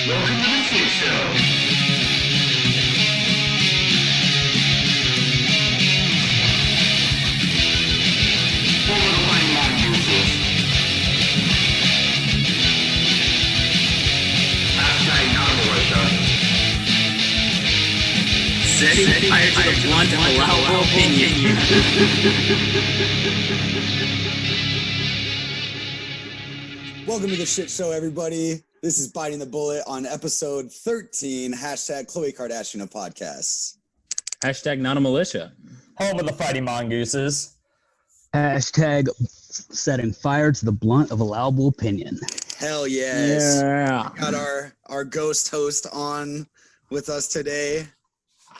Welcome to the shit show. For the fine Mongooses. Hashtag not a militia. Setting fire to the blunt of allowable opinion. Welcome to the shit show, everybody. This is Biting the Bullet on episode 13, hashtag Khloe Kardashian of podcasts. Hashtag not a militia. Home of the fighting mongooses. Hashtag setting fire to the blunt of allowable opinion. Hell yes. Yeah. Got our ghost host on with us today,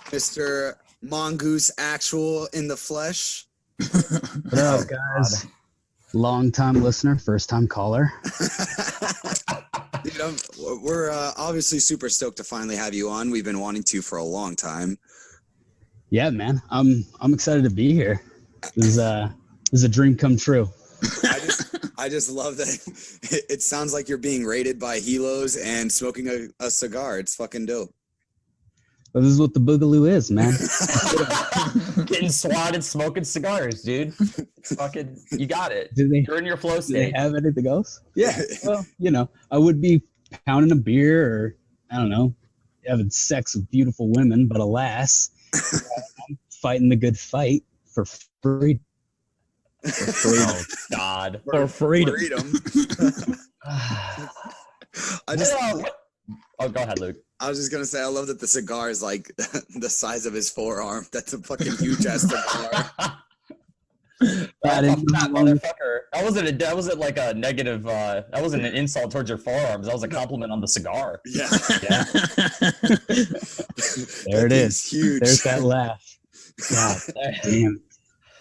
Mr. Mongoose Actual in the flesh. What up, guys? Long time listener, first time caller. Dude, we're obviously super stoked to finally have you on. We've been wanting to for a long time. Yeah, man. I'm excited to be here. This is a dream come true. I just love that it sounds like you're being raided by helos and smoking a cigar. It's fucking dope. But this is what the Boogaloo is, man. Getting swatted, smoking cigars, dude. Fucking, you got it. You're in your flow Do state. they have anything else? Yeah. Well, I would be pounding a beer or, I don't know, having sex with beautiful women, but alas, I'm fighting the good fight for free. For freedom. Oh, God. For freedom. Oh, go ahead, Luke. I was just gonna say, I love that the cigar is like the size of his forearm. That's a fucking huge ass cigar. Motherfucker. That wasn't like a negative. That wasn't an insult towards your forearms. That was a compliment on the cigar. Yeah. There it is. Huge. There's that laugh. God damn.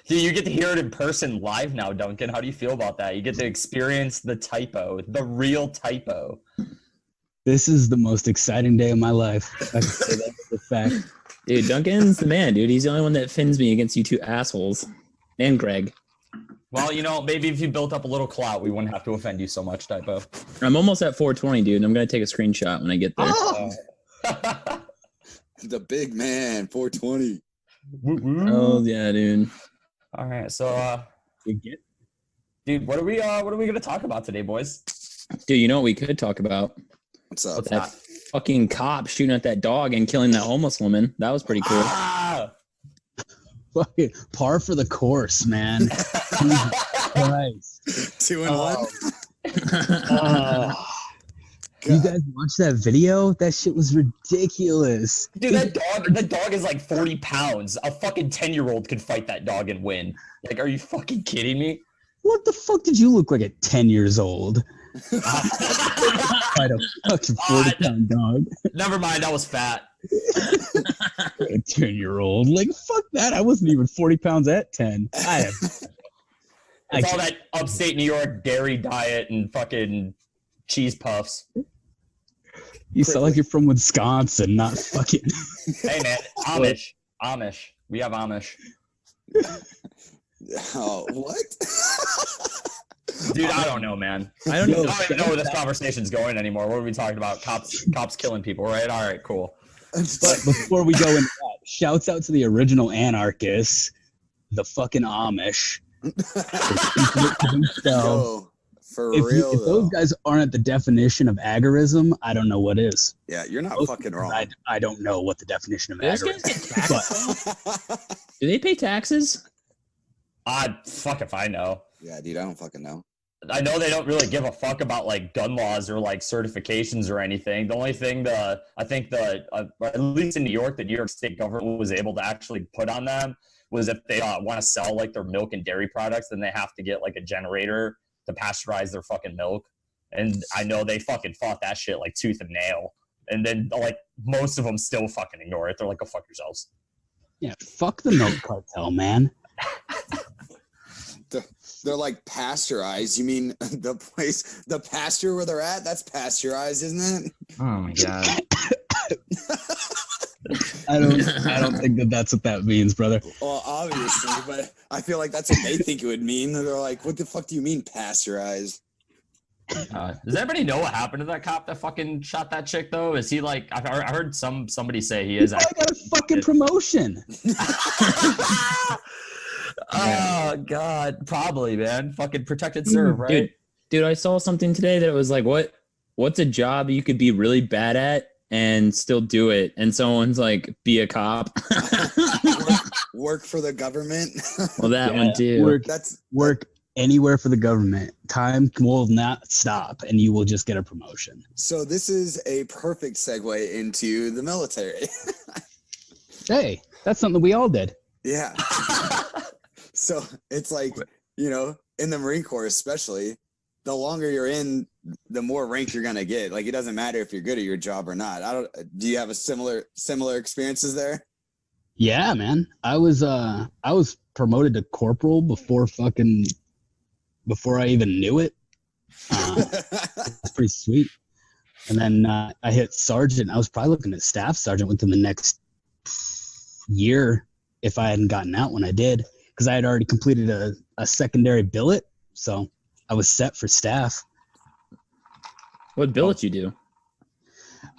Dude, you get to hear it in person live now, Duncan. How do you feel about that? You get to experience the typo, the real typo. This is the most exciting day of my life. I can say that for a fact. Dude, Duncan's the man, dude. He's the only one that fins me against you two assholes. And Greg. Well, maybe if you built up a little clout, we wouldn't have to offend you so much, typo. I'm almost at 420, dude. And I'm going to take a screenshot when I get there. The big man, 420. Oh, yeah, dude. All right, so, dude, what are we going to talk about today, boys? Dude, you know what we could talk about? What's up? That fucking cop shooting at that dog and killing that homeless woman. That was pretty cool. Fucking par for the course, man. Jesus Christ. 2-1. You guys watched that video? That shit was ridiculous. Dude, that dog is like 40 pounds. A fucking 10-year-old could fight that dog and win. Like, are you fucking kidding me? What the fuck did you look like at 10 years old? Fight a fucking 40-pound dog. Never mind, I was fat. A 10-year-old. Like, fuck that. I wasn't even 40 pounds at 10. It's all that upstate New York dairy diet and fucking cheese puffs. You sound like you're from Wisconsin, not fucking... Hey, man, Amish. We have Amish. Oh, what? Dude, I don't know, man. I don't even know where this conversation's going anymore. What are we talking about? Cops killing people, right? All right, cool. But before we go into that, shouts out to the original anarchists, the fucking Amish. Yo, for if real, if those guys aren't the definition of agorism, I don't know what is. Yeah, you're not fucking wrong. I don't know what the definition of Do those guys agorism get taxes? Do they pay taxes? Fuck if I know. Yeah, dude, I don't fucking know. I know they don't really give a fuck about like gun laws or like certifications or anything. The only thing at least in New York, the New York State government was able to actually put on them was if they want to sell like their milk and dairy products, then they have to get like a generator to pasteurize their fucking milk. And I know they fucking fought that shit like tooth and nail. And then like most of them still fucking ignore it. They're like, go fuck yourselves. Yeah, fuck the milk cartel, man. They're like pasteurized. You mean the pasture where they're at? That's pasteurized, isn't it? Oh my god. I don't think that's what that means, brother. Well, obviously, but I feel like that's what they think it would mean. They're like, what the fuck do you mean pasteurized? Does anybody know what happened to that cop that fucking shot that chick though? Is he like? I heard somebody say he is. I got a fucking promotion. Oh God, probably, man. Fucking protected serve, right? Dude, I saw something today that was like, what's a job you could be really bad at and still do it? And someone's like, be a cop. Work for the government. Well, that one too. Work anywhere for the government. Time will not stop, and you will just get a promotion. So this is a perfect segue into the military. Hey, that's something we all did. Yeah. So it's like, you know, in the Marine Corps especially, the longer you're in, the more rank you're gonna get. Like, it doesn't matter if you're good at your job or not. Do you have a similar experiences there? Yeah, man. I was promoted to corporal before I even knew it. It's pretty sweet. And then I hit sergeant. I was probably looking at staff sergeant within the next year if I hadn't gotten out when I did, because I had already completed a secondary billet, so I was set for staff. What billet you do?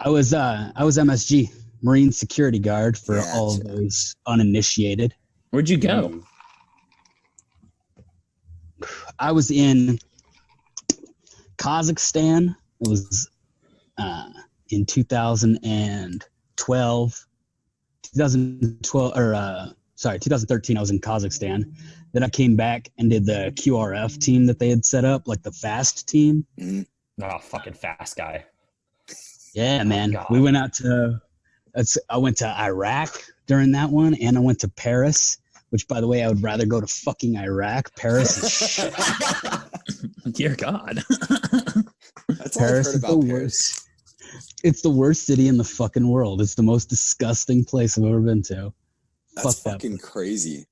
I was MSG, Marine Security Guard, for all of those uninitiated. Where'd you go? I was in Kazakhstan. It was in 2012. 2013, I was in Kazakhstan. Then I came back and did the QRF team that they had set up, like the fast team. Oh, fucking fast guy. Yeah, man. God. We went out I went to Iraq during that one, and I went to Paris, which, by the way, I would rather go to fucking Iraq. Paris is shit. Dear God. That's all I've heard about Paris. It's the worst city in the fucking world. It's the most disgusting place I've ever been to. That's fucking crazy.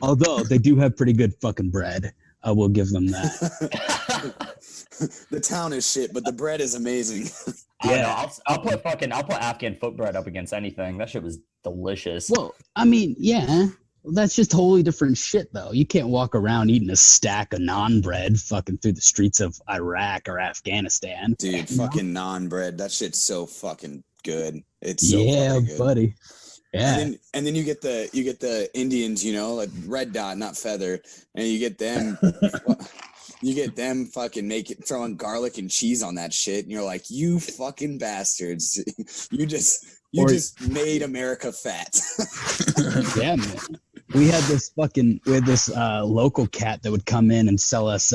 Although they do have pretty good fucking bread. I will give them that. The town is shit, but the bread is amazing. Yeah, I'll put Afghan foot bread up against anything. That shit was delicious. Well, I mean, yeah. That's just totally different shit, though. You can't walk around eating a stack of naan bread fucking through the streets of Iraq or Afghanistan. Dude, fucking naan bread. That shit's so fucking good. It's so fucking good. Buddy. Yeah. And then you get the Indians, you know, like red dot, not feather, and you get them. You get them fucking throwing garlic and cheese on that shit, and you're like, you fucking bastards! You just made America fat. Yeah, man. We had this local cat that would come in and sell us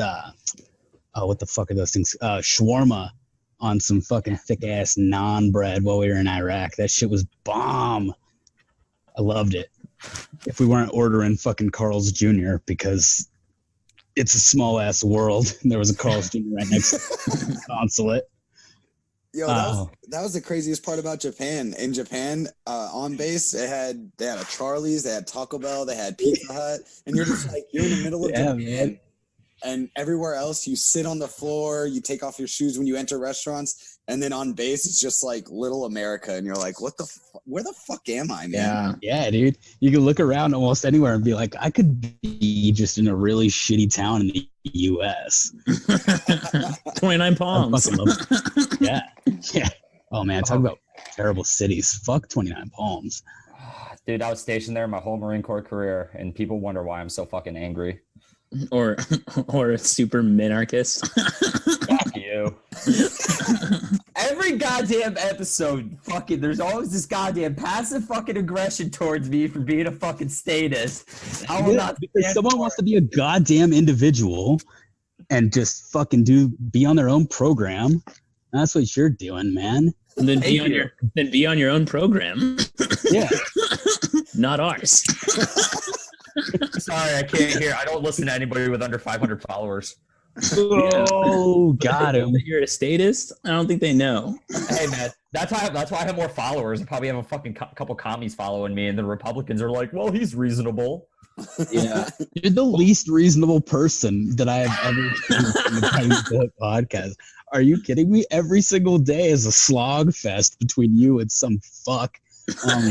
what the fuck are those things? Shawarma on some fucking thick ass naan bread while we were in Iraq. That shit was bomb. I loved it. If we weren't ordering fucking Carl's Jr. because it's a small ass world. There was a Carl's Jr. right next to the consulate. Yo, that was the craziest part about Japan. In Japan, on base, they had a Charlie's, they had Taco Bell, they had Pizza Hut, and you're just like, you're in the middle of Japan. Man. And everywhere else, you sit on the floor, you take off your shoes when you enter restaurants, and then on base, it's just like little America, and you're like, where the fuck am I, man? Yeah, dude. You can look around almost anywhere and be like, I could be just in a really shitty town in the U.S. 29 Palms. Yeah. Oh, man, talk about terrible cities. Fuck 29 Palms. Dude, I was stationed there my whole Marine Corps career, and people wonder why I'm so fucking angry. Or a super minarchist. Fuck you. Every goddamn episode, fucking, there's always this goddamn passive fucking aggression towards me for being a fucking statist. I will not because someone wants to be a goddamn individual and just fucking be on their own program. That's what you're doing, man. And then be on your own program. Yeah. Not ours. Sorry, I can't hear. I don't listen to anybody with under 500 followers. Oh, got him. You're a statist? I don't think they know. Hey, man, that's why I have more followers. I probably have a fucking couple commies following me, and the Republicans are like, well, he's reasonable. Yeah. You're the least reasonable person that I have ever seen in the podcast. Are you kidding me? Every single day is a slog fest between you and some fuck. I'm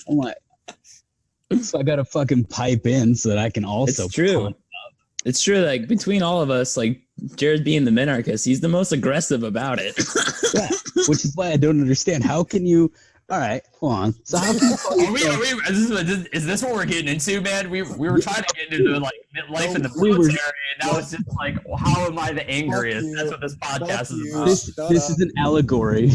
like, so I gotta fucking pipe in so that I can also. It's true. It's true. Like between all of us, like Jared being the minarchist, he's the most aggressive about it. Yeah, which is why I don't understand. How can you? All right, hold on. So how can you? Is this what we're getting into, man? We were trying to get into like life in the we were- military, and now it's just like, well, how am I the angriest? That's what this podcast is about. This is an allegory.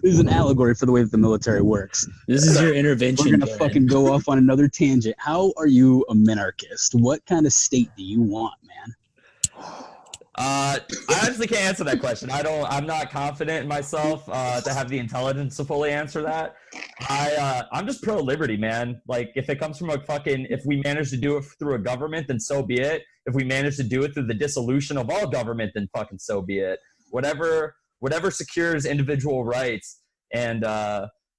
This is an allegory for the way that the military works. This is your intervention. We're gonna Jared. fucking go off on another tangent. How are you a minarchist? What kind of state do you want, man? I honestly can't answer that question. I'm not confident in myself to have the intelligence to fully answer that. I'm just pro liberty, man. Like if it comes from if we manage to do it through a government, then so be it. If we manage to do it through the dissolution of all government, then fucking so be it. Whatever secures individual rights and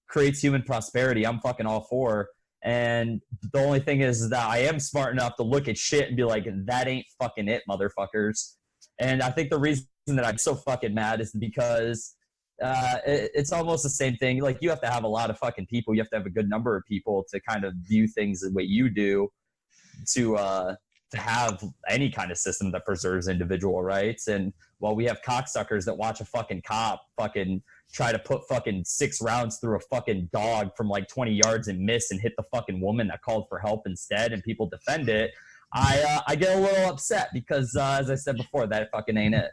creates human prosperity, I'm fucking all for. And the only thing is that I am smart enough to look at shit and be like, that ain't fucking it, motherfuckers. And I think the reason that I'm so fucking mad is because it's almost the same thing. Like you have to have a lot of fucking people. You have to have a good number of people to kind of view things the way you do to have any kind of system that preserves individual rights. And while we have cocksuckers that watch a fucking cop fucking try to put fucking 6 rounds through a fucking dog from like 20 yards and miss and hit the fucking woman that called for help instead, and people defend it, I get a little upset because, as I said before, that fucking ain't it.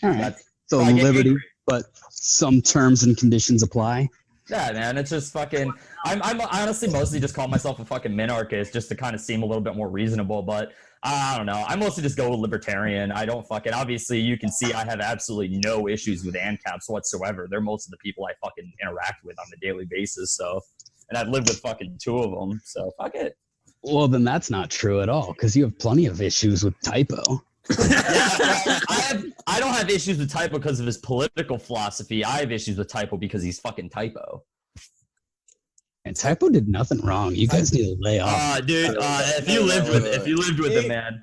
All right. So liberty, but some terms and conditions apply. Yeah, man. It's just fucking. I honestly mostly just call myself a fucking minarchist just to kind of seem a little bit more reasonable, but I don't know. I mostly just go libertarian. I don't fucking. Obviously, you can see I have absolutely no issues with ANCAPs whatsoever. They're most of the people I fucking interact with on a daily basis. So. And I've lived with fucking 2 of them, so fuck it. Well, then that's not true at all, because you have plenty of issues with Typo. Yeah, I don't have issues with Typo because of his political philosophy. I have issues with Typo because he's fucking Typo. And Typo did nothing wrong. You guys need to lay off. Dude, if you lived with him, man.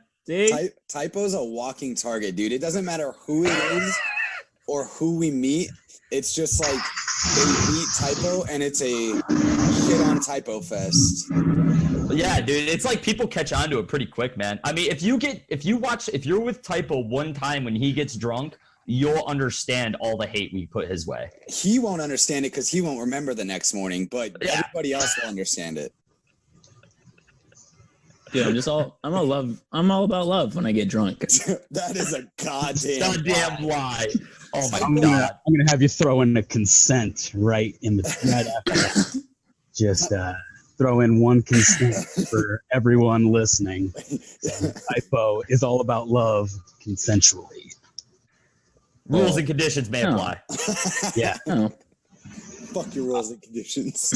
Typo's a walking target, dude. It doesn't matter who it is or who we meet. It's just like they meet Typo and it's a shit on Typo fest. Yeah, dude, it's like people catch on to it pretty quick, man. I mean, if you're with Typo one time when he gets drunk, you'll understand all the hate we put his way. He won't understand it because he won't remember the next morning, but everybody else will understand it. Dude, I'm all about love when I get drunk. That is a goddamn lie. Oh my God. I'm gonna have you throw in the consent right after that. Just throw in one consent for everyone listening. So, Typo is all about love consensually. Rules and conditions may apply. Yeah. Oh. Fuck your rules and conditions.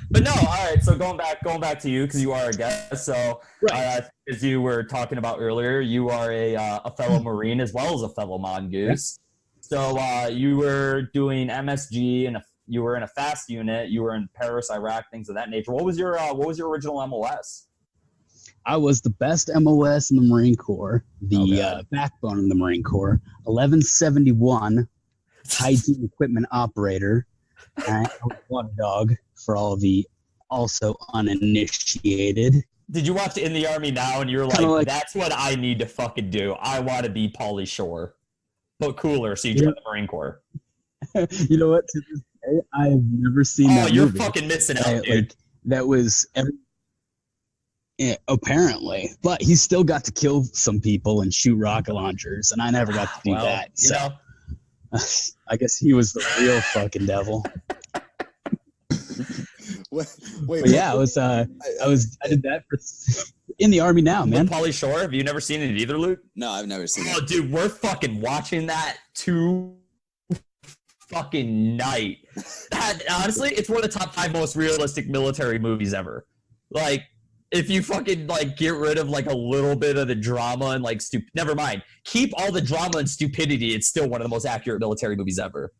But no, all right. So going back to you because you are a guest. So as you were talking about earlier, you are a fellow Marine as well as a fellow Mongoose. So you were doing MSG and you were in a fast unit. You were in Paris, Iraq, things of that nature. What was your original MOS? I was the best MOS in the Marine Corps, the backbone of the Marine Corps. 1171 hygiene equipment operator. I was one dog for all the also uninitiated. Did you watch In the Army Now and you were like, that's what I need to fucking do. I want to be Pauly Shore, but cooler. So you joined the Marine Corps. You know what? To this day, I have never seen that movie. Oh, you're fucking missing out, dude. Like, that was apparently, but he still got to kill some people and shoot rocket launchers, and I never got to do that. So I guess he was the real fucking devil. Wait, yeah, I did that for In the Army Now, man. Pauly Shore, have you never seen it either, Luke? No, I've never seen it. Oh, dude, we're fucking watching that too fucking night. That, honestly, it's one of the top 5 most realistic military movies ever. Like, if you fucking like get rid of like a little bit of the drama and like never mind, keep all the drama and stupidity, it's still one of the most accurate military movies ever.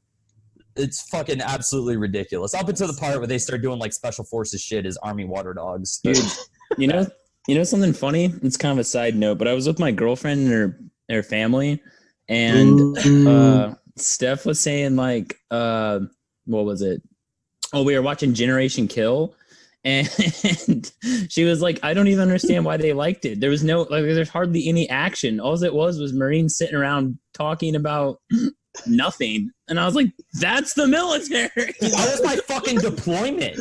It's fucking absolutely ridiculous. Up until the part where they start doing like special forces shit as Army water dogs. Dude, you know something funny? It's kind of a side note, but I was with my girlfriend and her family, and Steph was saying like, what was it? Oh, we were watching Generation Kill. And she was like, I don't even understand why they liked it. There was there's hardly any action. All it was Marines sitting around talking about nothing. And I was like, that's the military. That was my fucking deployment.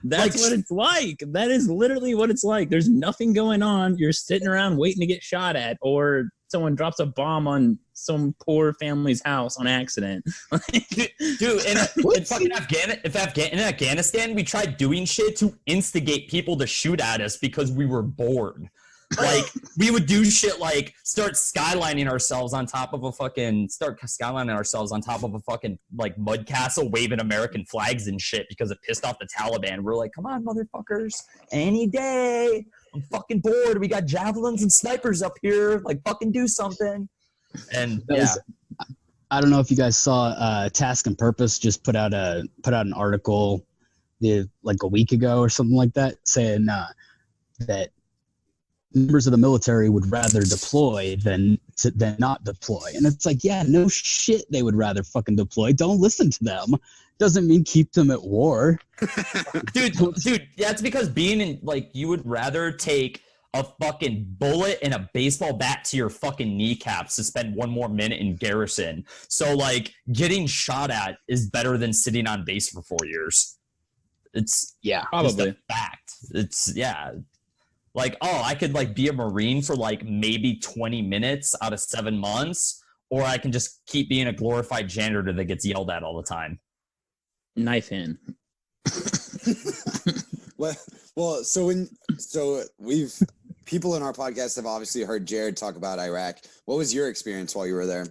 That's what it's like. That is literally what it's like. There's nothing going on. You're sitting around waiting to get shot at, or someone drops a bomb on some poor family's house on accident. Dude, in Afghanistan, we tried doing shit to instigate people to shoot at us because we were bored. Like, we would do shit like start skylining ourselves on top of a fucking like mud castle, waving American flags and shit because it pissed off the Taliban. We're like, come on, motherfuckers, any day. I'm fucking bored. We got javelins and snipers up here. Like, fucking do something. And I don't know if you guys saw Task and Purpose just put out an article like a week ago or something like that, saying that members of the military would rather deploy than not deploy. And it's like, yeah, no shit, they would rather fucking deploy. Don't listen to them. Doesn't mean keep them at war. dude, that's because being in, like, you would rather take a fucking bullet and a baseball bat to your fucking kneecaps to spend one more minute in garrison. So, like, getting shot at is better than sitting on base for 4 years. It's probably a fact. It's like, oh, I could like be a Marine for like maybe 20 minutes out of 7 months, or I can just keep being a glorified janitor that gets yelled at all the time. Knife in. Well, we've people in our podcast have obviously heard Jared talk about Iraq. What was your experience while you were there?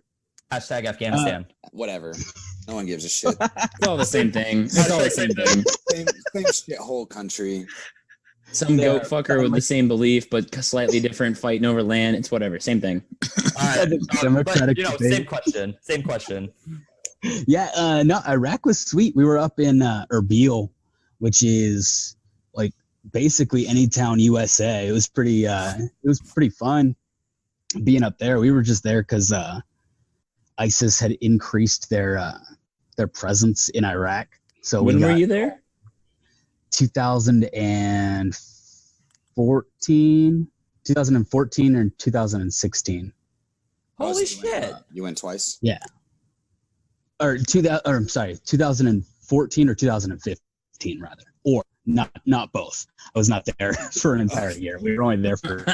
Hashtag Afghanistan. Whatever. No one gives a shit. It's all the same thing. It's all the same thing. Same shithole country. Some goat fucker with the same belief, but slightly different, fighting over land. It's whatever. Same thing. All right. But, same question. Yeah, no, Iraq was sweet. We were up in Erbil, which is like basically any town USA. It was pretty fun being up there. We were just there because ISIS had increased their presence in Iraq. So when were you there? 2014 or 2016. Holy shit! You went twice? Yeah. 2014 or 2015 rather, or not both. I was not there for an entire year. We were only there for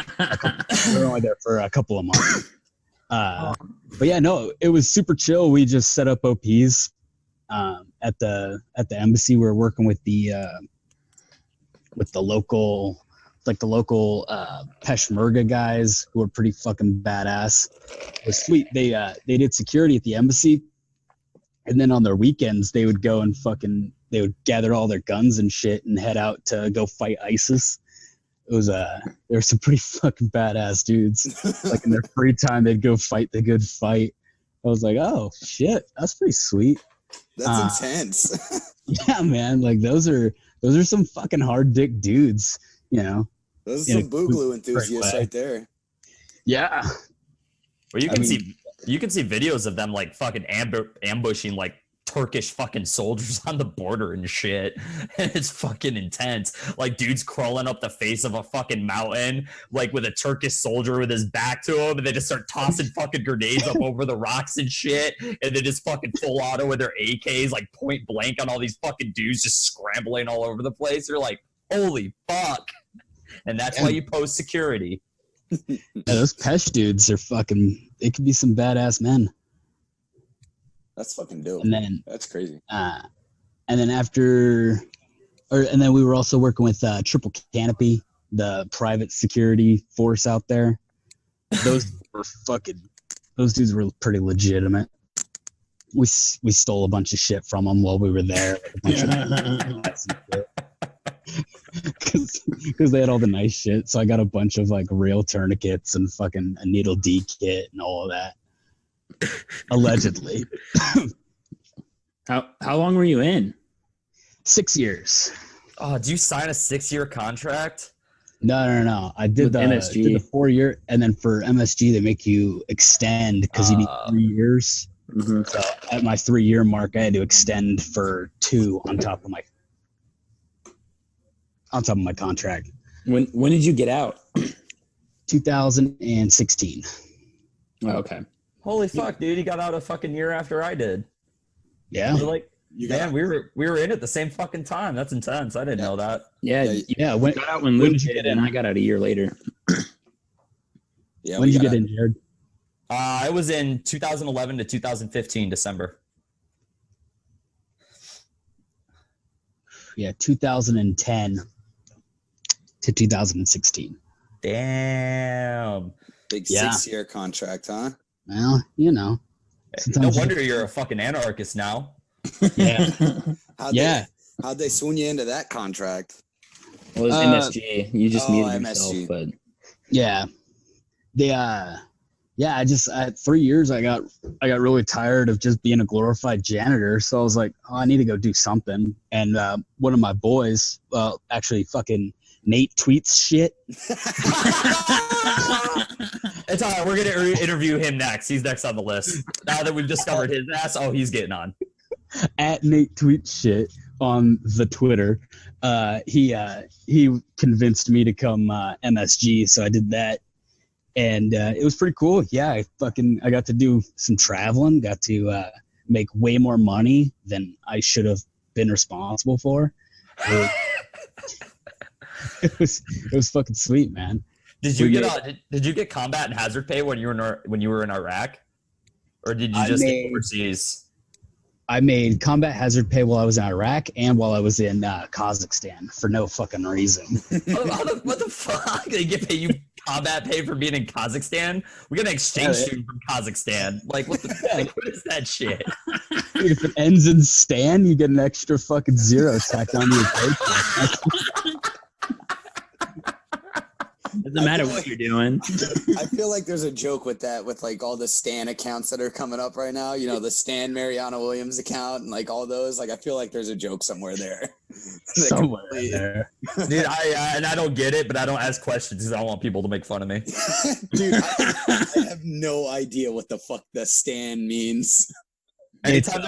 a couple of months. But yeah, no, it was super chill. We just set up OPs at the embassy. We were working with the local Peshmerga guys who were pretty fucking badass. It was sweet. They did security at the embassy, and then on their weekends they would go and they would gather all their guns and shit and head out to go fight ISIS. It was there were some pretty fucking badass dudes. Like in their free time they'd go fight the good fight. I was like, oh shit, that's pretty sweet. That's intense. Yeah, man. Like those are some fucking hard dick dudes, you know. Those are some Boogaloo enthusiasts right there. Yeah. Well, you can see videos of them like fucking ambushing like Turkish fucking soldiers on the border and shit. And it's fucking intense. Like dudes crawling up the face of a fucking mountain, like with a Turkish soldier with his back to him, and they just start tossing fucking grenades up over the rocks and shit. And they just fucking full auto with their AKs, like point blank on all these fucking dudes just scrambling all over the place. They're like, holy fuck. And that's why you post security. Yeah, those Pesh dudes are they could be some badass men. That's fucking dope. And then that's crazy. And then we were also working with Triple Canopy, the private security force out there. Those dudes were pretty legitimate. We stole a bunch of shit from them while we were there. Because they had all the nice shit. So I got a bunch of like real tourniquets and fucking a needle D kit and all of that. Allegedly. How long were you in? 6 years. Oh, did you sign a 6-year contract? No. I did MSG. Did the 4 year, and then for MSG they make you extend because you need 3 years. Mm-hmm. So at my 3 year mark, I had to extend for 2 on top of my on top of my contract. When did you get out? 2016. Oh, okay. Holy fuck, dude! You got out a fucking year after I did. Yeah. We're like, man, we were in at the same fucking time. That's intense. I didn't know that. Yeah. When got out when Luke did, and I got out a year later. Yeah. When did you get in, Jared? I was in 2011 to 2015 December. Yeah, 2010 to 2016. Damn. Big 6-year contract, huh? Well, you know. No wonder you're a fucking anarchist now. Yeah. How'd they swoon you into that contract? Well, it was MSG. You just muted yourself, but yeah. I just 3 years I got really tired of just being a glorified janitor, so I was like, oh, I need to go do something. And one of my boys, actually fucking Nate tweets shit. It's all right. We're gonna interview him next. He's next on the list. Now that we've discovered his ass, he's getting on. At Nate tweets shit on the Twitter. He convinced me to come MSG, so I did that. And it was pretty cool. Yeah, I got to do some traveling, got to make way more money than I should have been responsible for. It was fucking sweet, man. Did you get combat and hazard pay when you were in Iraq, or did you just get overseas? I made combat hazard pay while I was in Iraq and while I was in Kazakhstan for no fucking reason. What the fuck? They pay you combat pay for being in Kazakhstan? We got an exchange student from Kazakhstan. Like, what is that shit? Dude, if it ends in Stan, you get an extra fucking zero tacked onto your paycheck. doesn't matter what you're doing. I feel like there's a joke with that, with like all the Stan accounts that are coming up right now. You know, the Stan Mariana Williams account and like all those. Like, I feel like there's a joke somewhere there. Somewhere there. Dude, I don't get it, but I don't ask questions because I don't want people to make fun of me. Dude, I have no idea what the fuck the Stan means. Anytime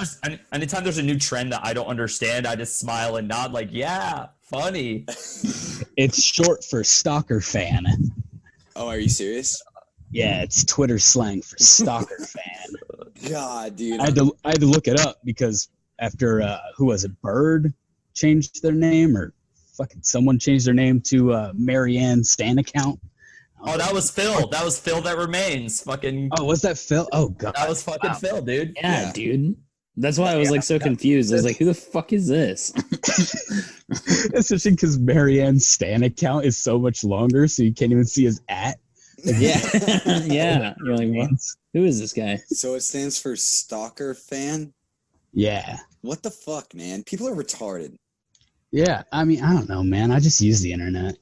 there's a new trend that I don't understand, I just smile and nod like, yeah, funny. It's short for stalker fan. Oh, are you serious? Yeah, it's Twitter slang for stalker fan. God, dude. I had to look it up because after who was it? Bird changed their name, or fucking someone changed their name to Marianne Stan account. Oh, that was Phil. That was Phil that remains. Fucking. Oh, was that Phil? Oh god. That was fucking Phil, dude. Yeah, dude. That's why I was like so confused. I was like, who the fuck is this? Especially because Marianne's Stan account is so much longer, so you can't even see his @ Yeah. Yeah. You're like, what? Who is this guy? So it stands for stalker fan? Yeah. What the fuck, man? People are retarded. Yeah, I mean, I don't know, man. I just use the internet.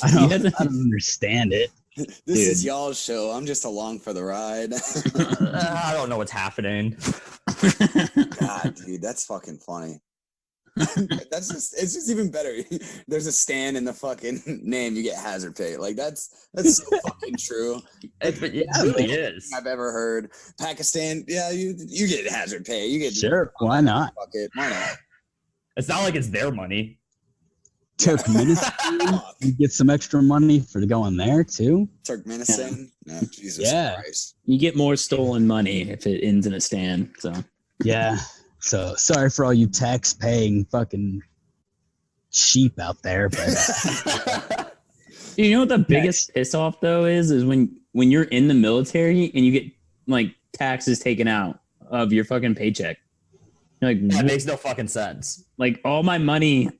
I don't understand it. This is y'all's show. I'm just along for the ride. I don't know what's happening. God, dude, that's fucking funny. It's just even better. There's a Stan in the fucking name. You get hazard pay. Like that's so fucking true. It really is. I've ever heard. Pakistan, yeah, you get hazard pay. You get sure. Why not? Fuck it. Why not? It's not like it's their money. Turkmenistan, you get some extra money for going there too. Turkmenistan, no, Jesus Christ. You get more stolen money if it ends in a stand. So yeah. So sorry for all you tax-paying fucking sheep out there, but you know what the biggest piss off though is when you're in the military and you get like taxes taken out of your fucking paycheck. You're like, that makes no fucking sense. Like all my money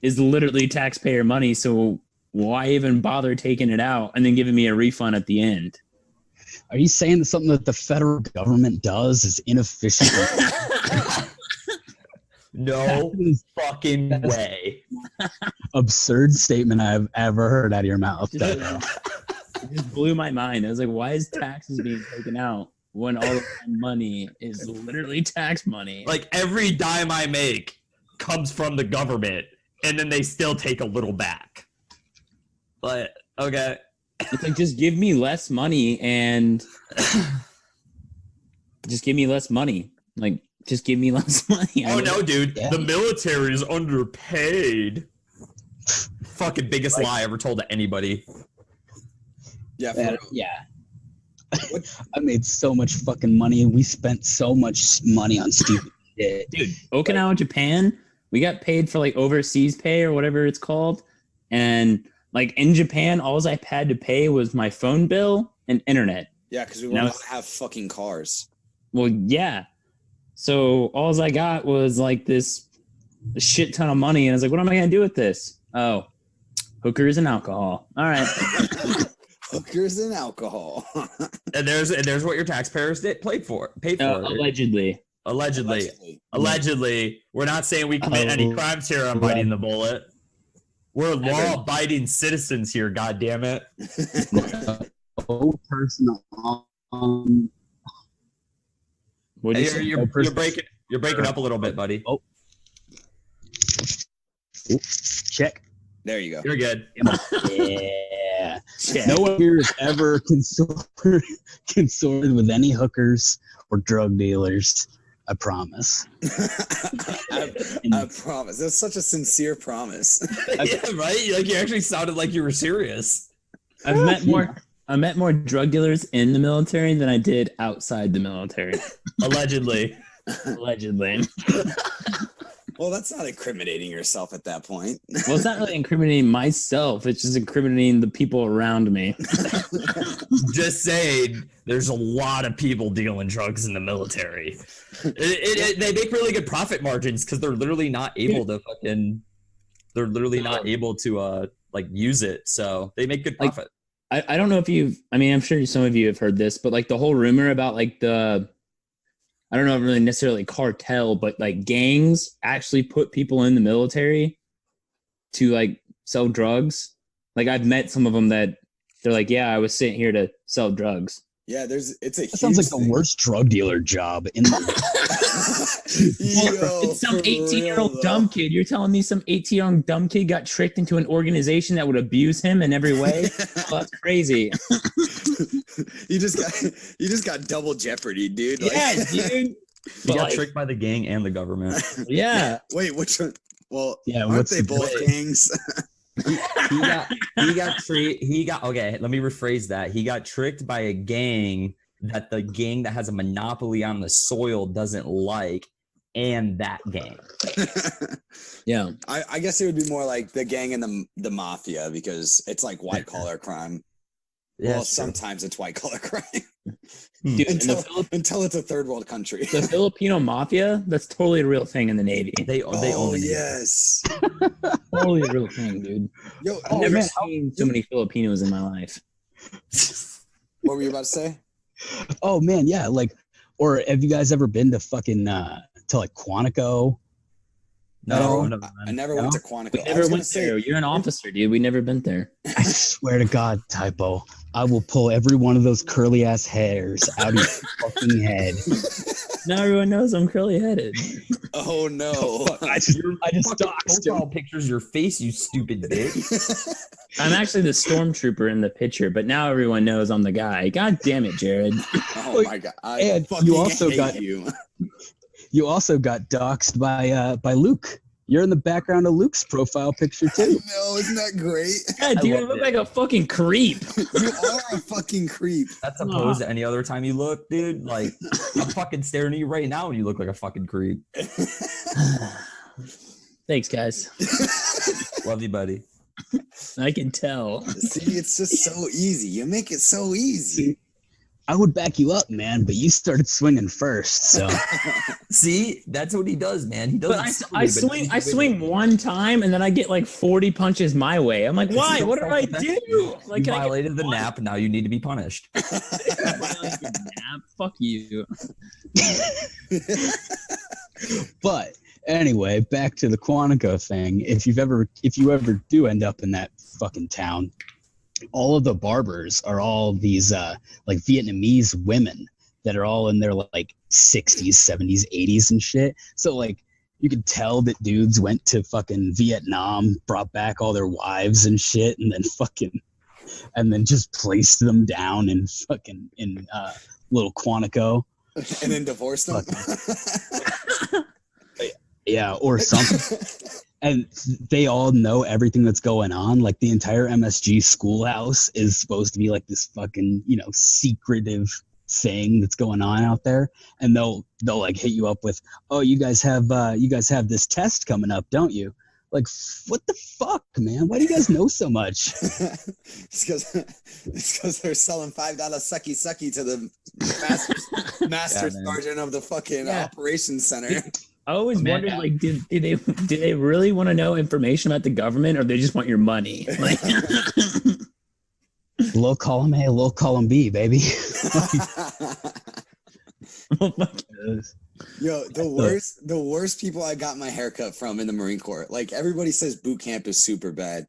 is literally taxpayer money, so why even bother taking it out and then giving me a refund at the end? Are you saying that something that the federal government does is inefficient? No fucking way. Absurd statement I've ever heard out of your mouth. It just blew my mind. I was like, why is taxes being taken out when all of my money is literally tax money? Like every dime I make comes from the government, and then they still take a little back. But okay. It's like, just give me less money and just give me less money. Like, just give me less money. Oh no, dude, the military is underpaid. Fucking biggest lie ever told to anybody. Yeah, I made so much fucking money. We spent so much money on stupid shit. Dude, Okinawa, Japan, we got paid for like overseas pay or whatever it's called. And like in Japan, all I had to pay was my phone bill and internet. Yeah, because we were not have fucking cars. Well, yeah. So all I got was like this shit ton of money. And I was like, what am I going to do with this? Oh, hookers and alcohol. All right. Hookers and alcohol. and there's what your taxpayers paid for. Allegedly. We're not saying we commit any crimes here on Biting the Bullet. We're law-abiding citizens here, goddammit. Oh, personal. You're breaking up a little bit, buddy. Oh. Ooh, check. There you go. You're good. Yeah. Check. No one here has ever consorted with any hookers or drug dealers. I promise. I promise. That's such a sincere promise. Yeah, right? Like you actually sounded like you were serious. I met more drug dealers in the military than I did outside the military. Allegedly. Well, that's not incriminating yourself at that point. Well, it's not really incriminating myself. It's just incriminating the people around me. Just saying, there's a lot of people dealing drugs in the military. They make really good profit margins because they're literally not able to use it. So they make good profit. I don't know if I'm sure some of you have heard this, but like the whole rumor about like I don't know if really necessarily cartel, but like gangs actually put people in the military to like sell drugs. Like I've met some of them that they're like, yeah, I was sent here to sell drugs. Yeah, that sounds like the worst drug dealer job in the It's some 18-year-old dumb kid. You're telling me some 18-year-old dumb kid got tricked into an organization that would abuse him in every way? Well, that's crazy. You just got double jeopardy, dude. Yeah, dude. You got tricked by the gang and the government. Yeah. Wait, which one? Well, yeah, aren't they both gangs? He got okay, let me rephrase that. He got tricked by a gang that the gang that has a monopoly on the soil doesn't like, and that gang. Yeah. I guess it would be more like the gang and the mafia because it's like white collar crime. Yeah, well, sometimes it's white collar crime. Dude, until it's a third world country. The Filipino mafia, that's totally a real thing in the Navy. They own the yes. Totally a real thing, dude. I've never seen so many Filipinos in my life. What were you about to say? Oh man, yeah. Like, or have you guys ever been to fucking to like Quantico? No, I never went to Quantico. We never went there. You're an officer, dude. We never been there. I swear to God, Typo, I will pull every one of those curly ass hairs out of your fucking head. Now everyone knows I'm curly headed. Oh no! I just doxed profile pictures your face, you stupid bitch. I'm actually the stormtrooper in the picture, but now everyone knows I'm the guy. God damn it, Jared! Oh my God! And you also got You also got doxed by Luke. You're in the background of Luke's profile picture too. No, isn't that great? Yeah, dude, I look like a fucking creep. You are a fucking creep. That's opposed to any other time you look, dude. Like, I'm fucking staring at you right now and you look like a fucking creep. Thanks, guys. Love you, buddy. I can tell. See, it's just so easy. You make it so easy. I would back you up, man, but you started swinging first. So, see, that's what he does, man. He does. I swing one time, and then I get like 40 punches my way. I'm like, why? What did I do? Like, you violated the nap. Now you need to be punished. Nap? Fuck you. But anyway, back to the Quantico thing. If you ever do end up in that fucking town, all of the barbers are all these like Vietnamese women that are all in their like 60s, 70s, 80s and shit. So like you could tell that dudes went to fucking Vietnam, brought back all their wives and shit, and then just placed them down in fucking little Quantico. and then divorce them. Yeah, or something. And they all know everything that's going on. Like the entire MSG schoolhouse is supposed to be like this fucking, secretive thing that's going on out there. And they'll like hit you up with, oh, you guys have this test coming up, don't you? Like, what the fuck, man? Why do you guys know so much? It's because they're selling $5 sucky to the master sergeant of the fucking operations center. I always wondered, like, did they really want to know information about the government, or they just want your money? Like, low column A, low column B, baby. Yo, the worst people I got my haircut from in the Marine Corps. Like, everybody says boot camp is super bad.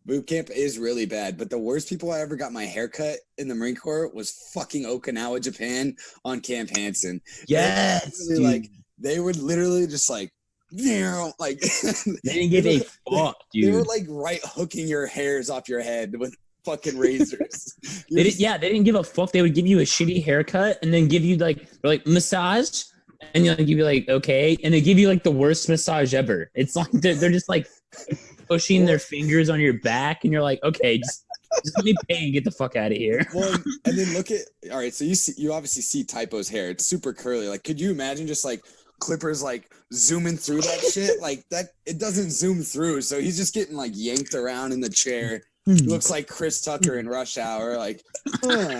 Boot camp is really bad, but the worst people I ever got my haircut in the Marine Corps was fucking Okinawa, Japan, on Camp Hansen. yes, They would literally just like, like they didn't give a fuck, dude. They were like right hooking your hairs off your head with fucking razors. They didn't give a fuck. They would give you a shitty haircut and then give you like massage, and you'd be like, okay, and they give you like the worst massage ever. It's like they're just like pushing their fingers on your back, and you're like, okay, just let me pay and get the fuck out of here. Well, and then look at, all right, so you obviously see Typo's hair. It's super curly. Like, could you imagine just like clippers like zooming through that shit? Like that, it doesn't zoom through, so he's just getting like yanked around in the chair. He looks like Chris Tucker in Rush Hour. Like, Typo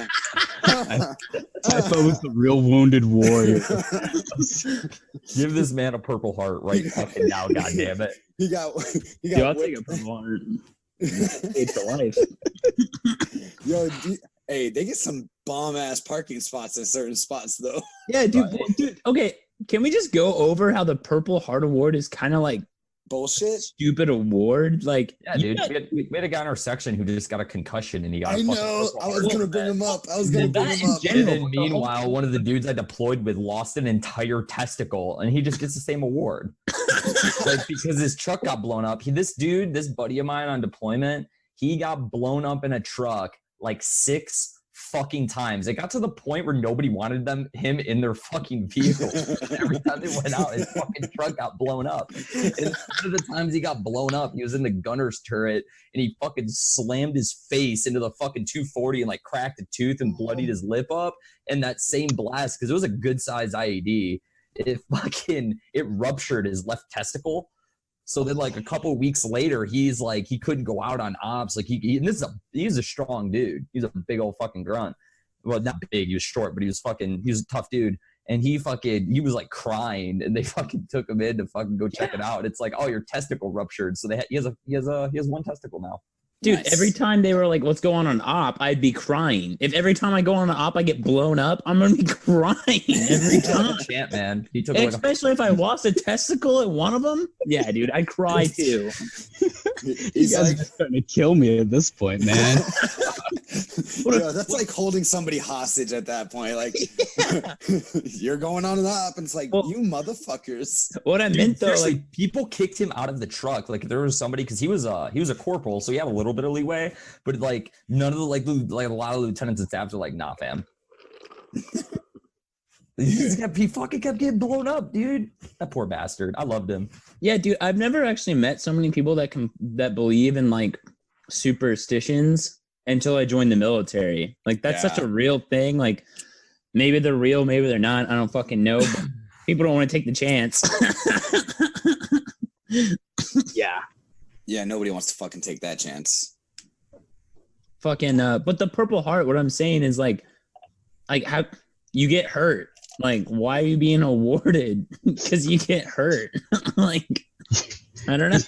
was the real wounded warrior. Give this man a Purple Heart right fucking now, goddammit. He got Dude, I'll take a Purple Heart. It's the life. Yo, hey, they get some bomb ass parking spots in certain spots though. Yeah, dude. Okay, can we just go over how the Purple Heart Award is kind of like bullshit, stupid award? Like, yeah, dude, we had a guy in our section who just got a concussion and he got. I know. I was gonna bring him up. And then meanwhile, one of the dudes I deployed with lost an entire testicle, and he just gets the same award, like because his truck got blown up. This buddy of mine on deployment, he got blown up in a truck like 6 fucking times. It got to the point where nobody wanted him in their fucking vehicle. Every time they went out, his fucking truck got blown up. And one of the times he got blown up, he was in the gunner's turret and he fucking slammed his face into the fucking 240 and like cracked a tooth and bloodied his lip up. And that same blast, because it was a good size IED, it ruptured his left testicle. So then, like a couple of weeks later, he's like he couldn't go out on ops. Like he's a strong dude. He's a big old fucking grunt. Well, not big. He was short, but he was a tough dude. And he was like crying, and they fucking took him in to fucking go check it out. It's like, oh, your testicle ruptured. So he has one testicle now. Dude, nice. Every time they were like, what's going on op, I'd be crying. If every time I go on an op, I get blown up, I'm going to be crying every time. Champ, man. He took especially if I lost a testicle at one of them. Yeah, dude, I'd cry too. You guys are starting to kill me at this point, man. That's like holding somebody hostage at that point. Like, you're going on an op, and it's like, you motherfuckers. What I meant though, like people kicked him out of the truck. Like there was somebody, because he was a corporal, so he had a little bit of leeway, but like none of the like a lot of lieutenants and staffs are like, nah, fam. He fucking kept getting blown up, dude. That poor bastard. I loved him. Yeah, dude. I've never actually met so many people that believe in like superstitions until I joined the military. Like that's such a real thing. Like maybe they're real, maybe they're not. I don't fucking know. But people don't want to take the chance. Yeah, nobody wants to fucking take that chance. Fucking but the Purple Heart, what I'm saying is like how you get hurt. Like, why are you being awarded? Because you get hurt. Like, I don't know.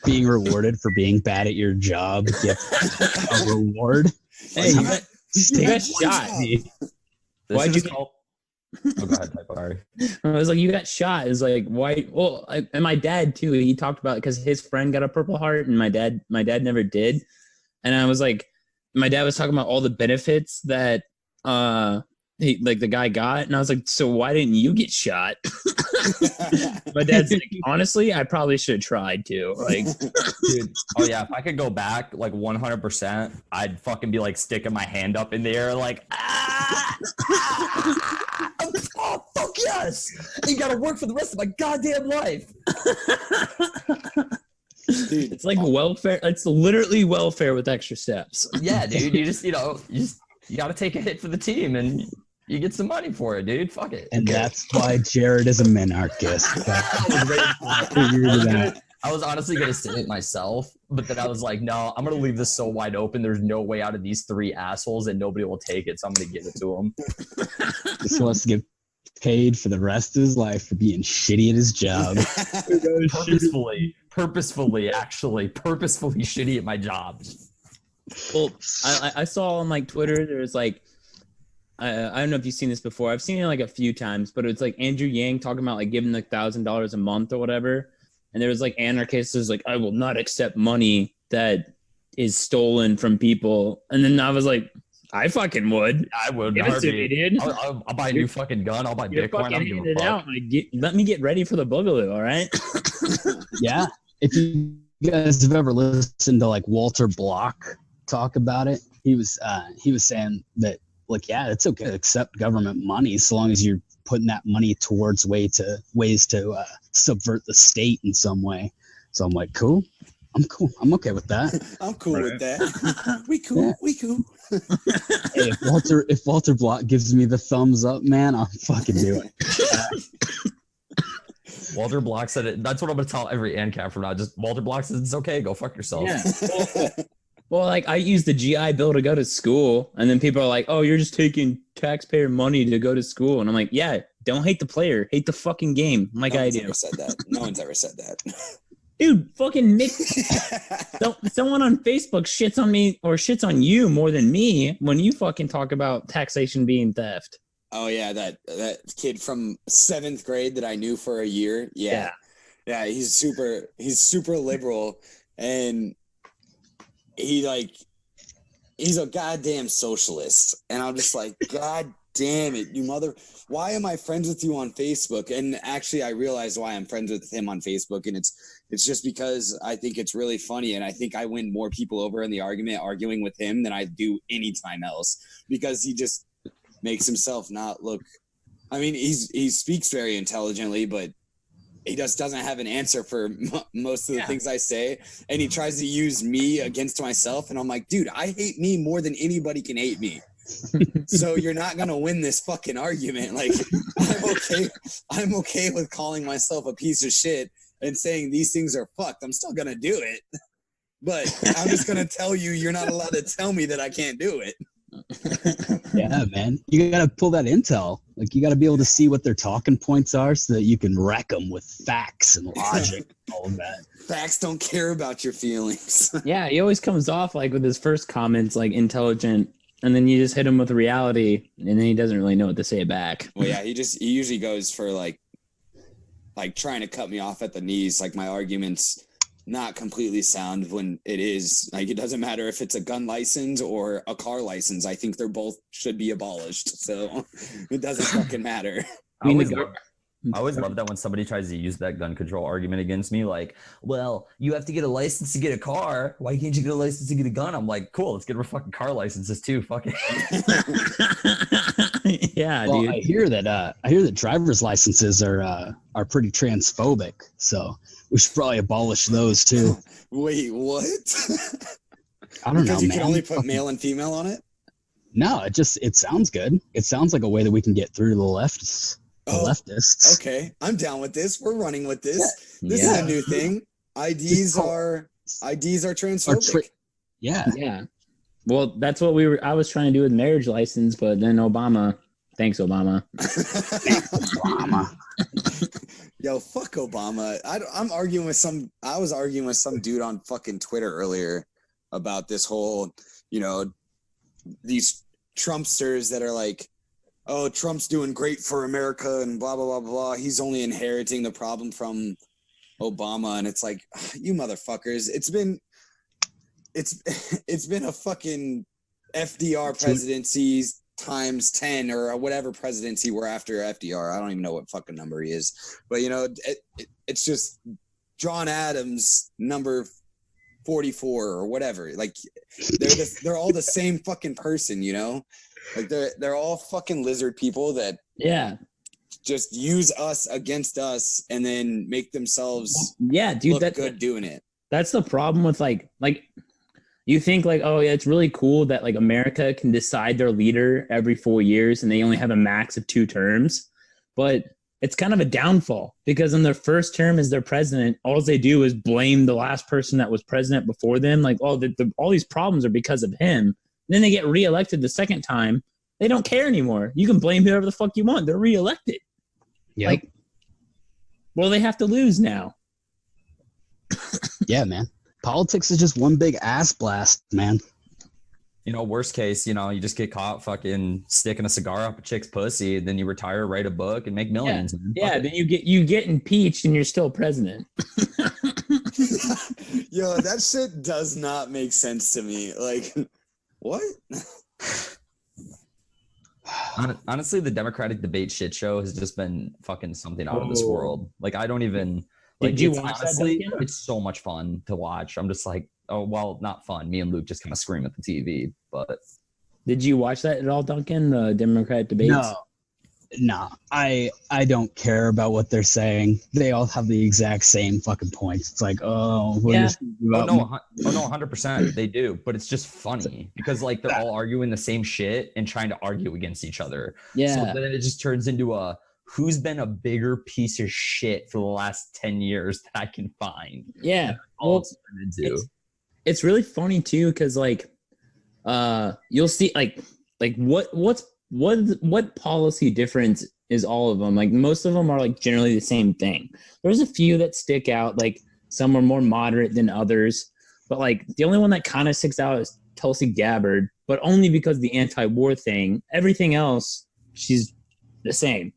Being rewarded for being bad at your job gets a reward. Hey, you got shot. Why'd you call? Oh, go ahead. Sorry. I was like, you got shot. It's like, why? Well, and my dad too. He talked about it because his friend got a Purple Heart, and my dad never did. And I was like, my dad was talking about all the benefits that the guy got, and I was like, so why didn't you get shot? My dad's like, honestly, I probably should have tried to. Like, dude, oh yeah, if I could go back like 100%, I'd fucking be like sticking my hand up in the air like, yes, you gotta work for the rest of my goddamn life. Dude, It's like welfare. It's literally welfare with extra steps. Yeah, dude. You gotta take a hit for the team, and you get some money for it, dude. Fuck it. And that's why Jared is a minarchist. I was honestly gonna say it myself, but then I was like, no, I'm gonna leave this so wide open. There's no way out of these three assholes, and nobody will take it. So I'm gonna give it to him. Just wants to get paid for the rest of his life for being shitty at his job. purposefully shitty at my job. Well, I saw on like Twitter, there's like, I don't know if you've seen this before. I've seen it like a few times, but it's like Andrew Yang talking about like giving like $1,000 a month or whatever. And there was like anarchists who's like, I will not accept money that is stolen from people. And then I was like, I fucking would. I would. Give it to me, dude. I'll buy a new fucking gun. I'll buy Bitcoin. I'll give a fuck. Let me get ready for the Boogaloo, all right? Yeah. If you guys have ever listened to like Walter Block talk about it, he was saying that, like, yeah, it's okay to accept government money so long as you're putting that money towards ways to subvert the state in some way. So I'm like, cool. I'm okay with that. I'm cool with that. We cool. Hey, if Walter Block gives me the thumbs up, man, I'll fucking do it. Walter Block said it. That's what I'm gonna tell every ANCAP from now. Just Walter Block says it's okay. Go fuck yourself. Yeah. Well, like I use the GI Bill to go to school, and then people are like, "Oh, you're just taking taxpayer money to go to school," and I'm like, "Yeah, don't hate the player, hate the fucking game." Like I do. No one's ever said that. Dude, fucking Mick. Someone on Facebook shits on me or shits on you more than me when you fucking talk about taxation being theft. Oh yeah, that kid from 7th grade that I knew for a year. Yeah. He's super liberal, and he's a goddamn socialist. And I'm just like, God damn it, you mother. Why am I friends with you on Facebook? And actually, I realized why I'm friends with him on Facebook, and it's just because I think it's really funny, and I think I win more people over in the argument arguing with him than I do any time else, because he just makes himself not look. I mean, he speaks very intelligently, but he just doesn't have an answer for most of the things I say, and he tries to use me against myself, and I'm like, dude, I hate me more than anybody can hate me. So you're not gonna win this fucking argument. Like, I'm okay with calling myself a piece of shit and saying these things are fucked. I'm still gonna do it, but I'm just gonna tell you you're not allowed to tell me that I can't do it. Yeah, man, you gotta pull that intel. Like, you gotta be able to see what their talking points are so that you can wreck them with facts and logic and all of that. Facts don't care about your feelings. Yeah, he always comes off like with his first comments like intelligent, and then you just hit him with reality, and then he doesn't really know what to say back. Well, yeah, he usually goes for like trying to cut me off at the knees. Like, my argument's not completely sound when it is. Like, it doesn't matter if it's a gun license or a car license. I think they're both should be abolished. So it doesn't fucking matter. I always love that when somebody tries to use that gun control argument against me, like, well, you have to get a license to get a car. Why can't you get a license to get a gun? I'm like, cool, let's get our fucking car licenses too. Fuck it. Yeah, well, dude. I hear that driver's licenses are pretty transphobic, so we should probably abolish those too. Wait, what? I don't know, because you man. can only put male and female on it? No, it sounds good. It sounds like a way that we can get through to the leftists. Okay, I'm down with this. We're running with this. Yeah. This is a new thing. IDs are transphobic. Yeah. Well, that's what I was trying to do with marriage license, but then Obama. Thanks, Obama. Yo, fuck Obama. I was arguing with some dude on fucking Twitter earlier about this whole, these Trumpsters that are like, oh, Trump's doing great for America and blah, blah, blah, blah. He's only inheriting the problem from Obama. And it's like, you motherfuckers, it's been a fucking FDR presidencies times 10 or whatever presidency we're after FDR. I don't even know what fucking number he is. But, it's just John Adams number 44 or whatever. Like, they're all the same fucking person, Like, they're all fucking lizard people that just use us against us and then make themselves dude, look good doing it. That's the problem with like you think like, oh yeah, it's really cool that like America can decide their leader every 4 years and they only have a max of 2 terms, but it's kind of a downfall because in their first term as their president, all they do is blame the last person that was president before them. Like, oh, all these problems are because of him. And then they get reelected the second time. They don't care anymore. You can blame whoever the fuck you want. They're reelected. Yep. Like, well, they have to lose now. Yeah, man. Politics is just one big ass blast, man. You know, worst case, you know, you just get caught fucking sticking a cigar up a chick's pussy, then you retire, write a book, and make millions. Yeah, then you get impeached and you're still president. Yo, that shit does not make sense to me. Like, what? Honestly, the Democratic debate shit show has just been fucking something out of this world. Like, I don't even. Like, Did you watch honestly, that? it's so much fun to watch. I'm just like, oh, well, not fun. Me and Luke just kind of scream at the TV. But did you watch that at all, Duncan? The Democratic debates? No. I don't care about what they're saying. They all have the exact same fucking points. It's like, oh, no, 100% they do. But it's just funny because like they're all arguing the same shit and trying to argue against each other. Yeah. So then it just turns into a who's been a bigger piece of shit for the last 10 years that I can find. Yeah. All well, it's really funny too because like you'll see like what policy difference is all of them. Like most of them are like generally the same thing. There's a few that stick out, like some are more moderate than others, but like the only one that kind of sticks out is Tulsi Gabbard, but only because the anti-war thing. Everything else, she's the same.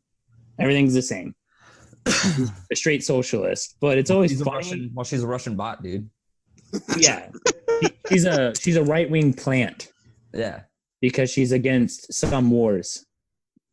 Everything's the same. A straight socialist, but it's always funny. She's a Russian bot, dude. Yeah, she's a right-wing plant. Yeah, because she's against some wars.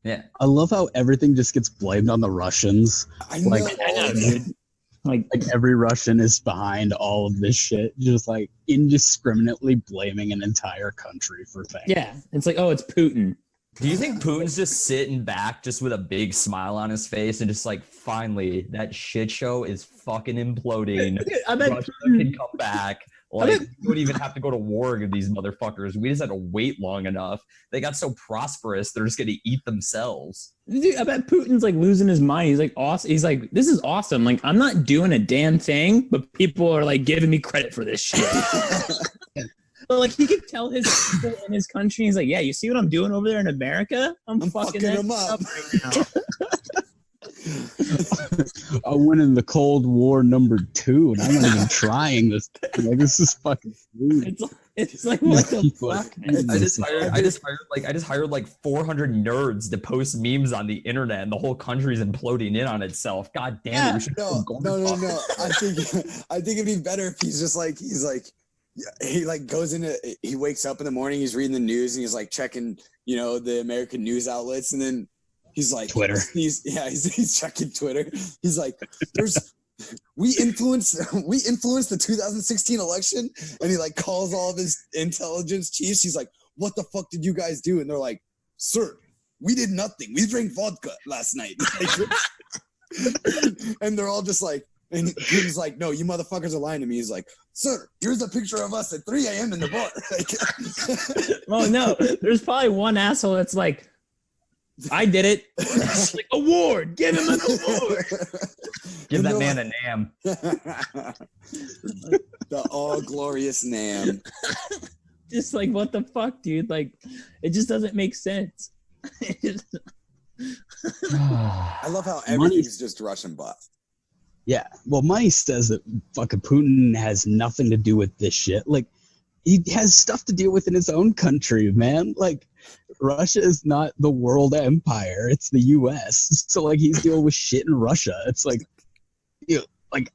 Yeah, I love how everything just gets blamed on the Russians. I know, dude. Like every Russian is behind all of this shit, just like indiscriminately blaming an entire country for things. Yeah, it's like, oh, it's Putin. Do you think Putin's just sitting back just with a big smile on his face and just like, finally, that shit show is fucking imploding. I bet Russia can come back. Like, we don't even have to go to war with these motherfuckers. We just had to wait long enough. They got so prosperous, they're just going to eat themselves. Dude, I bet Putin's like losing his mind. He's like, awesome. He's like, this is awesome. Like, I'm not doing a damn thing, but people are like giving me credit for this shit. But like he could tell his people in his country, he's like, yeah, you see what I'm doing over there in America? I'm fucking them up right now. I went in the Cold War #2, and I'm not even trying this. Like, this is fucking weird. It's like what the fuck? I just hired like 400 nerds to post memes on the internet, and the whole country's imploding in on itself. God damn it! We should no. I think it'd be better if he goes into, he wakes up in the morning, he's reading the news, and he's like checking, the American news outlets, and then he's like Twitter. He's checking Twitter. He's like, we influenced the 2016 election, and he like calls all of his intelligence chiefs. He's like, what the fuck did you guys do? And they're like, sir, we did nothing. We drank vodka last night. And they're all just like, and Putin's like, no, you motherfuckers are lying to me. He's like, sir, here's a picture of us at 3 a.m. in the bar. Oh no, there's probably one asshole that's like, I did it. Like, award, give him an award. Give that man a NAM. The all glorious NAM. Just like, what the fuck, dude? Like, it just doesn't make sense. I love how everything's just Russian bots. Yeah, well, Money says that fucking Putin has nothing to do with this shit. Like, he has stuff to deal with in his own country, man. Like, Russia is not the world empire; it's the U.S. So, like, he's dealing with shit in Russia. It's like,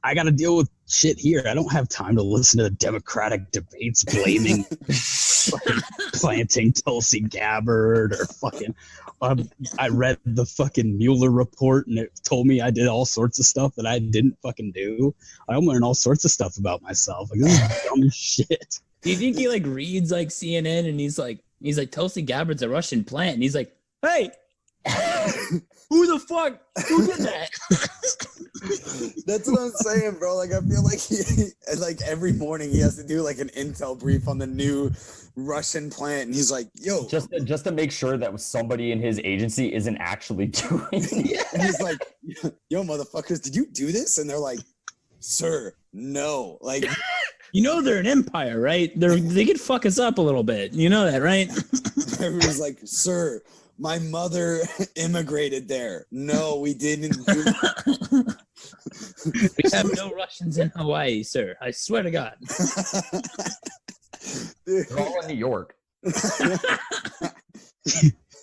I got to deal with shit here. I don't have time to listen to the Democratic debates blaming, planting Tulsi Gabbard or fucking. I read the fucking Mueller report, and it told me I did all sorts of stuff that I didn't fucking do. I learned all sorts of stuff about myself. Like, this is dumb shit. Do you think he like reads like CNN and he's like Tulsi Gabbard's a Russian plant, and he's like, hey, Who the fuck? Who did that? That's what I'm saying, bro. Like, I feel like like every morning he has to do like an intel brief on the new Russian plant, and he's like, "Yo," just to make sure that somebody in his agency isn't actually doing it. and he's like, "Yo, motherfuckers, did you do this?" And they're like, "Sir, no." Like, you know they're an empire, right? They could fuck us up a little bit. You know that, right? everyone's like, "Sir, my mother immigrated there. No, we didn't do that." We have no Russians in Hawaii, sir. I swear to God. Dude. They're all in New York.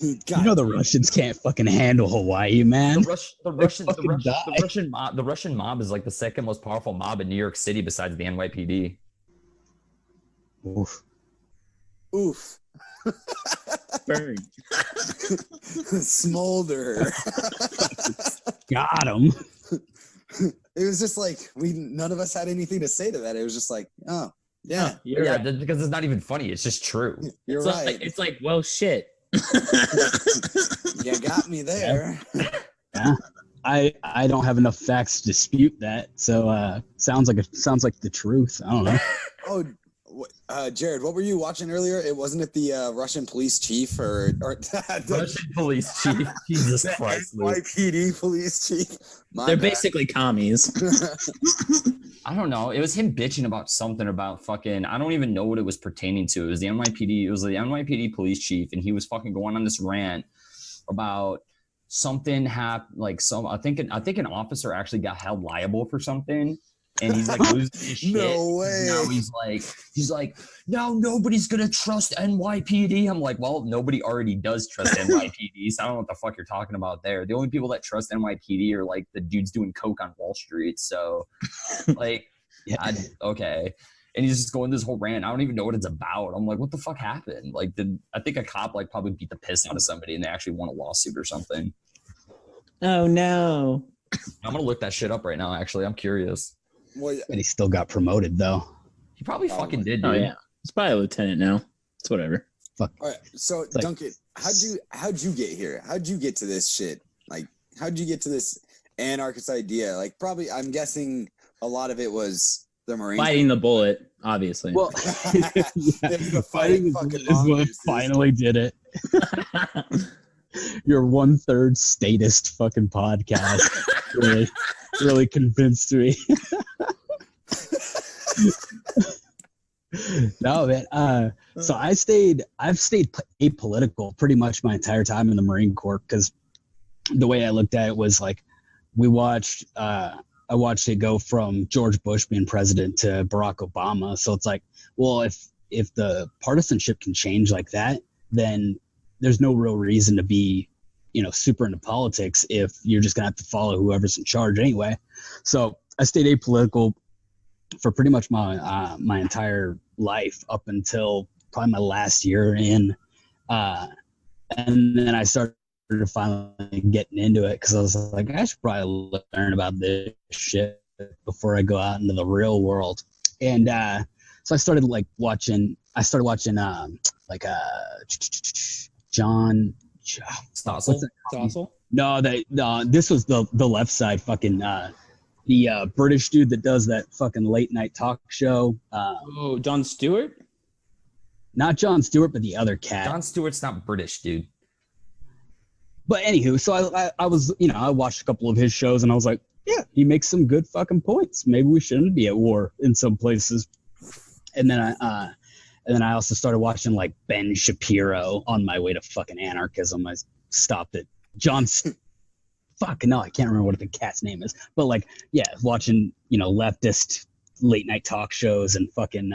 You know the Russians can't fucking handle Hawaii, man. The Russian mob is like the second most powerful mob in New York City besides the NYPD. Oof. Oof. Burn. Smolder. Got him. It was just like none of us had anything to say to that. It was just like, oh yeah, Yeah, because it's not even funny. It's just true. you're So right. it's like, well, shit. You got me there. Yeah. I don't have enough facts to dispute that. So sounds like the truth. I don't know. Oh, Jared, what were you watching earlier? It wasn't it the Russian police chief or Russian police chief. Jesus Christ, Luke. NYPD police chief? They're basically commies. I don't know. It was him bitching about something about fucking. I don't even know what it was pertaining to. It was the NYPD. It was the NYPD police chief, and he was fucking going on this rant about something happened. Like I think an officer actually got held liable for something. And he's like losing his shit. No way. Now he's like, now nobody's gonna trust NYPD. I'm like, well, nobody already does trust NYPD. So I don't know what the fuck you're talking about there. The only people that trust NYPD are like the dudes doing coke on Wall Street. So, like, yeah, okay. And he's just going this whole rant. I don't even know what it's about. I'm like, what the fuck happened? Like, I think a cop like probably beat the piss out of somebody, and they actually won a lawsuit or something. Oh no. I'm gonna look that shit up right now. Actually, I'm curious. Well, But he still got promoted though. He probably fucking did, dude. Oh yeah. It's probably a lieutenant now. It's whatever. Fuck. all right. So like- Duncan, how'd you get here? How'd you get to this shit? Like, how'd you get to this anarchist idea? Like, probably, I'm guessing a lot of it was the Marine. Biting the bullet, obviously. Well, It was the fighting fucking is what mongooses. finally did it. Your 1/3 statist fucking podcast really convinced me. No, man. So I've stayed apolitical pretty much my entire time in the Marine Corps, because the way I looked at it was like I watched it go from George Bush being president to Barack Obama. So it's like, well, if the partisanship can change like that, then there's no real reason to be, super into politics if you're just gonna have to follow whoever's in charge anyway. So I stayed apolitical for pretty much my entire life up until probably my last year in, and then I started finally getting into it because I was like, I should probably learn about this shit before I go out into the real world. And so I started watching John Stossel? No, this was the left side fucking the British dude that does that fucking late night talk show. Jon Stewart? Not Jon Stewart, but the other cat. Jon Stewart's not British, dude. But anywho, so I was, I watched a couple of his shows and I was like, yeah, he makes some good fucking points. Maybe we shouldn't be at war in some places. And then I also started watching like Ben Shapiro on my way to fucking anarchism. I stopped at fuck no, I can't remember what the cat's name is. But watching, leftist late night talk shows and fucking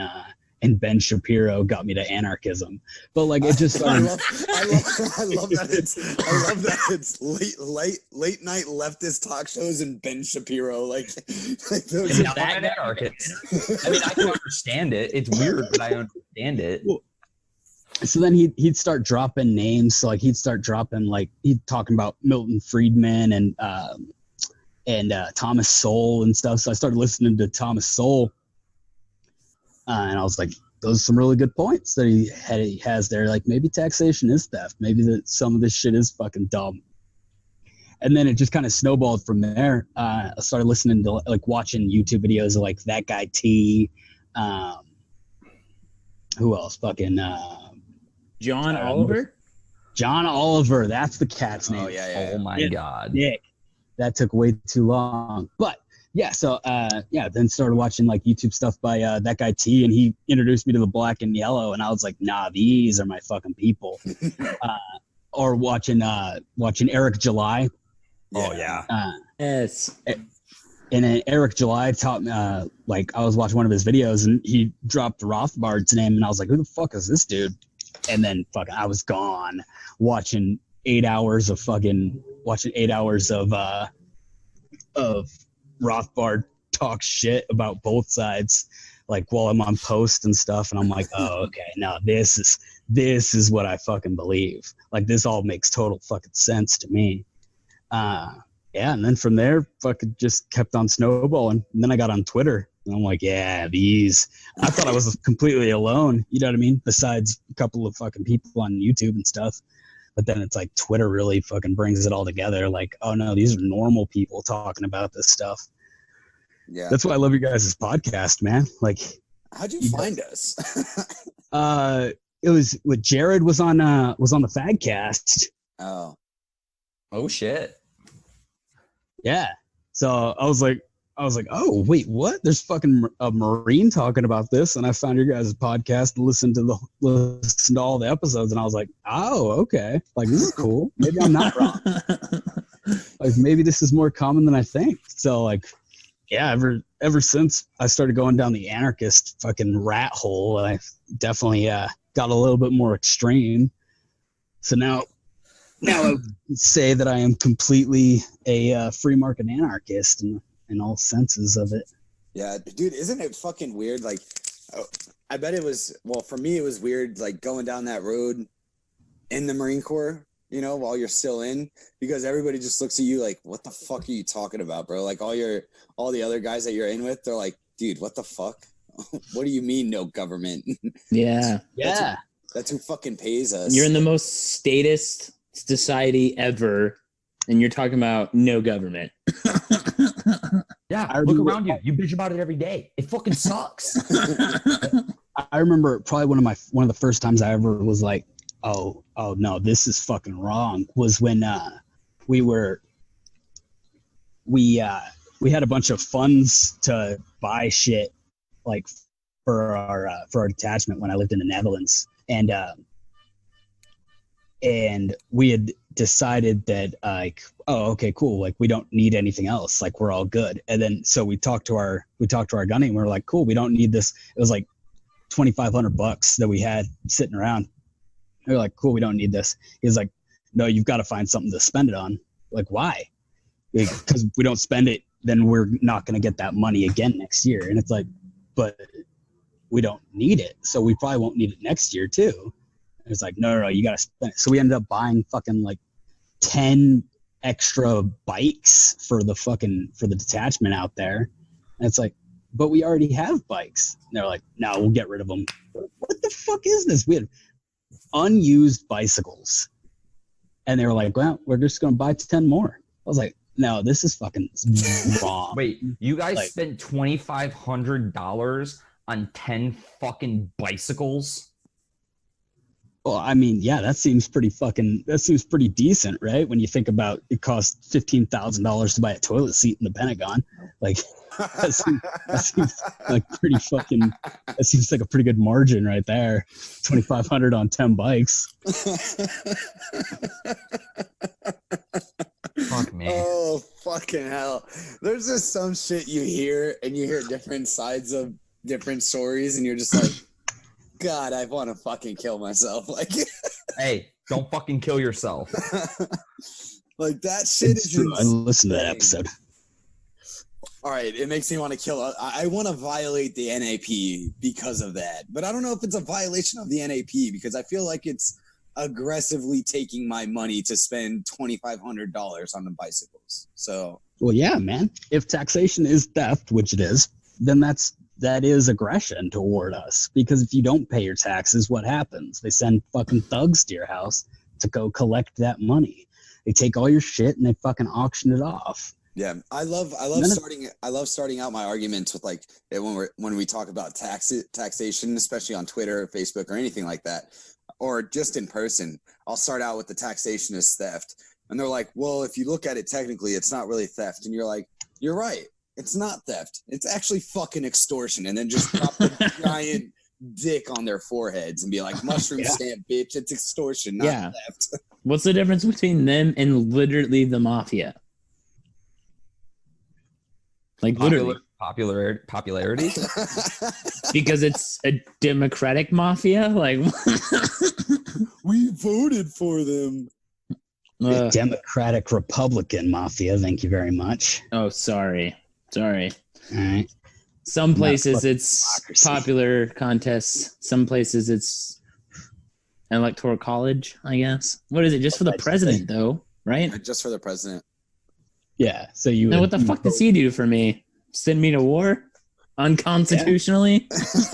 and Ben Shapiro got me to anarchism. But it just I love that it's late night leftist talk shows and Ben Shapiro like those I'm an anarchist. I mean, I can understand it. It's weird, but I understand it. So then he'd start dropping names. So he'd start dropping he'd talking about Milton Friedman and Thomas Sowell and stuff. So I started listening to Thomas Sowell. And I was like, those are some really good points that he has there. Like maybe taxation is theft. Maybe that some of this shit is fucking dumb. And then it just kind of snowballed from there. I started listening to like watching YouTube videos of like that guy T. Who else? Fucking John Oliver. John Oliver. That's the cat's name. Oh yeah. Oh my god. Dick. That took way too long. But yeah, so then started watching like YouTube stuff by that guy T, and he introduced me to the Black and Yellow, and I was like, nah, these are my fucking people. Or watching Eric July. Oh yeah. Yes. And then Eric July taught me, like I was watching one of his videos, and he dropped Rothbard's name, and I was like, who the fuck is this dude? And then fucking I was gone watching 8 hours of Rothbard talk shit about both sides, like while I'm on post and stuff, and I'm like, oh, okay, now this is what I fucking believe. Like this all makes total fucking sense to me. Yeah, and then from there, fucking just kept on snowballing. And then I got on Twitter, and I'm like, yeah, these. I thought I was completely alone, you know what I mean? Besides a couple of fucking people on YouTube and stuff. But then it's like Twitter really fucking brings it all together. Like, oh no, these are normal people talking about this stuff. Yeah. That's why I love you guys' podcast, man. Like, how'd you find us? It was what Jared was on the Fadcast. Oh shit. Yeah. So I was like, oh wait, what? There's fucking a Marine talking about this, and I found your guys' podcast, listen to all the episodes, and I was like, oh, okay, like this is cool. Maybe I'm not wrong. Like maybe this is more common than I think. So like, yeah, ever since I started going down the anarchist fucking rat hole, I definitely got a little bit more extreme. So now I would say that I am completely a free market anarchist in all senses of it. Yeah, dude, isn't it fucking weird? Like, I bet it was, well, for me, it was weird, like going down that road in the Marine Corps, you know, while you're still in, because everybody just looks at you like, what the fuck are you talking about, bro? Like all the other guys that you're in with, they're like, dude, what the fuck? What do you mean no government? Yeah. That's who fucking pays us. You're in the most statist society ever, and you're talking about no government. Yeah, look around you. You bitch about it every day. It fucking sucks. I remember probably one of the first times I ever was like, oh no, this is fucking wrong, was when we had a bunch of funds to buy shit like for our detachment when I lived in the Netherlands, and we had decided that like, oh, okay, cool, like we don't need anything else, like we're all good. And then so we talked to our gunny, and we were like, cool, we don't need this. It was like $2,500 that we had sitting around. We were like, cool, we don't need this. He was like, no, you've got to find something to spend it on. Like, why? Because if we don't spend it, then we're not going to get that money again next year. And it's like, but we don't need it, so we probably won't need it next year too. And it's like, no, you got to spend it. So we ended up buying fucking like 10 extra bikes for the detachment out there. And it's like, but we already have bikes. And they're like, no, we'll get rid of them. What the fuck is this? We had unused bicycles. And they were like, well, we're just going to buy 10 more. I was like, no, this is fucking wrong. Wait, you guys spent $2,500 on 10 fucking bicycles? Well, I mean, yeah, that seems pretty decent, right? When you think about it costs $15,000 to buy a toilet seat in the Pentagon. Like, that seems like pretty fucking, that seems like a pretty good margin right there. 2,500 on 10 bikes. Fuck me. Oh, fucking hell. There's just some shit you hear, and you hear different sides of different stories, and you're just like, God, I want to fucking kill myself. Like, hey, don't fucking kill yourself. Like, that shit is true. I insane. listened to that episode. All right, it makes me want to kill. I want to violate the NAP because of that, but I don't know if it's a violation of the NAP because I feel like it's aggressively taking my money to spend $2,500 on the bicycles. So, well, yeah, man. If taxation is theft, which it is, then that is aggression toward us. Because if you don't pay your taxes, what happens? They send fucking thugs to your house to go collect that money. They take all your shit and they fucking auction it off. Yeah, I love starting out my arguments with like when we talk about taxation, especially on Twitter or Facebook or anything like that, or just in person. I'll start out with the taxation is theft, and they're like, "Well, if you look at it technically, it's not really theft," and you're like, "You're right, it's not theft. It's actually fucking extortion," and then just drop the giant dick on their foreheads and be like, "Mushroom stamp, bitch! It's extortion, not theft." What's the difference between them and literally the mafia? Like literally popularity. Because it's a democratic mafia. Like we voted for them. The Democratic Republican mafia. Thank you very much. Oh, sorry. All right. Some places it's popular contests. Some places it's electoral college, I guess. What is it? Just for the president, though, right? Just for the president. Yeah. So you. Now, what the fuck does he do for me? Send me to war? Unconstitutionally?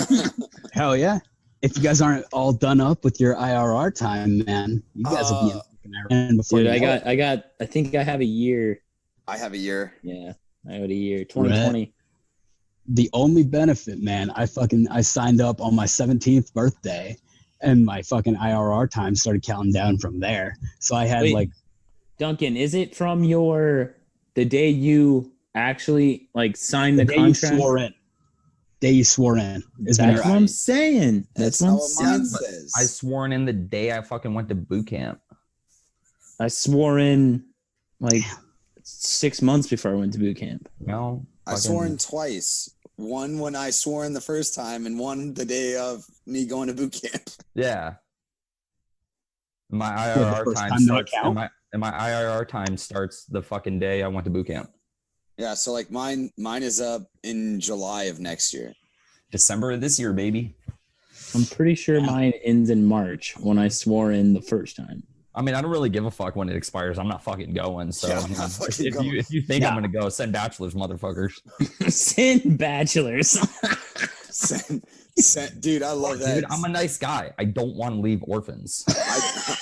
Yeah. Hell yeah. If you guys aren't all done up with your IRR time, man, you guys will be in Iran before. Dude, I think I have a year. I have a year. Yeah, I have a year. 2020. Right. The only benefit, man, I signed up on my 17th birthday, and my fucking IRR time started counting down from there. So I had Duncan, is it from the day you actually signed the contract? Day you swore in. That's what I'm saying. That's what mine says. I sworn in the day I fucking went to boot camp. I swore in 6 months before I went to boot camp. No, I swore in twice. One when I swore in the first time, and one the day of me going to boot camp. Yeah. My IRR time starts. And my IRR time starts the fucking day I went to boot camp. Yeah, so mine is up in July of next year. December of this year, baby. I'm pretty sure mine ends in March when I swore in the first time. I mean, I don't really give a fuck when it expires. I'm not fucking going. So if you think I'm gonna go, send bachelors, motherfuckers. Send bachelors. Dude, I love that. Dude, I'm a nice guy. I don't want to leave orphans.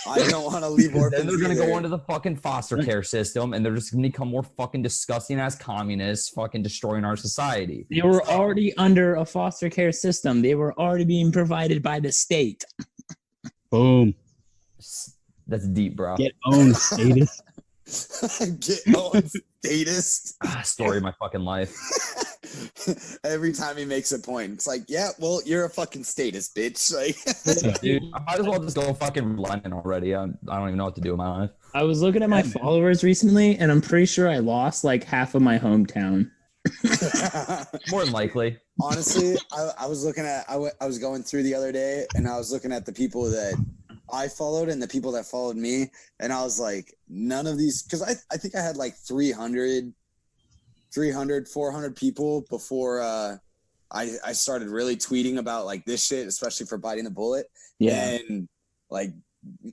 I don't want to leave orphans. Then they're gonna go into the fucking foster care system, and they're just gonna become more fucking disgusting as communists, fucking destroying our society. They were already under a foster care system. They were already being provided by the state. Boom. That's deep, bro. Get owned, status. Get owned, status. Story of my fucking life. Every time he makes a point, it's like, yeah, well, you're a fucking status, bitch. Dude, I might as well just go fucking London already. I don't even know what to do with my life. I was looking at my followers recently, and I'm pretty sure I lost half of my hometown. More than likely. Honestly, I was looking at, I was going through the other day, and I was looking at the people that I followed and the people that followed me, and I was like, none of these, because I think I had 300, 400 people before I started really tweeting about this shit, especially for biting the bullet. Yeah. And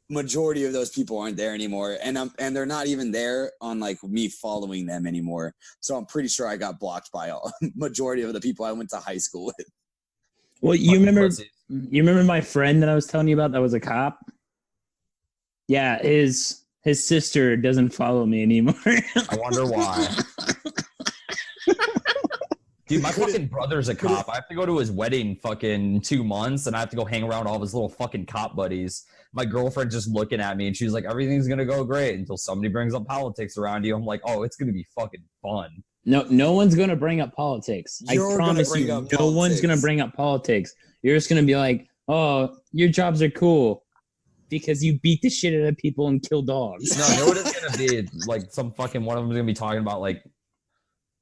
majority of those people aren't there anymore, and they're not even there on me following them anymore. So I'm pretty sure I got blocked by majority of the people I went to high school with. Well, you remember my friend that I was telling you about that was a cop? Yeah, his sister doesn't follow me anymore. I wonder why. Dude, my fucking brother's a cop. I have to go to his wedding fucking 2 months, and I have to go hang around all of his little fucking cop buddies. My girlfriend just looking at me, and she's like, everything's going to go great until somebody brings up politics around you. I'm like, oh, it's going to be fucking fun. No one's going to bring up politics. I promise you, no one's going to bring up politics. You're just going to be like, oh, your jobs are cool because you beat the shit out of people and kill dogs. No, you know what it's going to be? Some fucking one of them is going to be talking about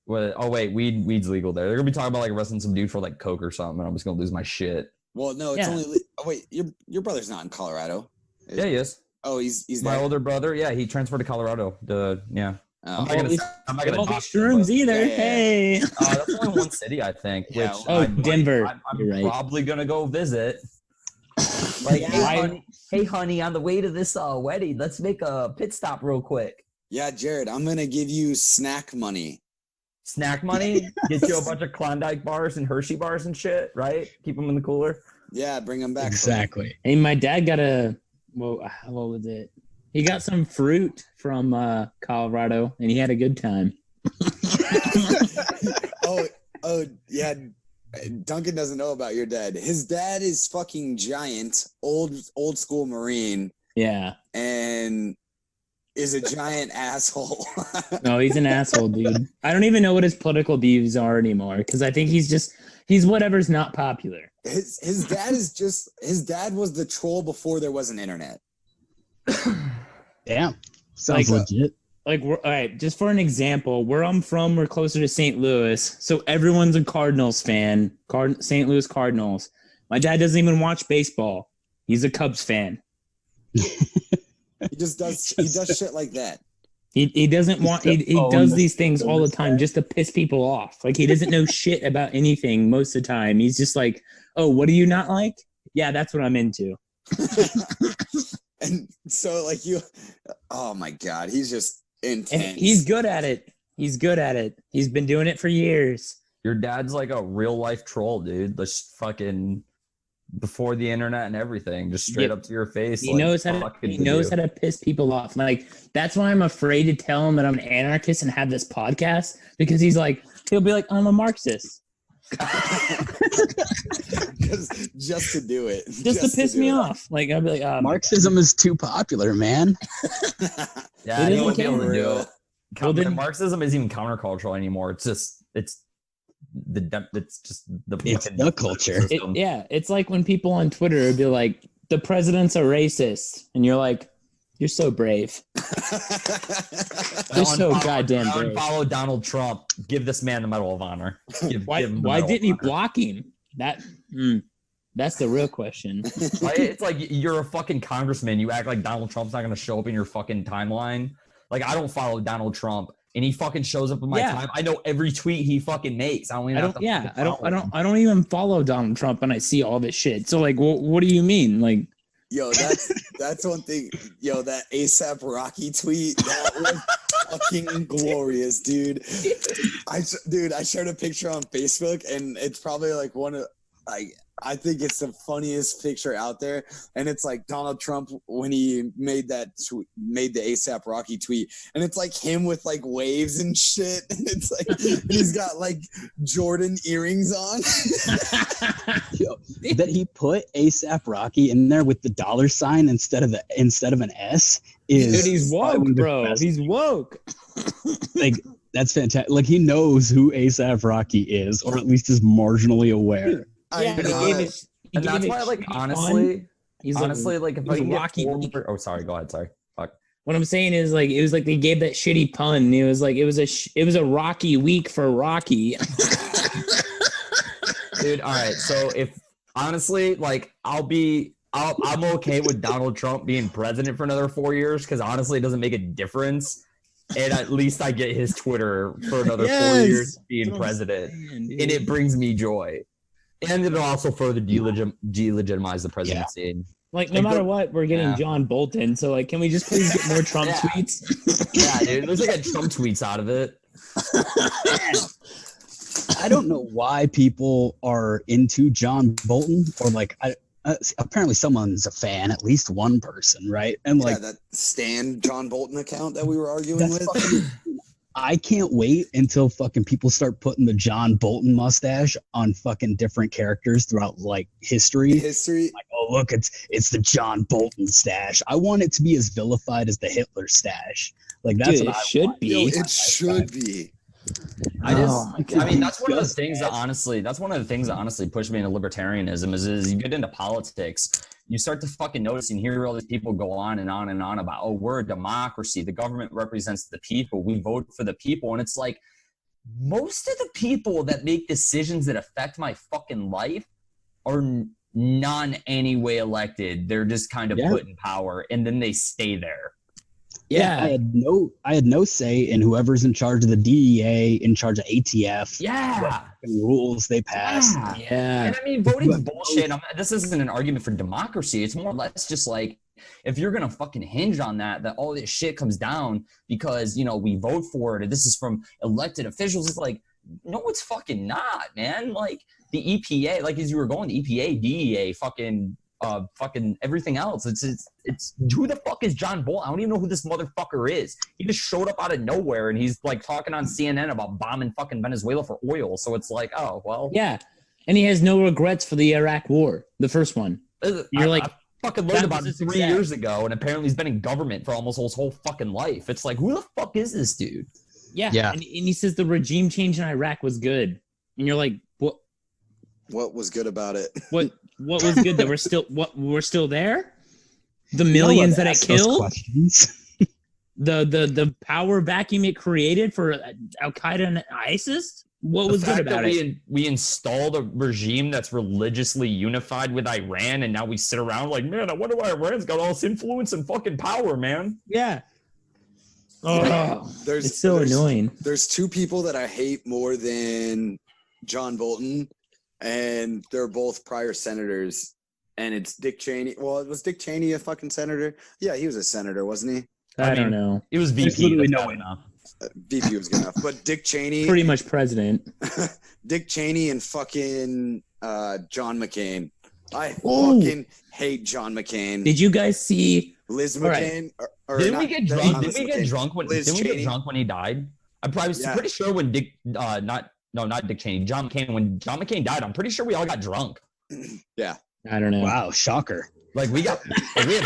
weed's legal there. They're going to be talking about arresting some dude for coke or something, and I'm just going to lose my shit. Well, no, it's only. Oh, wait, your brother's not in Colorado. Yeah, he is. Oh, he's my there. older brother. Yeah, he transferred to Colorado. Oh. I'm not gonna talk shrooms either. Yeah. Hey, that's only one city, I think. Yeah. Denver. I'm right. probably gonna go visit. Hey, honey, on the way to this wedding, let's make a pit stop real quick. Yeah, Jared, I'm gonna give you snack money. Snack money? Get you a bunch of Klondike bars and Hershey bars and shit, right? Keep them in the cooler. Yeah, bring them back. Exactly. Hey, my dad got what was it? He got some fruit from Colorado, and he had a good time. oh yeah. Duncan doesn't know about your dad. His dad is fucking giant, old school Marine. Yeah. And is a giant asshole. No, he's an asshole, dude. I don't even know what his political views are anymore because I think he's whatever's not popular. His dad was the troll before there was an internet. Damn. Sounds legit. Like, all right, just for an example, where I'm from, we're closer to St. Louis. So everyone's a Cardinals fan, St. Louis Cardinals. My dad doesn't even watch baseball. He's a Cubs fan. He does shit like that. He doesn't want, he does these things all the time just to piss people off. Like, he doesn't know shit about anything most of the time. He's just like, oh, what do you not like? Yeah, that's what I'm into. And so, like, oh my God, he's just intense. And he's good at it. He's been doing it for years. Your dad's like a real life troll, dude. Just fucking before the internet and everything, just straight up to your face. He knows how to piss people off. Like, that's why I'm afraid to tell him that I'm an anarchist and have this podcast, because he'll be like, I'm a Marxist. just to do it. Just to piss me off. Like, I'll be like, Marxism is too popular, man. Yeah, he won't be able to do it. Well, Marxism isn't even countercultural anymore. It's just the culture. It's like when people on Twitter would be like, the president's a racist, and you're like, you're so brave. You're so goddamn brave. Follow Donald Trump. Give this man the Medal of Honor. Why didn't he block him? That's the real question. It's like you're a fucking congressman. You act like Donald Trump's not going to show up in your fucking timeline. Like, I don't follow Donald Trump, and he fucking shows up in my time. I know every tweet he fucking makes. I don't even follow Donald Trump, and I see all this shit. So, like, what do you mean? Like, yo, that's one thing. Yo, that ASAP Rocky tweet, that was fucking glorious, dude. I shared a picture on Facebook, and it's probably like I think it's the funniest picture out there, and it's like Donald Trump when he made the ASAP Rocky tweet, and it's like him with like waves and shit, and it's like and he's got like Jordan earrings on. Yo, that he put ASAP Rocky in there with the $ instead of an S is. Dude, he's woke, bro. He's woke. Like, that's fantastic. Like, he knows who ASAP Rocky is, or at least is marginally aware. Yeah, and that's why, like, honestly, if I can Rocky. Oh, sorry. Go ahead. Sorry. Fuck. What I'm saying is, like, it was like they gave that shitty pun. It was like it was a Rocky week for Rocky. Dude, all right. So if honestly, like, I'm okay with Donald Trump being president for another 4 years, because honestly, it doesn't make a difference. And at least I get his Twitter for another 4 years being president, and it brings me joy. And it'll also further delegitimize the presidency. Yeah. Like, no matter what, we're getting John Bolton. So, like, can we just please get more Trump tweets? Yeah, dude. Let's get Trump tweets out of it. I don't know why people are into John Bolton, or like, apparently someone's a fan, at least one person, right? And like that Stan John Bolton account that we were arguing with. I can't wait until fucking people start putting the John Bolton mustache on fucking different characters throughout like history. Like, oh look, it's the John Bolton stash. I want it to be as vilified as the Hitler stash. Like, that's what it should be. Yo, it should be. I mean, that's one of the things that honestly pushed me into libertarianism is you get into politics, you start to fucking notice and hear all these people go on and on and on about, oh, we're a democracy, the government represents the people, we vote for the people. And it's like, most of the people that make decisions that affect my fucking life are not anyway elected. They're just kind of put in power, and then they stay there. Yeah, I had no say in whoever's in charge of the DEA, in charge of ATF. Yeah, rules they pass. Yeah. And I mean, voting's bullshit. This isn't an argument for democracy. It's more or less just like, if you're gonna fucking hinge on that all this shit comes down because, you know, we vote for it, and this is from elected officials. It's like, no, it's fucking not, man. Like, the EPA, like, as you were going, the EPA, DEA, fucking fucking everything else. It's who the fuck is John Bolton? I don't even know who this motherfucker is. He just showed up out of nowhere and he's like talking on CNN about bombing fucking Venezuela for oil. So it's like, oh well. Yeah, and he has no regrets for the Iraq War, the first one. You're like. I fucking learned about it 3 years ago, and apparently he's been in government for almost his whole fucking life. It's like, who the fuck is this dude? Yeah. And he says the regime change in Iraq was good, and you're like, what? What was good about it? What was good that we're still there? The millions that it killed. The power vacuum it created for Al Qaeda and ISIS. What was good about it? We installed a regime that's religiously unified with Iran, and now we sit around like, man, I wonder why Iran's got all this influence and fucking power, man. Yeah. Oh, it's so annoying. There's two people that I hate more than John Bolton, and they're both prior senators, and it's Dick Cheney. Well, was Dick Cheney a fucking senator? Yeah, he was a senator, wasn't he? I don't know. He was VP. No enough. VP was good enough, but Dick Cheney, pretty much president. Dick Cheney and fucking John McCain. I fucking hate John McCain. Did you guys see Liz McCain? Right. Didn't we get drunk? Didn't we get drunk when he died? I'm probably pretty sure when Dick, not Dick Cheney, John McCain. When John McCain died, I'm pretty sure we all got drunk. Yeah, I don't know. Wow, shocker. Like we had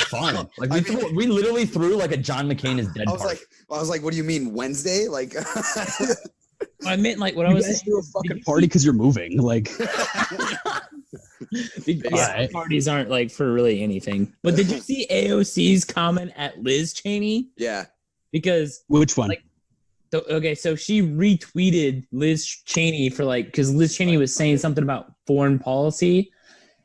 fun. Like we literally threw like a John McCain is dead. I was like, what do you mean Wednesday? Like, I meant like what I was saying. You a fucking party because you're moving. Like, yeah, parties aren't like for really anything. But did you see AOC's comment at Liz Cheney? Yeah. Because which one? Like, okay, so she retweeted Liz Cheney for like because Liz Cheney was saying something about foreign policy.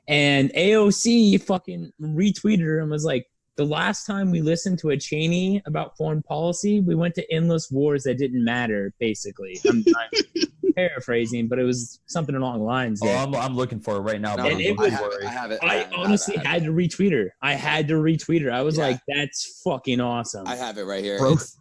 And AOC fucking retweeted her and was like, the last time we listened to a Cheney about foreign policy, we went to endless wars that didn't matter, basically. I'm paraphrasing, but it was something along the lines there. Oh, I'm looking for it right now. No, I have it. I honestly had to retweet her. I was like, that's fucking awesome. I have it right here.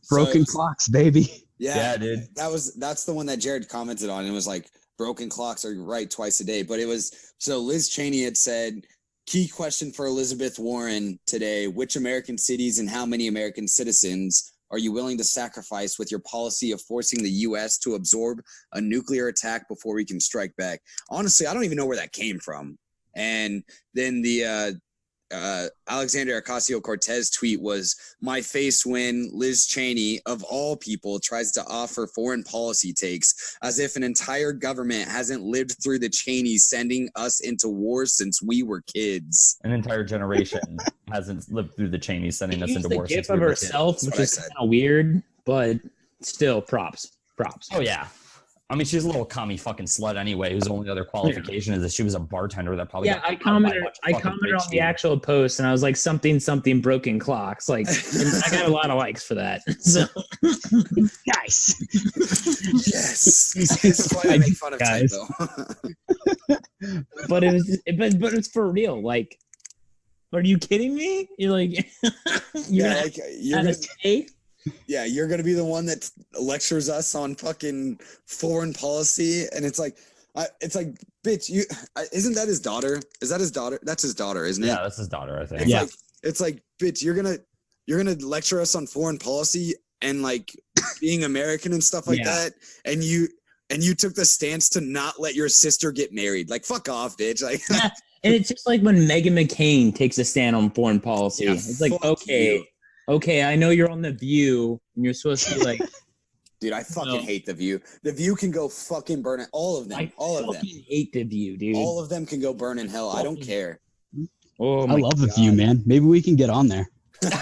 Broken clocks, baby. Yeah, dude. That's the one that Jared commented on. It was like, broken clocks are right twice a day. But it was, so Liz Cheney had said, key question for Elizabeth Warren today, which American cities and how many American citizens are you willing to sacrifice with your policy of forcing the U.S. to absorb a nuclear attack before we can strike back? Honestly, I don't even know where that came from. And then the Alexandria Ocasio-Cortez tweet was, my face when Liz Cheney, of all people, tries to offer foreign policy takes as if an entire government hasn't lived through the Cheneys sending us into war since we were kids. An entire generation hasn't lived through the Cheneys sending us into war since we were kids. Of herself, which is kind of weird, but still props. Oh, yeah. I mean, she's a little commie fucking slut anyway, whose only other qualification is that she was a bartender that probably I commented on the actual post and I was like, something broken clocks. Like, I got a lot of likes for that. So nice. Yes. This is why I make fun of Typo. But it's for real. Like, are you kidding me? You're like, yeah, you're going to be the one that lectures us on fucking foreign policy. And it's like, bitch, isn't that his daughter? Is that his daughter? That's his daughter, isn't it? Yeah, that's his daughter, I think. It's like, bitch, you're going to lecture us on foreign policy and like being American and stuff like that. And you took the stance to not let your sister get married. Like, fuck off, bitch. Like, and it's just like when Meghan McCain takes a stand on foreign policy. It's like, okay, I know you're on The View, and you're supposed to be like... Dude, I fucking hate The View. The View can go fucking burn it. All of them. I fucking hate The View, dude. All of them can go burn in hell. I don't care. Oh, I love The View, man. Maybe we can get on there. It'd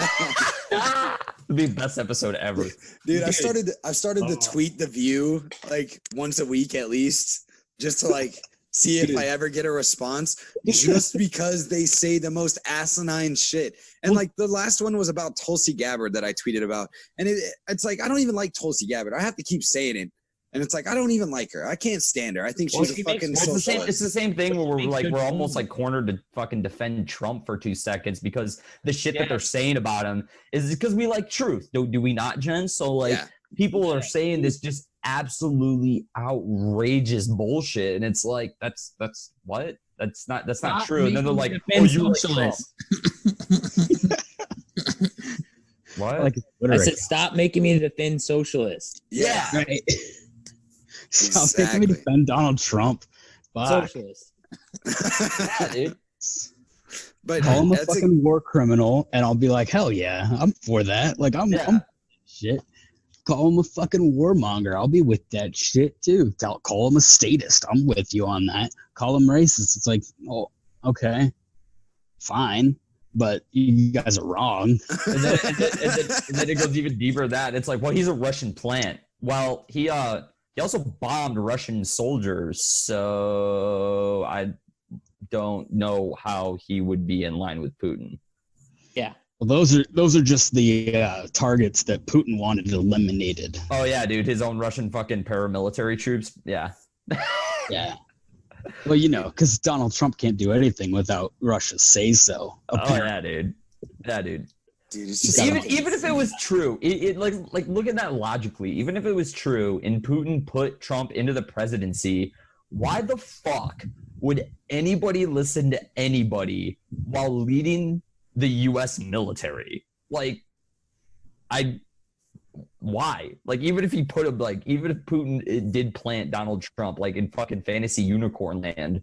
be the best episode ever. Dude, I started to tweet The View like once a week at least, just to like... see if I ever get a response, just because they say the most asinine shit. And like the last one was about Tulsi Gabbard that I tweeted about. And it's like, I don't even like Tulsi Gabbard. I have to keep saying it. And it's like, I don't even like her. I can't stand her. I think she's a fucking socialist. It's the same thing where we're almost like cornered to fucking defend Trump for 2 seconds because the shit that they're saying about him is because we like truth. Do we not, Jen? So like people are saying this just absolutely outrageous bullshit, and it's like that's what That's not Stop true. And then they're like, making oh, me you like socialist. what? Like I said, stop making me defend socialist. Yeah. Right. Stop making me Exactly. defend Donald Trump. Fuck. Socialist. Yeah, dude. But Call him a that's fucking war criminal, and I'll be like, hell yeah, I'm for that. Like, I'm shit. Call him a fucking warmonger. I'll be with that shit too. Call him a statist. I'm with you on that. Call him racist. It's like, oh, okay, fine, but you guys are wrong. And then it goes even deeper than that. It's like, well, he's a Russian plant. Well, he also bombed Russian soldiers, so I don't know how he would be in line with Putin. Yeah. Well, those are just the targets that Putin wanted eliminated. Oh yeah, dude, his own Russian fucking paramilitary troops. Yeah. Yeah. Well, because Donald Trump can't do anything without Russia say so. Oh yeah, dude. Yeah, dude. dude, it's just Even if it was true, it like look at that logically. Even if it was true, and Putin put Trump into the presidency, why the fuck would anybody listen to anybody while leading the U.S. military? Like, why? Like, even if he put him, like, even if Putin did plant Donald Trump, like, in fucking fantasy unicorn land,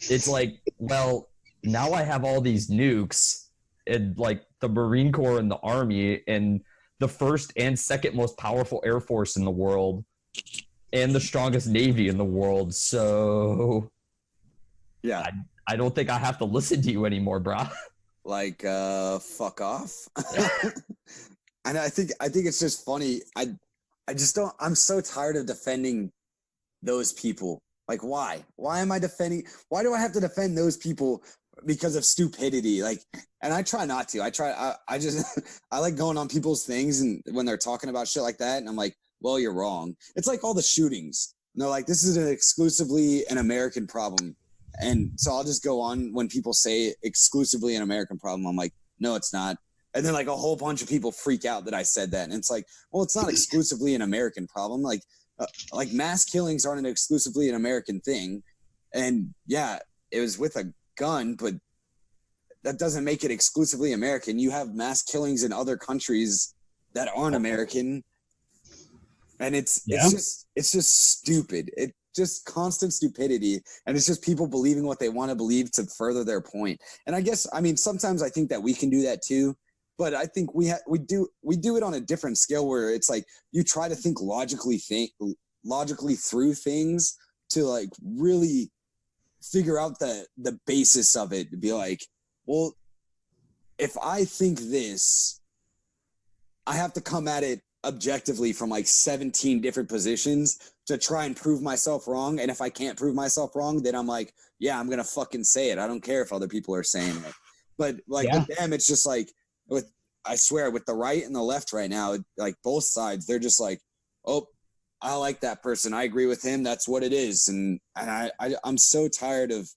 it's like, well, now I have all these nukes and, like, the Marine Corps and the Army and the first and second most powerful Air Force in the world and the strongest Navy in the world. So, yeah, I don't think I have to listen to you anymore, bro. like fuck off. And I think it's just funny. I just don't. I'm so tired of defending those people. Like, why? Why am I defending? Why do I have to defend those people because of stupidity? Like, and I try not to. I just I like going on people's things and when they're talking about shit like that, and I'm like, well, you're wrong. It's like all the shootings. No, like this is exclusively an American problem. And so I'll just go on when people say exclusively an American problem. I'm like, no, it's not. And then like a whole bunch of people freak out that I said that. And it's like, well, it's not exclusively an American problem. Like mass killings aren't exclusively an American thing. And yeah, it was with a gun, but that doesn't make it exclusively American. You have mass killings in other countries that aren't American. And it's just stupid. It's just constant stupidity. And it's just people believing what they want to believe to further their point. And I guess, I mean, sometimes I think that we can do that too. But I think we do it on a different scale where it's like you try to think logically through things to like really figure out the basis of it. To be like, well, if I think this, I have to come at it objectively from like 17 different positions to try and prove myself wrong. And if I can't prove myself wrong, then I'm like, yeah, I'm gonna fucking say it. I don't care if other people are saying it. But like with them, it's just like I swear with the right and the left right now, like both sides, they're just like, oh, I like that person. I agree with him. That's what it is. And I'm so tired of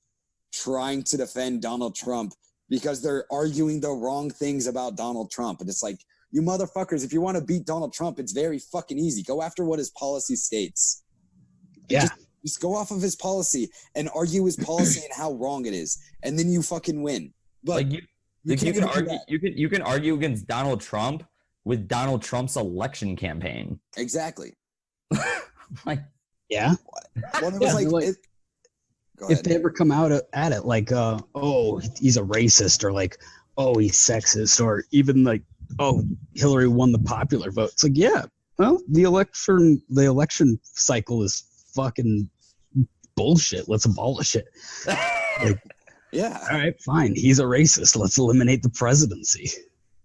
trying to defend Donald Trump because they're arguing the wrong things about Donald Trump. And it's like, you motherfuckers, if you want to beat Donald Trump, it's very fucking easy. Go after what his policy states. Yeah. Just go off of his policy and argue his policy and how wrong it is. And then you fucking win. But like you can argue against Donald Trump with Donald Trump's election campaign. Exactly. Like, yeah. Well, it was if they ever come out at it like, oh, he's a racist, or like, oh, he's sexist, or even like, oh, Hillary won the popular vote. It's like, yeah, well, the election cycle is fucking bullshit. Let's abolish it. Like, yeah. All right, fine. He's a racist. Let's eliminate the presidency.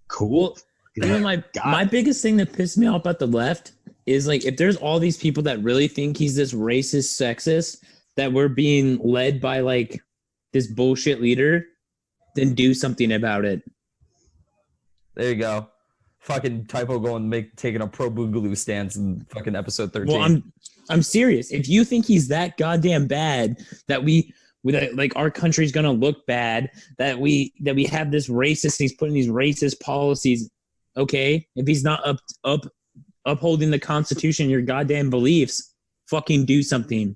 Cool. My biggest thing that pissed me off about the left is like, if there's all these people that really think he's this racist, sexist, that we're being led by like this bullshit leader, then do something about it. There you go. Fucking typo taking a pro Boogaloo stance in fucking episode 13. Well, I'm serious. If you think he's that goddamn bad that like our country's gonna look bad, that we have this racist, he's putting these racist policies. Okay, if he's not upholding the Constitution, your goddamn beliefs, fucking do something.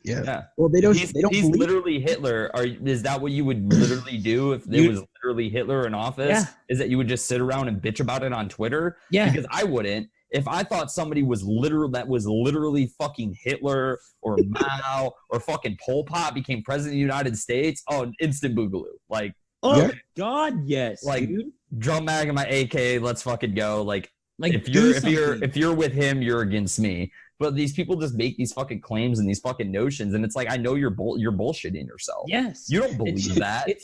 Yeah. Well, they don't. He's believe literally Hitler. Is that what you would literally do if there was literally Hitler in office? Yeah. Is that you would just sit around and bitch about it on Twitter? Yeah. Because I wouldn't. If I thought somebody was literally fucking Hitler or Mao or fucking Pol Pot became president of the United States, instant boogaloo. Like, oh God, yes. Like, dude. drum mag in my AK, let's fucking go. Like if you're with him, you're against me. But these people just make these fucking claims and these fucking notions, and it's like, I know you're bullshitting yourself. Yes, you don't believe that. It's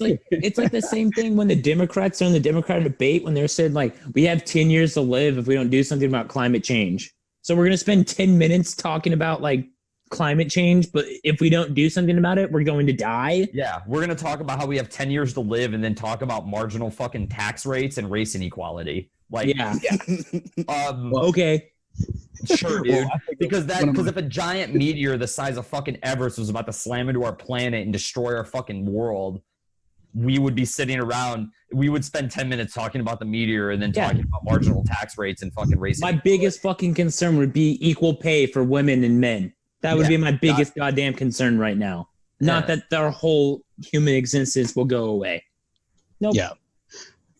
like the same thing when the Democrats are in the Democratic debate when they're saying like, we have 10 years to live if we don't do something about climate change. So we're gonna spend 10 minutes talking about like climate change, but if we don't do something about it, we're going to die. Yeah, we're gonna talk about how we have 10 years to live, and then talk about marginal fucking tax rates and race inequality. Like, well, okay. Sure, dude. Because if a giant meteor the size of fucking Everest was about to slam into our planet and destroy our fucking world, we would be sitting around. We would spend 10 minutes talking about the meteor and then talking about marginal tax rates and fucking race. My biggest fucking concern would be equal pay for women and men. That would be my biggest goddamn concern right now. Not that our whole human existence will go away. Nope. Yeah.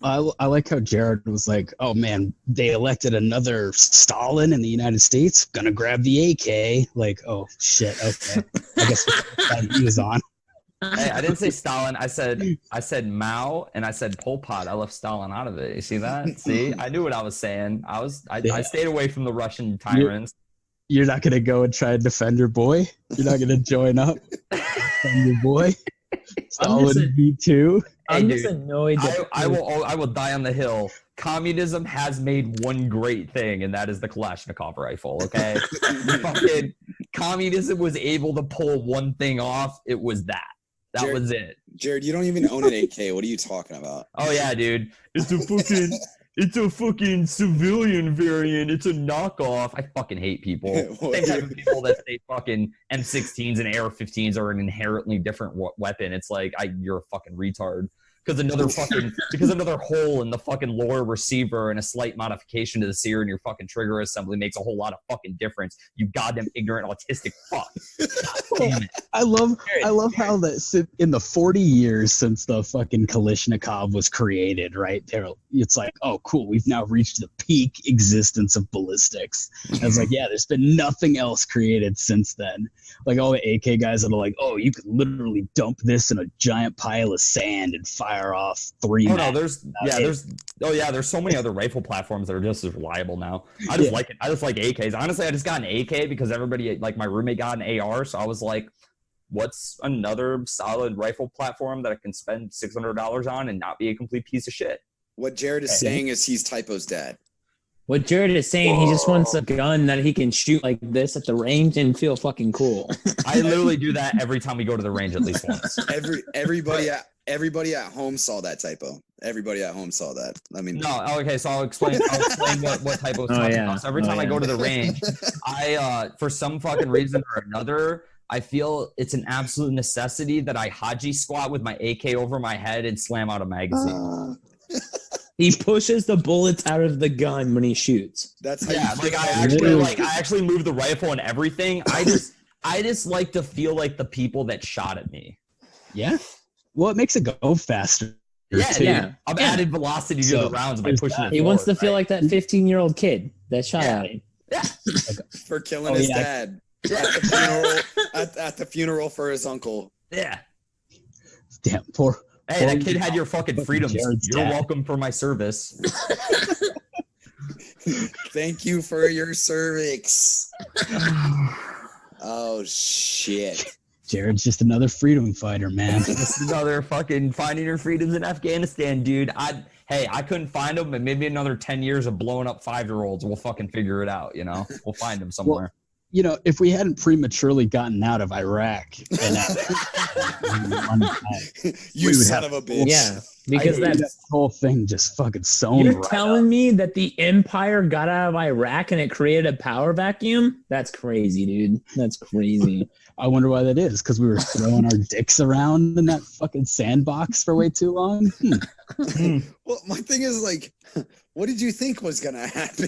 I like how Jared was like, oh man, they elected another Stalin in the United States. Gonna grab the AK. Like, oh shit, okay. I guess he was on. Hey, I didn't say Stalin. I said Mao, and I said Pol Pot. I left Stalin out of it. You see that? See, I knew what I was saying. I stayed away from the Russian tyrants. You're not gonna go and try and defend your boy. You're not gonna join up, defend your boy. Stalin V2. I'm just annoyed. I will die on the hill. Communism has made one great thing, and that is the Kalashnikov rifle. Okay, fucking communism was able to pull one thing off. It was that. That was it. Jared, you don't even own an AK. What are you talking about? Oh yeah, dude. It's a fucking civilian variant. It's a knockoff. I fucking hate people. Same type of people that say fucking M16s and AR-15s are an inherently different weapon. It's like, you're a fucking retard. Because another hole in the fucking lower receiver and a slight modification to the sear in your fucking trigger assembly makes a whole lot of fucking difference. You goddamn ignorant autistic fuck. Damn it. I love how that in the 40 years since the fucking Kalashnikov was created, right? It's like, oh cool, we've now reached the peak existence of ballistics. I was like, yeah, there's been nothing else created since then. Like all the AK guys that are like, oh, you could literally dump this in a giant pile of sand and fire off 3. Oh no, there's so many other rifle platforms that are just as reliable now. I just like it. I just like AKs. Honestly, I just got an AK because everybody, like my roommate, got an AR, so I was like, what's another solid rifle platform that I can spend $600 on and not be a complete piece of shit? What Jared is saying is he's Typo's dad. What Jared is saying, he just wants a gun that he can shoot like this at the range and feel fucking cool. I literally do that every time we go to the range at least once. Everybody at home saw that Typo. Everybody at home saw that. I mean, no. Okay, so I'll explain what Typo is talking about. So every time I go to the range, I for some fucking reason or another, I feel it's an absolute necessity that I haji squat with my AK over my head and slam out a magazine. He pushes the bullets out of the gun when he shoots. That's how I actually move the rifle and everything. I just like to feel like the people that shot at me. Yeah. Well, it makes it go faster. Yeah. I've added velocity to the rounds by pushing it. He wants to feel like that 15-year-old kid that shot at him. Yeah. For killing his dad. Yeah. At the funeral for his uncle. Yeah. Damn, poor. Hey, that kid had your fucking freedoms. You're welcome for my service. Thank you for your cervix. Oh, shit. Jared's just another freedom fighter, man. Just another fucking finding your freedoms in Afghanistan, dude. I couldn't find them, but maybe another 10 years of blowing up 5-year-olds. We'll fucking figure it out, you know? We'll find them somewhere. Well, you know, if we hadn't prematurely gotten out of Iraq, you son of a bitch. Yeah, because that whole thing just fucking sewn. You're telling me that the Empire got out of Iraq and it created a power vacuum? That's crazy, dude. That's crazy. I wonder why that is. Because we were throwing our dicks around in that fucking sandbox for way too long. Well, my thing is like, what did you think was gonna happen?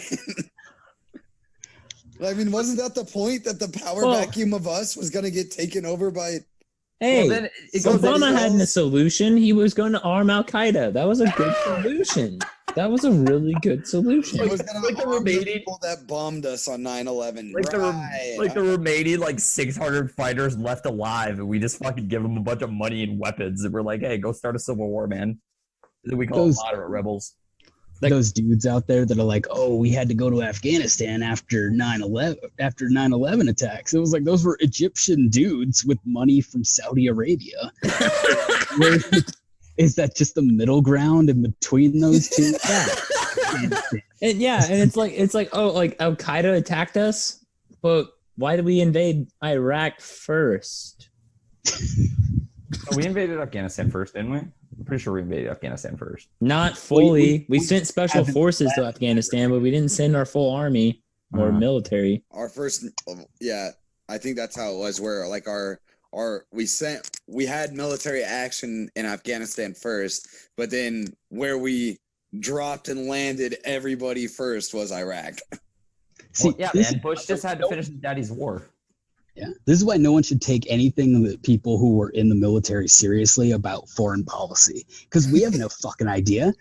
I mean, wasn't that the point that the power vacuum of us was going to get taken over by? Hey, then Obama had a solution. He was going to arm Al Qaeda. That was a good solution. That was a really good solution. It was going to arm the people that bombed us on 9/11. The remaining 600 fighters left alive, and we just fucking give them a bunch of money and weapons, and we're like, hey, go start a civil war, man. And then we call them moderate rebels. Those dudes out there that are like, oh, we had to go to Afghanistan after 9/11 attacks. It was like those were Egyptian dudes with money from Saudi Arabia. Is that just the middle ground in between those two? Yeah. And it's like Al Qaeda attacked us, but why did we invade Iraq first? We invaded Afghanistan first, didn't we? I'm pretty sure we invaded Afghanistan first. Not fully. We sent special forces to Afghanistan, but we didn't send our full army or military. Our first, I think that's how it was. Where we had military action in Afghanistan first, but then where we dropped and landed everybody first was Iraq. See, man, Bush just had to finish his daddy's war. Yeah, this is why no one should take anything that people who were in the military seriously about foreign policy, because we have no fucking idea.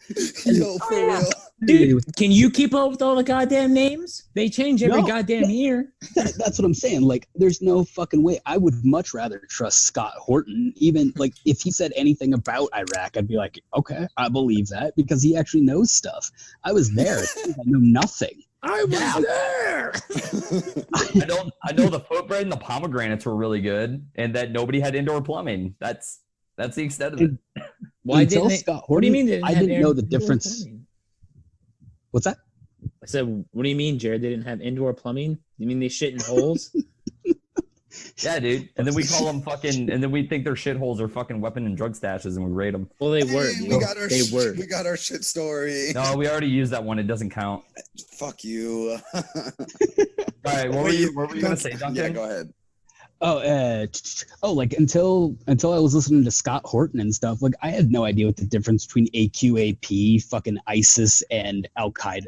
Yo, for real. Dude, can you keep up with all the goddamn names? They change every goddamn year. That's what I'm saying. Like, there's no fucking way. I would much rather trust Scott Horton. Even if he said anything about Iraq, I'd be like, okay, I believe that because he actually knows stuff. I was there. I know nothing. I was there. I know the footbread and the pomegranates were really good, and that nobody had indoor plumbing. That's the extent of it. Why didn't Scott Horton? What do you mean? I didn't know the difference. Plumbing? What's that? I said, what do you mean, Jared? They didn't have indoor plumbing? You mean they shit in holes? Yeah, dude. And then we call them fucking, and then we think their shitholes are fucking weapon and drug stashes, and we rate them. Well, they were. We got our shit story. No, we already used that one. It doesn't count. Fuck you. All right, what were you gonna say, Duncan? Yeah, go ahead. Until I was listening to Scott Horton and stuff, I had no idea what the difference between AQAP, fucking ISIS, and Al Qaeda,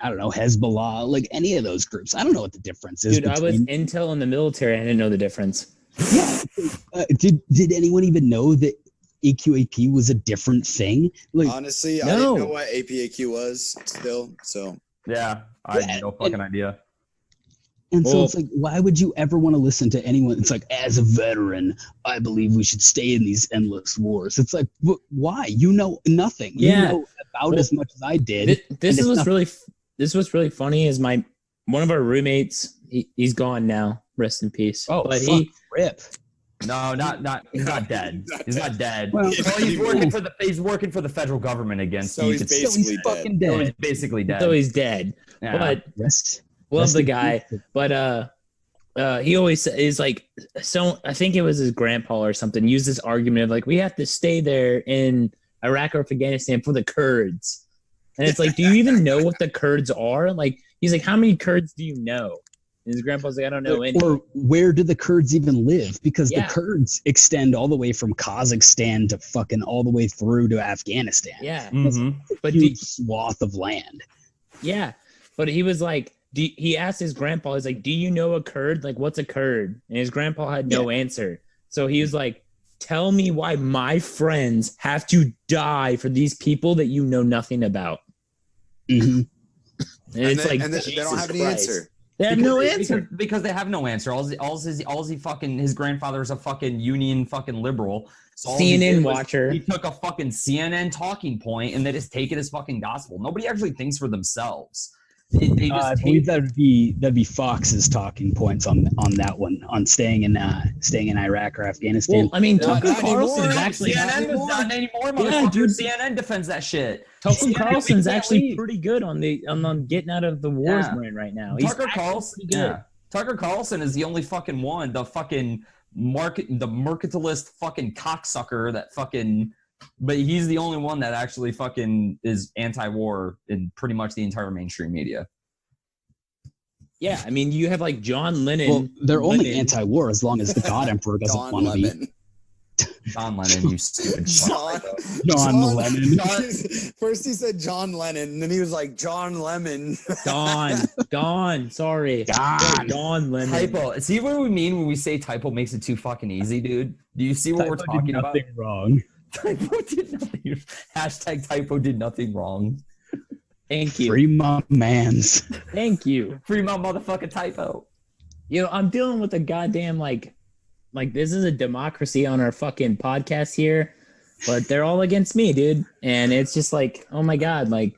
I don't know, Hezbollah, any of those groups. I don't know what the difference is. Dude, I was intel in the military. I didn't know the difference. Yeah. Did anyone even know that AQAP was a different thing? Honestly, I didn't know what APAQ was still. So yeah, I had no fucking idea. And so it's why would you ever want to listen to anyone? It's as a veteran, I believe we should stay in these endless wars. It's why? You know nothing. Yeah. You know about as much as I did. This was really funny is one of our roommates, he's gone now. Rest in peace. Oh, but rip. No, he's not dead. He's not dead. Well, he's working for the federal government again. So he's basically fucking dead. dead. So he's basically dead. So he's dead. Yeah. But Rest love the guy. But he always is so I think it was his grandpa or something used this argument of we have to stay there in Iraq or Afghanistan for the Kurds. And it's do you even know what the Kurds are? He's like, how many Kurds do you know? And his grandpa's I don't know any. Or where do the Kurds even live? Because the Kurds extend all the way from Kazakhstan to fucking all the way through to Afghanistan. Yeah. Mm-hmm. But huge swath of land. Yeah. But he was he asked his grandpa, he's do you know a Kurd? What's a Kurd? And his grandpa had no answer. So he was tell me why my friends have to die for these people that you know nothing about. Mm-hmm. And they don't have any answer. They have no answer. Because they have no answer. His grandfather is a fucking union fucking liberal. So CNN watcher. He took a fucking CNN talking point and they just take it as fucking gospel. Nobody actually thinks for themselves. I believe that'd be Fox's talking points on that one on staying in Iraq or Afghanistan. Well, I mean, Tucker Carlson's actually CNN does not anymore. Yeah, dude. CNN defends that shit. Tucker Carlson's actually pretty good on getting out of the wars we're in right now. Tucker Carlson is the only fucking one, the fucking mercantilist fucking cocksucker that fucking. But he's the only one that actually fucking is anti-war in pretty much the entire mainstream media. Yeah, I mean, you have John Lennon. Well, they're only anti-war as long as the God Emperor doesn't want to be. John Lennon, you stupid John, John Lennon. First he said John Lennon, and then he was like John Lemon. Dawn. Sorry. Dawn Lennon. Typo. See what we mean when we say typo makes it too fucking easy, dude? Do you see what we're talking about? Nothing wrong. Typo did nothing. Hashtag typo did nothing wrong. Thank you. Free my mans. Thank you. Free my motherfucking typo. You know, I'm dealing with a goddamn like this is a democracy on our fucking podcast here, but they're all against me, dude. And it's just like, oh my God, like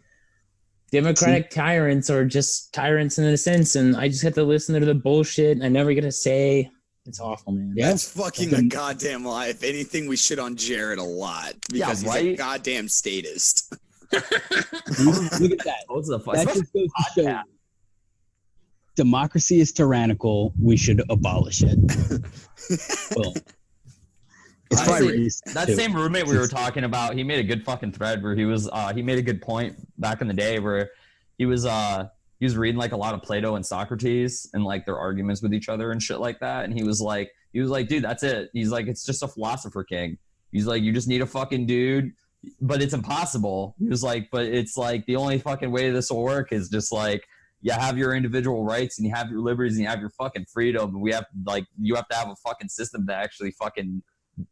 Democratic tyrants are just tyrants in a sense, and I just have to listen to the bullshit. I never get a say. It's awful, man. That's fucking a goddamn lie. If anything, we shit on Jared a lot because he's a goddamn statist. Look at that. That just goes to show democracy is tyrannical. We should abolish it. Well, it's probably that same roommate we were talking about. He made a good fucking thread where he made a good point back in the day where he was reading like a lot of Plato and Socrates and like their arguments with each other and shit like that. And he was like, dude, that's it. He's like, it's just a philosopher king. He's like, you just need a fucking dude, but it's impossible. He was like, but it's like the only fucking way this will work is just like, you have your individual rights and you have your liberties and you have your fucking freedom. And we have like, you have to have a fucking system that actually fucking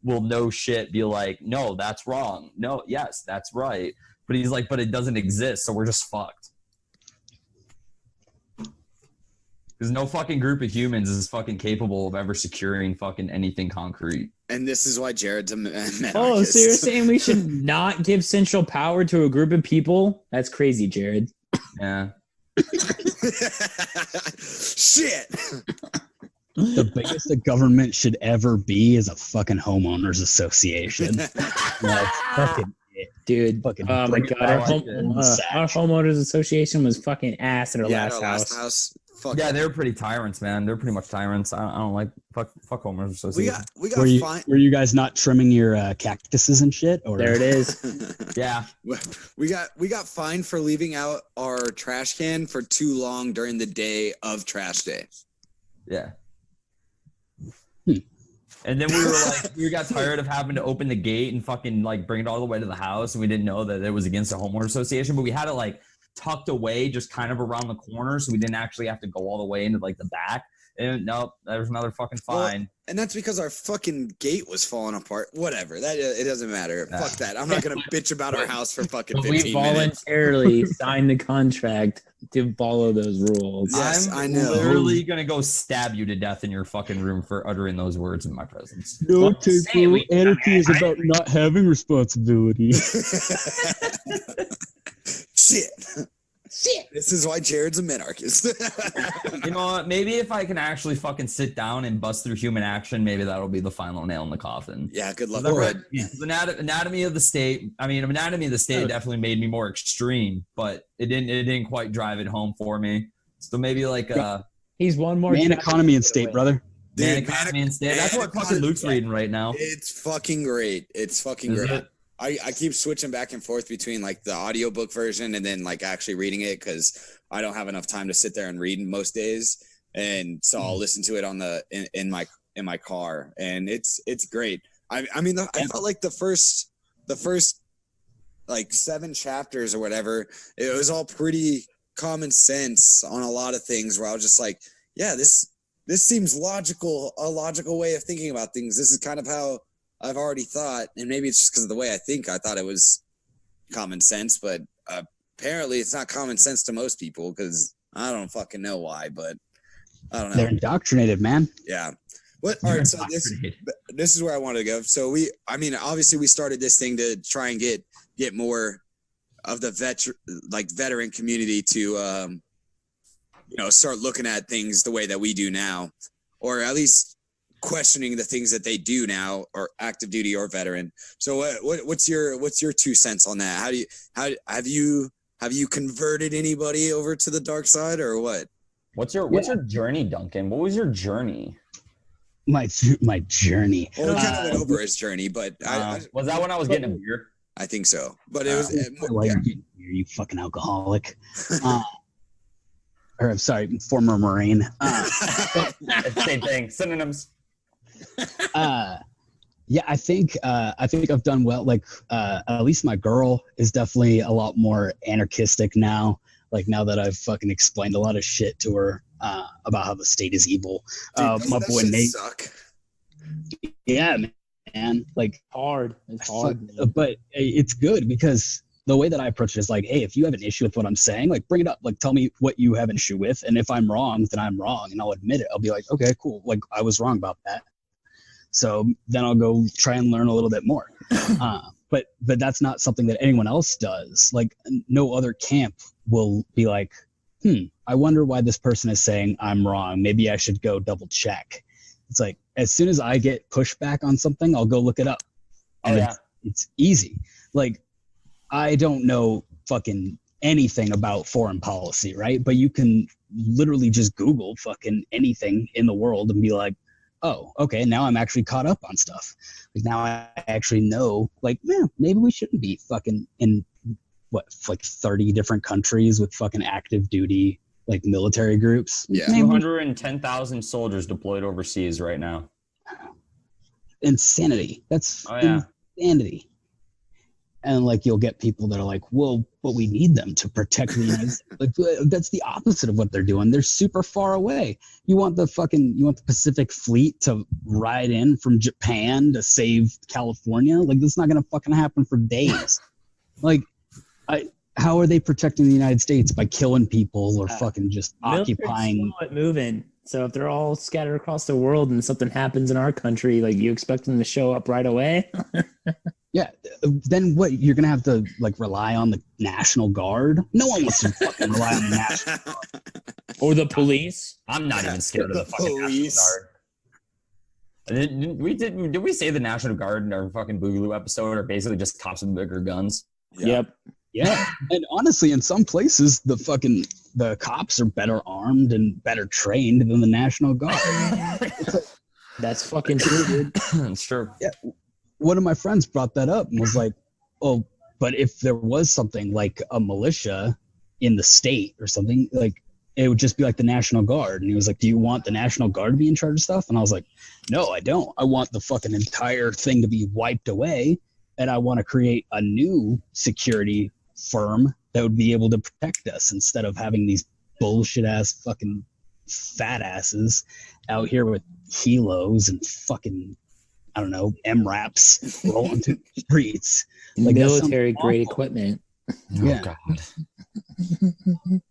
will no shit be like, no, that's wrong. No, yes, that's right. But he's like, but it doesn't exist. So we're just fucked. Because no fucking group of humans is fucking capable of ever securing fucking anything concrete. And this is why Jared's a anarchist. Oh, so you're saying we should not give central power to a group of people? That's crazy, Jared. Yeah. Shit. The biggest the government should ever be is a fucking homeowners association. That's fucking it. Dude, fucking oh my God, our homeowners association was fucking ass in our last house. Fuck yeah, they're pretty tyrants, man. They're pretty much tyrants. I don't like fuck homeowners association. We got were you guys not trimming your cactuses and shit? Or there it is. Yeah, we got fined for leaving out our trash can for too long during the day of trash day. Yeah. And then we got tired of having to open the gate and fucking like bring it all the way to the house, and we didn't know that it was against the homeowner association, but we had it like tucked away just kind of around the corner, so we didn't actually have to go all the way into like the back. And nope, there was another fucking fine. Well, and that's because our fucking gate was falling apart. Whatever, that it doesn't matter. Fuck that. I'm not gonna bitch about our house for fucking 15 minutes. We voluntarily signed the contract to follow those rules. Yes, I know. I'm literally gonna go stab you to death in your fucking room for uttering those words in my presence. No, Typo. Anarchy is about not having responsibility. Shit. This is why Jared's a minarchist. You know what? Maybe if I can actually fucking sit down and bust through human action, maybe that'll be the final nail in the coffin. Yeah, good luck. Anatomy of the State. I mean, Anatomy of the State definitely made me more extreme, but it didn't quite drive it home for me. So maybe like he's one more Man, Economy and State, brother. Man, Economy and State. That's what fucking Luke's reading right now. It's fucking great. It's fucking great. I keep switching back and forth between like the audiobook version and then like actually reading it because I don't have enough time to sit there and read most days, and so I'll listen to it on in my car, and it's great. I felt like the first like 7 chapters or whatever, it was all pretty common sense on a lot of things where I was just like, yeah, this seems logical, a logical way of thinking about things. This is kind of how I've already thought, and maybe it's just because of the way I think. I thought it was common sense, but apparently it's not common sense to most people because I don't fucking know why, but I don't know. They're indoctrinated, man. Yeah. All right, so this is where I wanted to go. So obviously we started this thing to try and get more of the veteran community to start looking at things the way that we do now, or at least questioning the things that they do now, or active duty or veteran. So what's your 2 cents on that? How have you converted anybody over to the dark side, or what? What's your journey, Duncan? What was your journey? My journey. Well, we kind of went over his journey, but was that when I was getting a beer? I think so, but it was. Why you're getting beer, you fucking alcoholic. Or I'm sorry, former Marine. Same thing. Synonyms. Yeah, I think I've done well. Like, at least my girl is definitely a lot more anarchistic now. Like now that I've fucking explained a lot of shit to her about how the state is evil. Dude, My that boy shit Nate. suck. Yeah, man. Like It's hard. but it's good because the way that I approach it is like, hey, if you have an issue with what I'm saying, like bring it up. Like tell me what you have an issue with, and if I'm wrong, then I'm wrong, and I'll admit it. I'll be like, okay, cool. Like I was wrong about that. So then I'll go try and learn a little bit more. But that's not something that anyone else does. Like no other camp will be like, I wonder why this person is saying I'm wrong. Maybe I should go double check. It's like as soon as I get pushback on something, I'll go look it up. And it's easy. Like I don't know fucking anything about foreign policy, right? But you can literally just Google fucking anything in the world and be like, oh, okay, now I'm actually caught up on stuff. Like now I actually know, like, man, maybe we shouldn't be fucking in like 30 different countries with fucking active duty like military groups. Yeah. 210,000 soldiers deployed overseas right now. Insanity. That's insanity. And like you'll get people that are like, well, but we need them to protect the United States. Like that's the opposite of what they're doing. They're super far away. You want the Pacific Fleet to ride in from Japan to save California? Like that's not gonna fucking happen for days. Like how are they protecting the United States? By killing people or fucking just occupying moving. So if they're all scattered across the world and something happens in our country, like you expect them to show up right away? Yeah, then what? You're gonna have to like rely on the National Guard. No one wants to fucking rely on the National Guard or the police. I'm not even scared of the fucking police. National Guard. Did we say the National Guard in our fucking Boogaloo episode are basically just cops with bigger guns? Yep. Yeah, and honestly, in some places, the cops are better armed and better trained than the National Guard. That's fucking true, dude. It's true. Yeah. One of my friends brought that up and was like, oh, but if there was something like a militia in the state or something, like it would just be like the National Guard. And he was like, do you want the National Guard to be in charge of stuff? And I was like, no, I don't. I want the fucking entire thing to be wiped away. And I want to create a new security firm that would be able to protect us instead of having these bullshit ass fucking fat asses out here with kilos and fucking, I don't know, MRAPs rolling through the streets. Like military grade equipment. Yeah. Oh, God.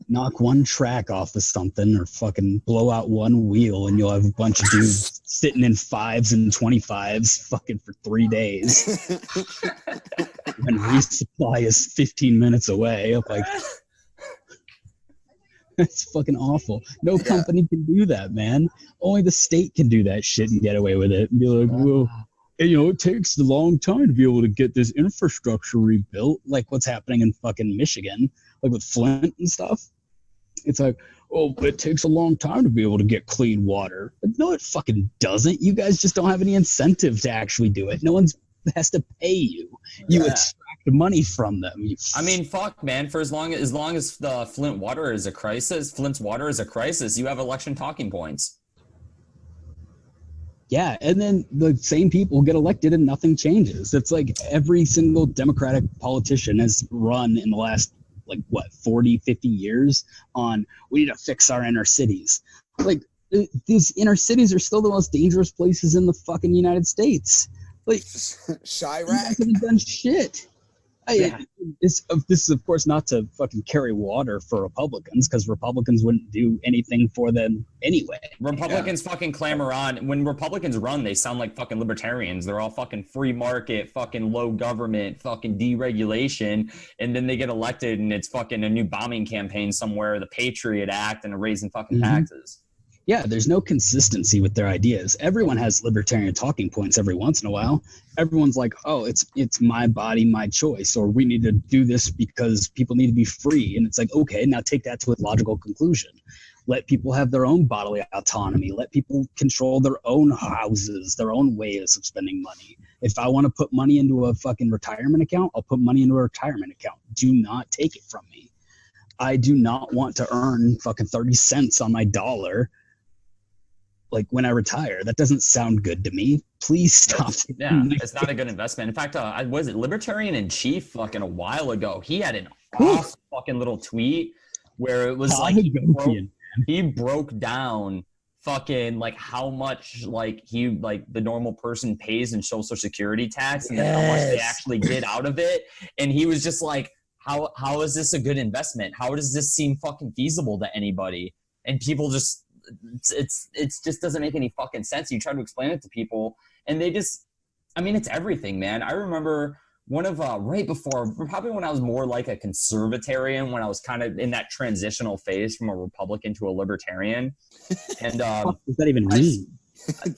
Knock one track off of something or fucking blow out one wheel and you'll have a bunch of dudes sitting in 5s and 25s fucking for 3 days. And resupply is 15 minutes away. I'm like, that's fucking awful. No company can do that, man. Only the state can do that shit and get away with it and be like, well, it takes a long time to be able to get this infrastructure rebuilt, like what's happening in fucking Michigan, like with Flint and stuff. It's like, oh, but it takes a long time to be able to get clean water. But no, it fucking doesn't. You guys just don't have any incentive to actually do it. No one's has to pay you. You extract money from them. I mean, fuck, man. For as long as the Flint's water is a crisis, you have election talking points. Yeah, and then the same people get elected and nothing changes. It's like every single Democratic politician has run in the last, 40, 50 years on, we need to fix our inner cities. Like, these inner cities are still the most dangerous places in the fucking United States. Like, Chirac hasn't done shit. This is, of course, not to fucking carry water for Republicans, because Republicans wouldn't do anything for them anyway. Republicans fucking clamor on. When Republicans run, they sound like fucking libertarians. They're all fucking free market, fucking low government, fucking deregulation. And then they get elected and it's fucking a new bombing campaign somewhere, the Patriot Act, and raising fucking taxes. Yeah, there's no consistency with their ideas. Everyone has libertarian talking points every once in a while. Everyone's like, oh, it's my body, my choice, or we need to do this because people need to be free. And it's like, okay, now take that to a logical conclusion. Let people have their own bodily autonomy. Let people control their own houses, their own ways of spending money. If I want to put money into a fucking retirement account, I'll put money into a retirement account. Do not take it from me. I do not want to earn fucking 30 cents on my dollar like when I retire. That doesn't sound good to me. Please stop. Yeah, it's not a good investment. In fact, was it Libertarian in Chief fucking a while ago? He had an awesome fucking little tweet where it was like he broke down fucking like how much like the normal person pays in Social Security tax and then how much they actually get out of it. And he was just like, how is this a good investment? How does this seem fucking feasible to anybody? And people just it's just doesn't make any fucking sense. You try to explain it to people and they just, I mean, it's everything, man. I remember one of right before, probably when I was more like a conservatarian, when I was kind of in that transitional phase from a Republican to a libertarian. And what does that even mean?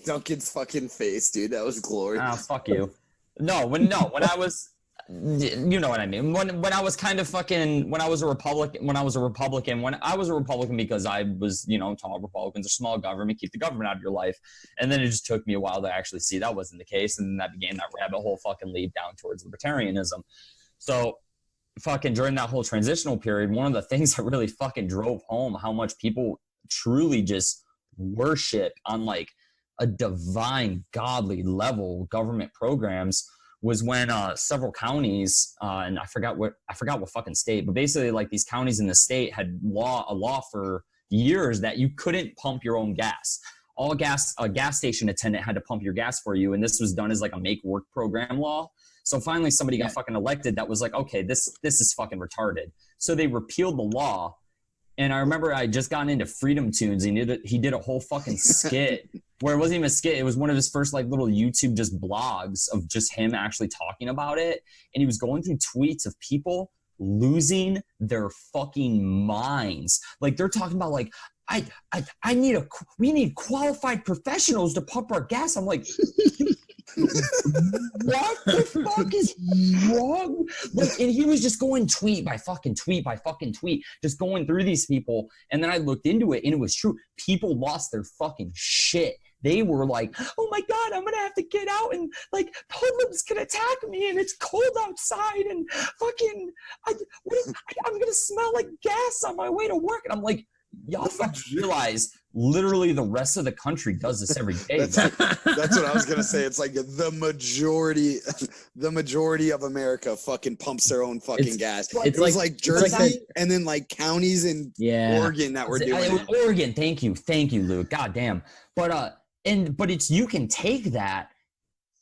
Duncan's fucking face, dude. That was glorious. Ah, fuck you. When I was, you know what I mean. When I was kind of fucking, when I was a Republican because I was, you know, tall Republicans are small government, keep the government out of your life. And then it just took me a while to actually see that wasn't the case. And then that began that rabbit hole fucking lead down towards libertarianism. So fucking during that whole transitional period, one of the things that really fucking drove home how much people truly just worship on like a divine, godly level government programs was when several counties, and I forgot what fucking state, but basically like these counties in the state had a law for years that you couldn't pump your own gas. A gas station attendant had to pump your gas for you, and this was done as like a make work program law. So finally somebody got fucking elected that was like, okay, this is fucking retarded. So they repealed the law. And I remember I had just gotten into Freedom Tunes and he did a whole fucking skit where it wasn't even a skit. It was one of his first like little YouTube just blogs of just him actually talking about it. And he was going through tweets of people losing their fucking minds. Like they're talking about like, we need qualified professionals to pump our gas. I'm like, what the fuck is wrong? Like, and he was just going tweet by fucking tweet, just going through these people. And then I looked into it and it was true. People lost their fucking shit. They were like, oh my God, I'm going to have to get out and like hoodlums can attack me and it's cold outside and fucking, I'm going to smell like gas on my way to work. And I'm like, y'all fucking realize literally the rest of the country does this every day. That's what I was gonna say. It's like the majority of America fucking pumps their own fucking gas. It was like Jersey and then like counties in Oregon that were doing it. Oregon, thank you, Luke. God damn. But it's, you can take that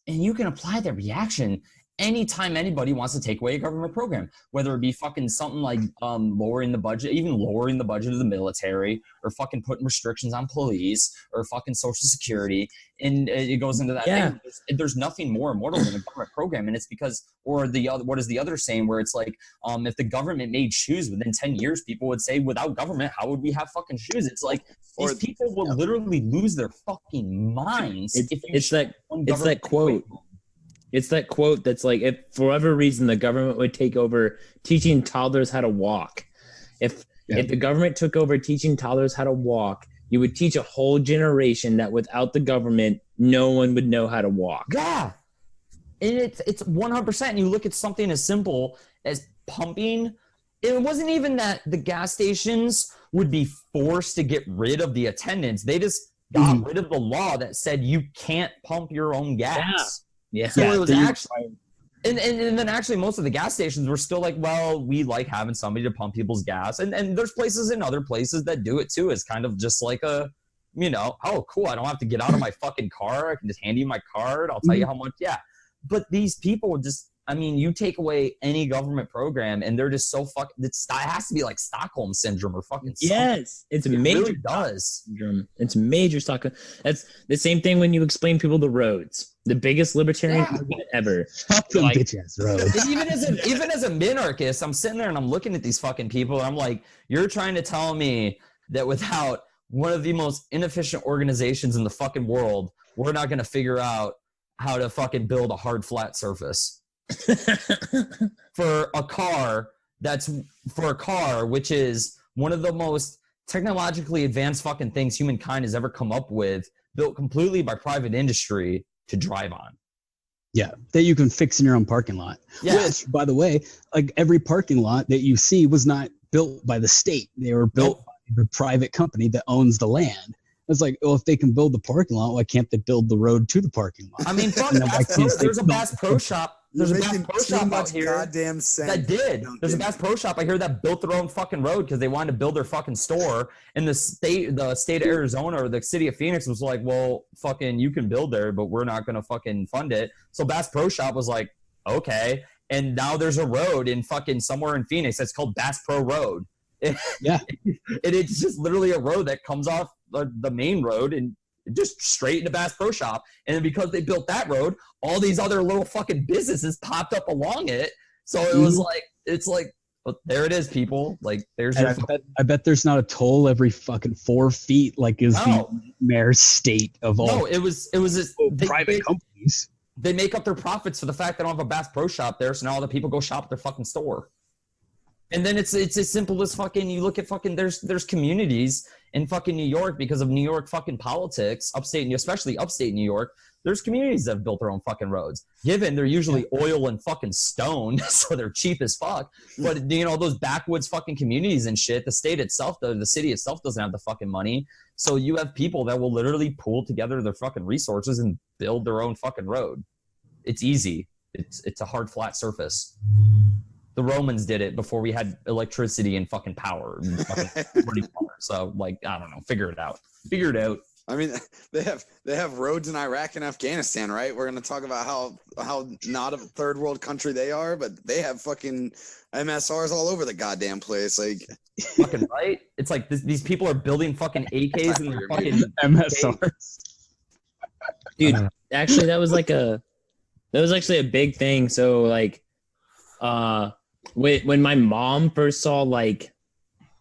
and you can apply that reaction anytime anybody wants to take away a government program, whether it be fucking something like lowering the budget of the military, or fucking putting restrictions on police, or fucking Social Security, and it goes into that thing. There's nothing more immortal than a government program, and it's because, or the other, what is the other saying, where it's like, if the government made shoes within 10 years, people would say, without government, how would we have fucking shoes? It's like, these people will literally lose their fucking minds. It's that quote. It's that quote that's like, if for whatever reason the government would take over teaching toddlers how to walk, if the government took over teaching toddlers how to walk, you would teach a whole generation that without the government, no one would know how to walk. Yeah. And it's 100%. And you look at something as simple as pumping. It wasn't even that the gas stations would be forced to get rid of the attendants. They just got rid of the law that said you can't pump your own gas. Yeah. So it was actually, and then actually most of the gas stations were still like, well, we like having somebody to pump people's gas. And there's places in other places that do it too. It's kind of just like a, you know, oh, cool. I don't have to get out of my fucking car. I can just hand you my card. I'll tell you how much. Yeah. But these people just, I mean, you take away any government program and they're just so fucking, it has to be like Stockholm syndrome or fucking something. Yes, it's major really does. Syndrome. It's major Stockholm. That's the same thing when you explain people the roads. The biggest libertarian movement ever. Like, bitch-ass roads. Even as a minarchist, I'm sitting there and I'm looking at these fucking people and I'm like, you're trying to tell me that without one of the most inefficient organizations in the fucking world, we're not going to figure out how to fucking build a hard flat surface. for a car which is one of the most technologically advanced fucking things humankind has ever come up with, built completely by private industry to drive on. Yeah, that you can fix in your own parking lot. Yeah. Which, by the way, like every parking lot that you see was not built by the state. They were built by the private company that owns the land. It's like, well, if they can build the parking lot, why can't they build the road to the parking lot? I mean, fuck, there's a Bass Pro Shop. There's a Bass Pro Shop out here goddamn sense. that did. There's a Bass Pro Shop I hear that built their own fucking road because they wanted to build their fucking store. And the state of Arizona or the city of Phoenix was like, well, fucking, you can build there, but we're not gonna fucking fund it. So Bass Pro Shop was like, okay. And now there's a road in fucking somewhere in Phoenix that's called Bass Pro Road. Yeah, It's just literally a road that comes off the main road and just straight into Bass Pro Shop. And then because they built that road, all these other little fucking businesses popped up along it. So it was like, it's like, well, there it is, people. Like, there's your I bet there's not a toll every fucking 4 feet like is the mayor's state of all. No, it was private companies. They make up their profits for the fact they don't have a Bass Pro Shop there, so now all the people go shop at their fucking store. And then it's as simple as fucking, you look at fucking, there's communities in fucking New York because of New York fucking politics, especially upstate New York. There's communities that have built their own fucking roads. Given they're usually oil and fucking stone, so they're cheap as fuck. But you know, those backwoods fucking communities and shit, the state itself, the city itself doesn't have the fucking money. So you have people that will literally pool together their fucking resources and build their own fucking road. It's easy. It's a hard flat surface. The Romans did it before we had electricity and fucking power and fucking running water. So, like, I don't know. Figure it out. I mean, they have roads in Iraq and Afghanistan, right? We're gonna talk about how not a third world country they are, but they have fucking MSRs all over the goddamn place. Like, fucking right. It's like these people are building fucking AKs and their fucking MSRs. Dude, actually, that was actually a big thing. So like, when my mom first saw like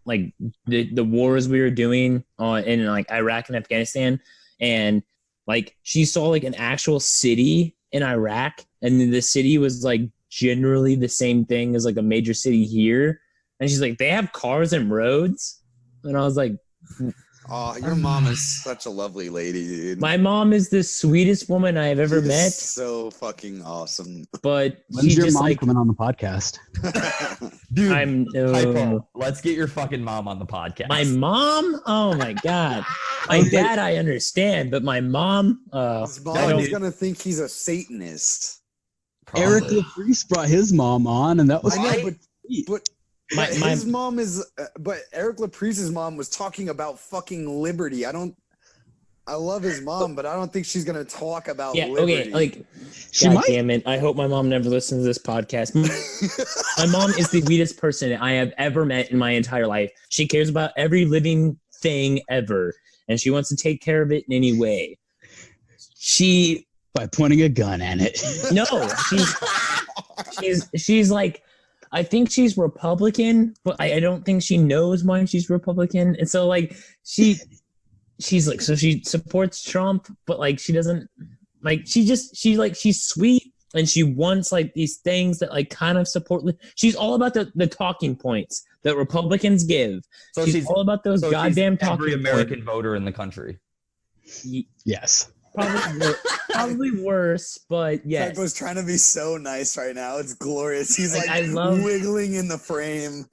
the wars we were doing in like Iraq and Afghanistan, and like she saw like an actual city in Iraq, and the city was like generally the same thing as like a major city here, and she's like, they have cars and roads, and I was like, oh, your mom is such a lovely lady, dude. my mom is the sweetest woman I have ever met. So fucking awesome. But When's your just mom like, coming on the podcast? dude. I'm Hypo. Let's get your fucking mom on the podcast. my mom. Oh my god, my dad I understand, but my mom. His mom is gonna think he's a Satanist. Probably. Eric LaPriest brought his mom on, and that was I know, but My- his mom is, but Eric LaPriest's mom was talking about fucking liberty. I love his mom, but I don't think she's gonna talk about liberty. Okay, like, She God might. damn it! I hope my mom never listens to this podcast. My mom is the sweetest person I have ever met in my entire life. She cares about every living thing ever, and she wants to take care of it in any way. She by pointing a gun at it. no, she's like, I think she's Republican, but I don't think she knows why she's Republican. And so like she's like, so she supports Trump, but like she doesn't like, she's sweet, and she wants like these things that like kind of support. She's all about the talking points that Republicans give. So she's all about those goddamn talking every American points. voter in the country. Yes. Probably worse, but yes. Typo's trying to be so nice right now. It's glorious. He's like I love wiggling in the frame.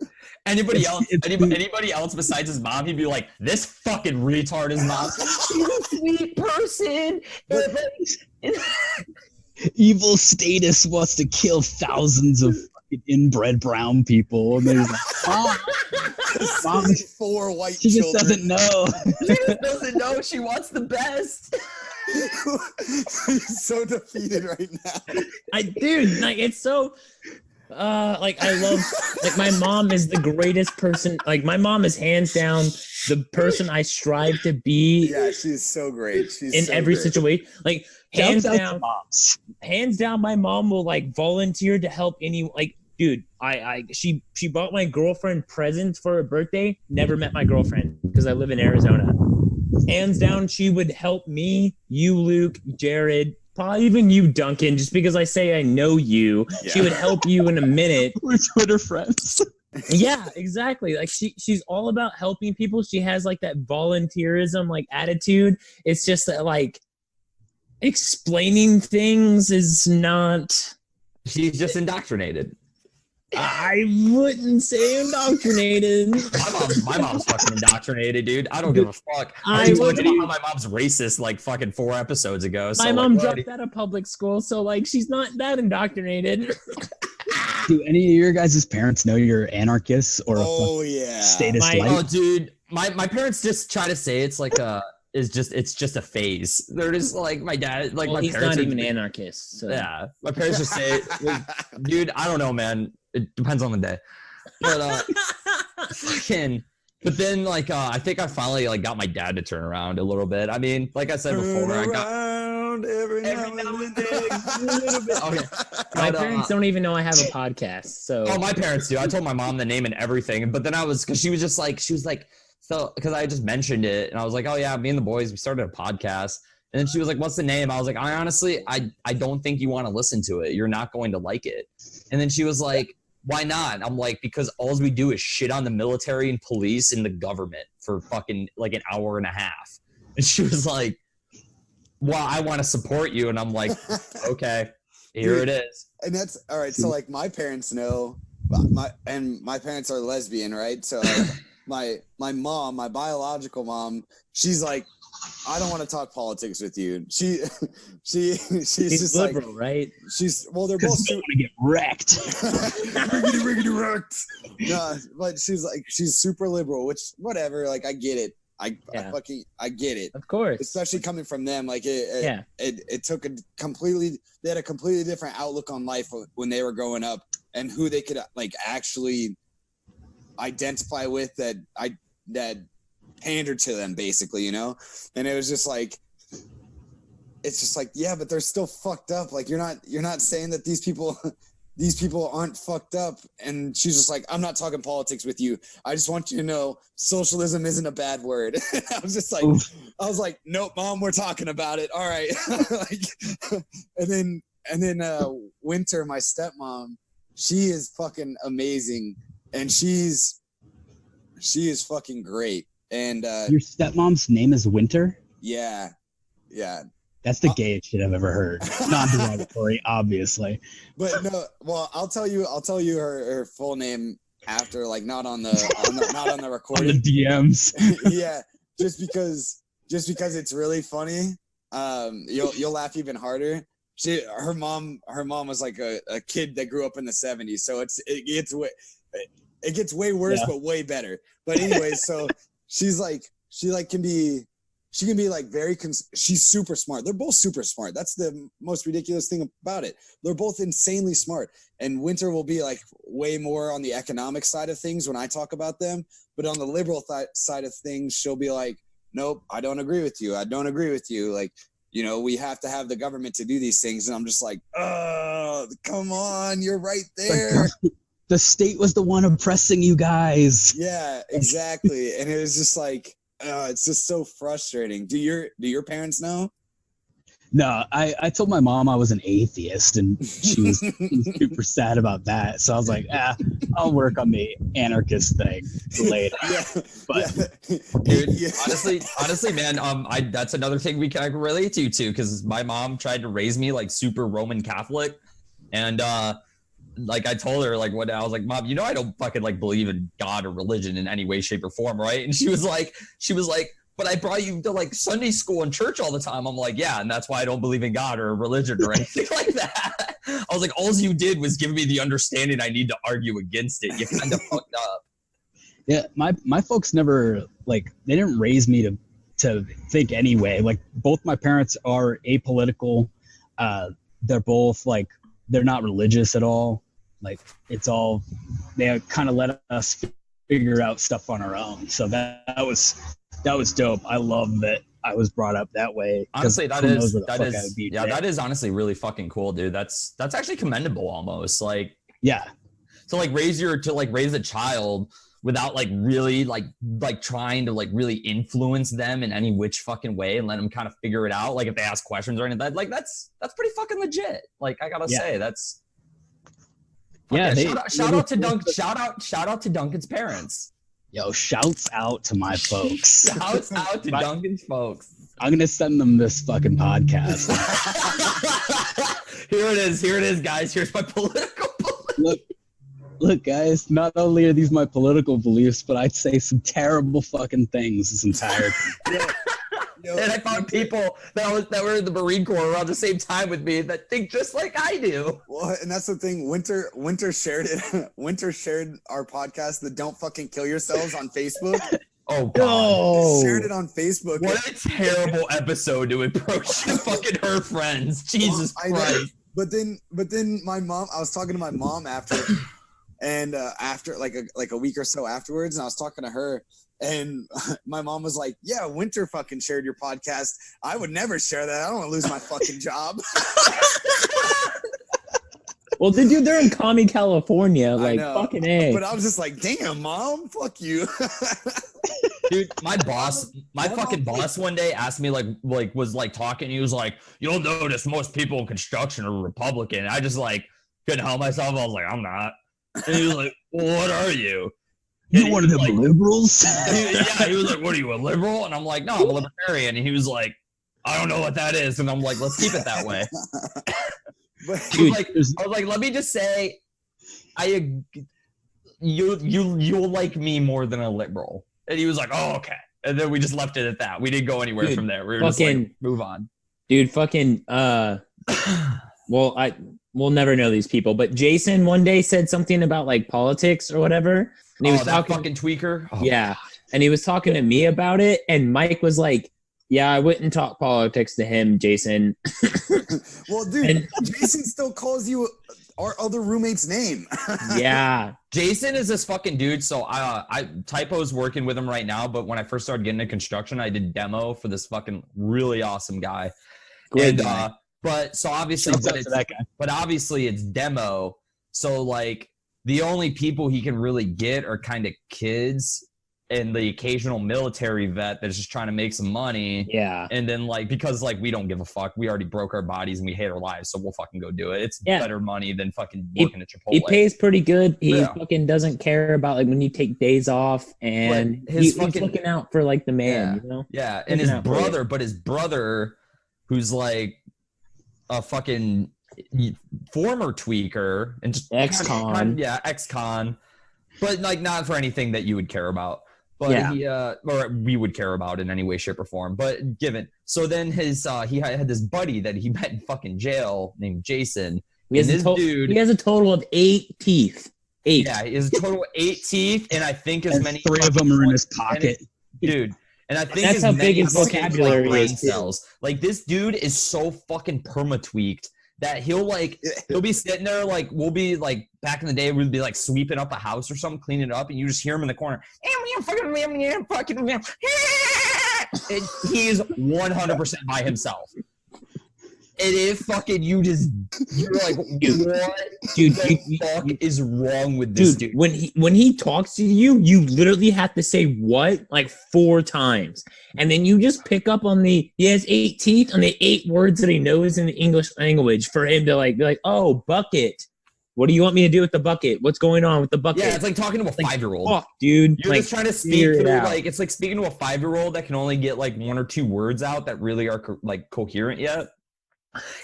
Anybody else besides his mom, he'd be like, this fucking retard is mom. She's a sweet person. Evil status wants to kill thousands of fucking inbred brown people. And there's like, mom, 4 white she just children. doesn't know. She just doesn't know. She wants the best. He's so defeated right now. Dude, like it's so like I love, like my mom is the greatest person. Like my mom is hands down the person I strive to be. Yeah, she's so great. She's in so every great. situation. Like hands Shouts out to down, moms. hands down, my mom will like volunteer to help any. Like, dude, she bought my girlfriend presents for her birthday. Never met my girlfriend because I live in Arizona. Hands down, she would help me, you, Luke, Jared, probably even you, Duncan, just because I say I know you. Yeah. She would help you in a minute. We're Twitter friends. Yeah, exactly. Like she's all about helping people. She has like that volunteerism like attitude. It's just that like explaining things is not. She's just indoctrinated. I wouldn't say indoctrinated. My mom's fucking indoctrinated, dude. I don't give a fuck. I I told would- you how my mom's racist like fucking 4 episodes ago. So My like, mom what- dropped out of public school, so like she's not that indoctrinated. Do any of your guys' parents know you're anarchists or Oh yeah. statist My- light? Oh, dude, my parents just try to say it's like it's just a phase. They're just like my dad, like Well, my he's parents not are- even anarchist. So. Yeah, my parents just say, dude, I don't know, man. It depends on the day. But fucking. But then, like, I think I finally like got my dad to turn around a little bit. I mean, like I said before, I got every now and then. a little bit. Okay. My But, parents don't even know I have a podcast. So Oh, my parents do. I told my mom the name and everything, but then because she was like, so because I just mentioned it, and I was like, oh yeah, me and the boys, we started a podcast, and then she was like, what's the name? I was like, I honestly, I don't think you want to listen to it. You're not going to like it. And then she was like, why not? I'm like, because all we do is shit on the military and police and the government for fucking like an hour and a half. And she was like, well, I want to support you, and I'm like, okay, here it is. And that's all right. So like my parents know my parents are lesbian, right? So like, my mom, my biological mom, she's like, I don't want to talk politics with you. She's he's just liberal, like, right? well, they're both Because they want to get wrecked. riggedy wrecked. No, but she's super liberal, which whatever. Like I get it. I get it. Of course. Especially coming from them, like it took they had a completely different outlook on life when they were growing up, and who they could like actually identify with that pandered to them, basically, you know. And it was just like, it's just like, yeah, but they're still fucked up. Like you're not saying that these people aren't fucked up. And she's just like, I'm not talking politics with you. I just want you to know socialism isn't a bad word. I was just like, Oof. I was like, nope, mom, we're talking about it. All right. Like, and then Winter, my stepmom, she is fucking amazing. And she is fucking great. And Your stepmom's name is Winter? yeah. That's the gayest shit I've ever heard. Non-derogatory, obviously. But no, well, I'll tell you her full name after, like not on the On the recording. DMs. Yeah, just because it's really funny. You'll laugh even harder. Her mom was like a kid that grew up in the 70s, so it gets way worse, Yeah. but way better. But anyways, so she can be like she's super smart. They're both super smart. That's the most ridiculous thing about it. They're both insanely smart. And Winter will be like way more on the economic side of things when I talk about them. But on the liberal side of things, she'll be like, nope, I don't agree with you. I don't agree with you. Like, you know, we have to have the government to do these things. And I'm just like, oh, come on. You're right there. The state was the one oppressing you guys. Yeah, exactly. And it was just like, it's just so frustrating. Do your parents know? No, I told my mom I was an atheist, and she was super sad about that. So I was like, I'll work on the anarchist thing later. Yeah, But yeah. Dude, Yeah. honestly, man, that's another thing we can relate to too, because my mom tried to raise me like super Roman Catholic, and like I told her like I was like, Mom, you know I don't fucking like believe in God or religion in any way, shape, or form, right? And she was like, but I brought you to like Sunday school and church all the time. I'm like, yeah, and that's why I don't believe in God or religion or anything like that. I was like, all you did was give me the understanding I need to argue against it. You kind of fucked up. yeah, my folks never they didn't raise me to think anyway. Like both my parents are apolitical. They're both like they're not religious at all. Like it's all they kind of let us figure out stuff on our own. So that was dope. I love that I was brought up that way. Honestly, that is honestly really fucking cool, dude. That's actually commendable almost. Like yeah. to raise a child without like really like trying to like really influence them in any which fucking way and let them kind of figure it out. Like if they ask questions or anything, like that's pretty fucking legit. Like I gotta say that's. Yeah, shout out to Duncan's parents. Yo, shouts out to my folks. Shouts out to Duncan's folks. I'm gonna send them this fucking podcast. Here it is, guys. Here's my political. Look, Look, guys, not only are these my political beliefs, but I'd say some terrible fucking things this entire time. And I found people that were in the Marine Corps around the same time with me that think just like I do. Well, and that's the thing. Winter shared it. Winter shared our podcast, the Don't Fucking Kill Yourselves, on Facebook. Oh, God. He shared it on Facebook. What a terrible episode to approach fucking her friends. Jesus Christ. But then my mom, I was talking to my mom after, and after like a week or so afterwards, and I was talking to her, and my mom was like, "Yeah, Winter fucking shared your podcast. I would never share that. I don't want to lose my fucking job." Well, dude, they're in Commie, California. Like, fucking A. But I was just like, "Damn, Mom, fuck you." Dude, my fucking boss one day asked me was talking. He was like, "You'll notice most people in construction are Republican." I just couldn't help myself. I was like, "I'm not." And he was like, "Well, what are you?" You one of them liberals? He was like, "What are you, a liberal?" And I'm like, "No, I'm a libertarian." And he was like, "I don't know what that is." And I'm like, "Let's keep it that way." Dude, I was like, "Let me just say, you'll like me more than a liberal." And he was like, "Oh, okay." And then we just left it at that. We didn't go anywhere from there. We were just like, move on. Dude, fucking, we'll never know these people, but Jason one day said something about like politics or whatever. And he was talking, fucking tweaker. Oh, yeah. And he was talking to me about it. And Mike was like, "Yeah, I wouldn't talk politics to him, Jason." Well, dude, Jason still calls you our other roommate's name. Yeah. Jason is this fucking dude. So Typo's working with him right now. But when I first started getting into construction, I did demo for this fucking really awesome guy. Great guy. But so obviously, but obviously it's demo. So like the only people he can really get are kind of kids and the occasional military vet that's just trying to make some money. Yeah. And then because we don't give a fuck. We already broke our bodies and we hate our lives. So we'll fucking go do it. It's better money than fucking working at Chipotle. He pays pretty good. He fucking doesn't care about like when you take days off, and he's looking out for like the man, you know? Yeah. And his brother, who's like a fucking former tweaker and just ex-con. Ex-con. But like not for anything that you would care about. But or we would care about in any way, shape, or form. But given so then his he had this buddy that he met in fucking jail named Jason. He has a total of 8 teeth. 8. Yeah, he has a total of 8 teeth, and I think as many 3 of them are in his pocket. Dude. And I think that's how big his vocabulary is. Cells. Like this dude is so fucking perma-tweaked that he'll be sitting there we'll be back in the day we'd be sweeping up a house or something, cleaning it up, and you just hear him in the corner. And he's 100% by himself. And if fucking you're like, what the fuck is wrong with this dude? When he talks to you, you literally have to say what 4 times. And then you just pick up on he has 8 teeth on the 8 words that he knows in the English language for him to be like, "Oh, bucket. What do you want me to do with the bucket? What's going on with the bucket?" Yeah, it's like talking to a 5-year-old. Fuck, dude. You're just trying to speak through it's like speaking to a 5-year-old that can only get 1 or 2 words out that really are coherent yet.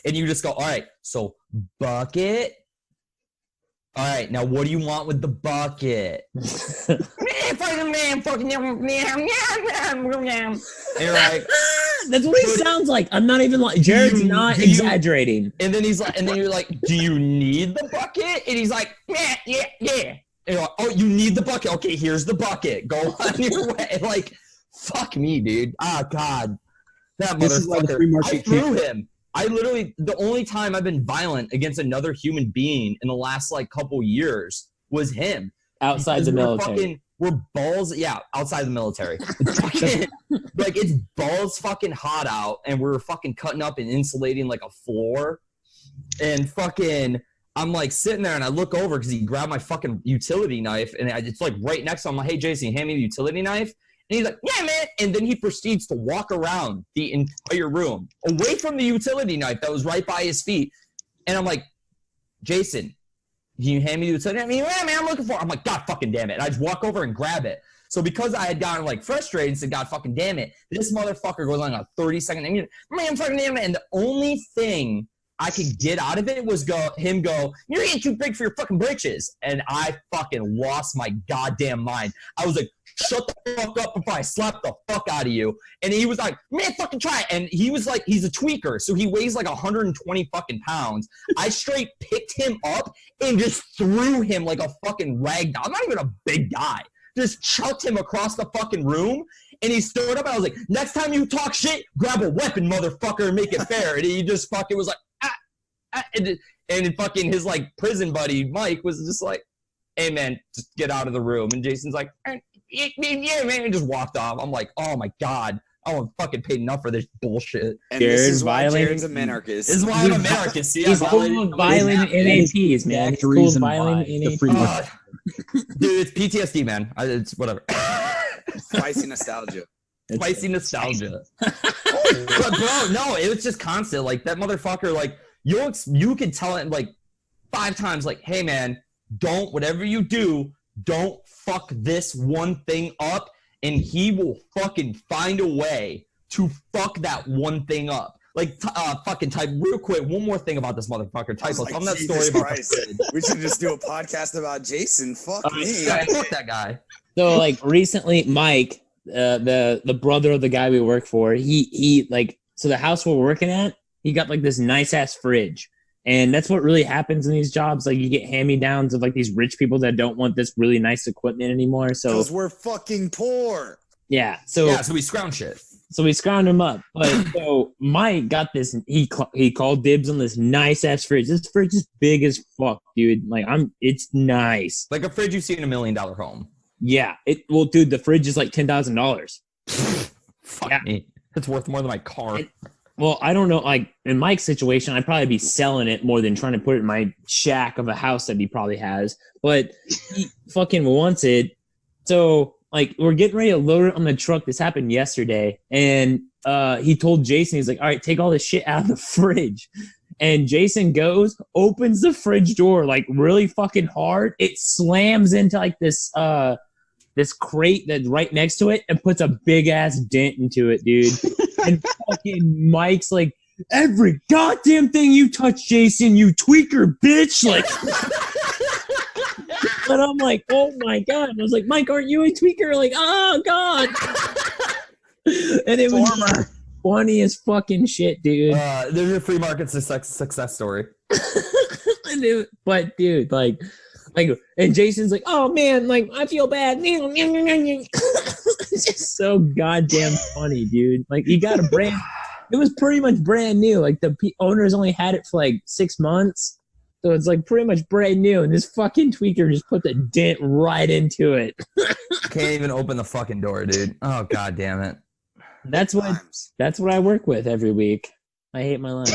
And you just go, "All right, so bucket. All right, now what do you want with the bucket?" And you're like, that's what he sounds like. I'm not even Jared's not exaggerating. And then you're like, "Do you need the bucket?" And he's like, "Yeah. And you're like, "Oh, you need the bucket? Okay, here's the bucket. Go on your way." Fuck me, dude. Ah, God. That motherfucker. I threw him. I literally, the only time I've been violent against another human being in the last couple years was him. Outside the military. We're balls, outside the military. It's balls fucking hot out, and we're fucking cutting up and insulating a floor. And fucking, I'm sitting there and I look over because he grabbed my fucking utility knife, and it's right next to him. I'm like, "Hey, Jason, hand me the utility knife." And he's like, "Yeah, man." And then he proceeds to walk around the entire room away from the utility knife that was right by his feet. And I'm like, "Jason, can you hand me the utility knife?" "Yeah, man, I'm looking for it." I'm like, "God fucking damn it." And I just walk over and grab it. So because I had gotten frustrated and said, "God fucking damn it," this motherfucker goes on a 30-second, "Man, fucking damn it." And the only thing I could get out of it was him go, you're getting too big for your fucking britches. And I fucking lost my goddamn mind. I was like, shut the fuck up before I slap the fuck out of you. And he was like, man, fucking try it. And he was like, he's a tweaker. So he weighs like 120 fucking pounds. I straight picked him up and just threw him like a fucking rag doll. I'm not even a big guy. Just chucked him across the fucking room. And he stood up and I was like, next time you talk shit, grab a weapon, motherfucker, and make it fair. And he just fucking was like, and fucking his like prison buddy, Mike, was just like, hey man, just get out of the room. And Jason's like, yeah, man, and just walked off. I'm like, oh my God, I won't fucking pay enough for this bullshit. And this is why Jared's a minarchist. This is why I'm a minarchist. See, he's cool with violent NAPs, man. He's cool with violent NAPs. Dude, it's PTSD, man. It's whatever. Spicy nostalgia. Spicy nostalgia. But bro, no, it was just constant. Like that motherfucker, like you could tell it like 5 times, like, hey man, whatever you do, don't fuck this one thing up, and he will fucking find a way to fuck that one thing up. Like, fucking type real quick. One more thing about this motherfucker. Type on that story about. We should just do a podcast about Jason. Fuck me. Yeah, fuck that guy. So like recently, Mike, the brother of the guy we work for, he like, so the house we're working at, he got like this nice ass fridge. And that's what really happens in these jobs. Like you get hand-me-downs of like these rich people that don't want this really nice equipment anymore. So because we're fucking poor. Yeah. So we scrounge shit. So we scrounged him up. But so Mike got this. He called dibs on this nice ass fridge. This fridge is big as fuck, dude. Like it's nice. Like a fridge you see in $1 million home. Yeah. Well, dude, the fridge is like $10,000. Fuck me. It's worth more than my car. Well, I don't know. Like in Mike's situation, I'd probably be selling it more than trying to put it in my shack of a house that he probably has. But he fucking wants it. So like we're getting ready to load it on the truck. This happened yesterday, and he told Jason, he's like, "All right, take all this shit out of the fridge." And Jason goes, opens the fridge door like really fucking hard. It slams into like this crate that's right next to it and puts a big ass dent into it, dude. And fucking Mike's like, every goddamn thing you touch, Jason, you tweaker, bitch. Like, and I'm like, oh my God. And I was like, Mike, aren't you a tweaker? Like, oh God. And it was funny as fucking shit, dude. There's your free market success story. But dude, like, and Jason's like, oh man, like I feel bad. It's just so goddamn funny, dude. Like he got a brand. It was pretty much brand new. Like the owners only had it for like 6 months, so it's like pretty much brand new. And this fucking tweaker just put the dent right into it. Can't even open the fucking door, dude. Oh god damn it. That's what I work with every week. I hate my life.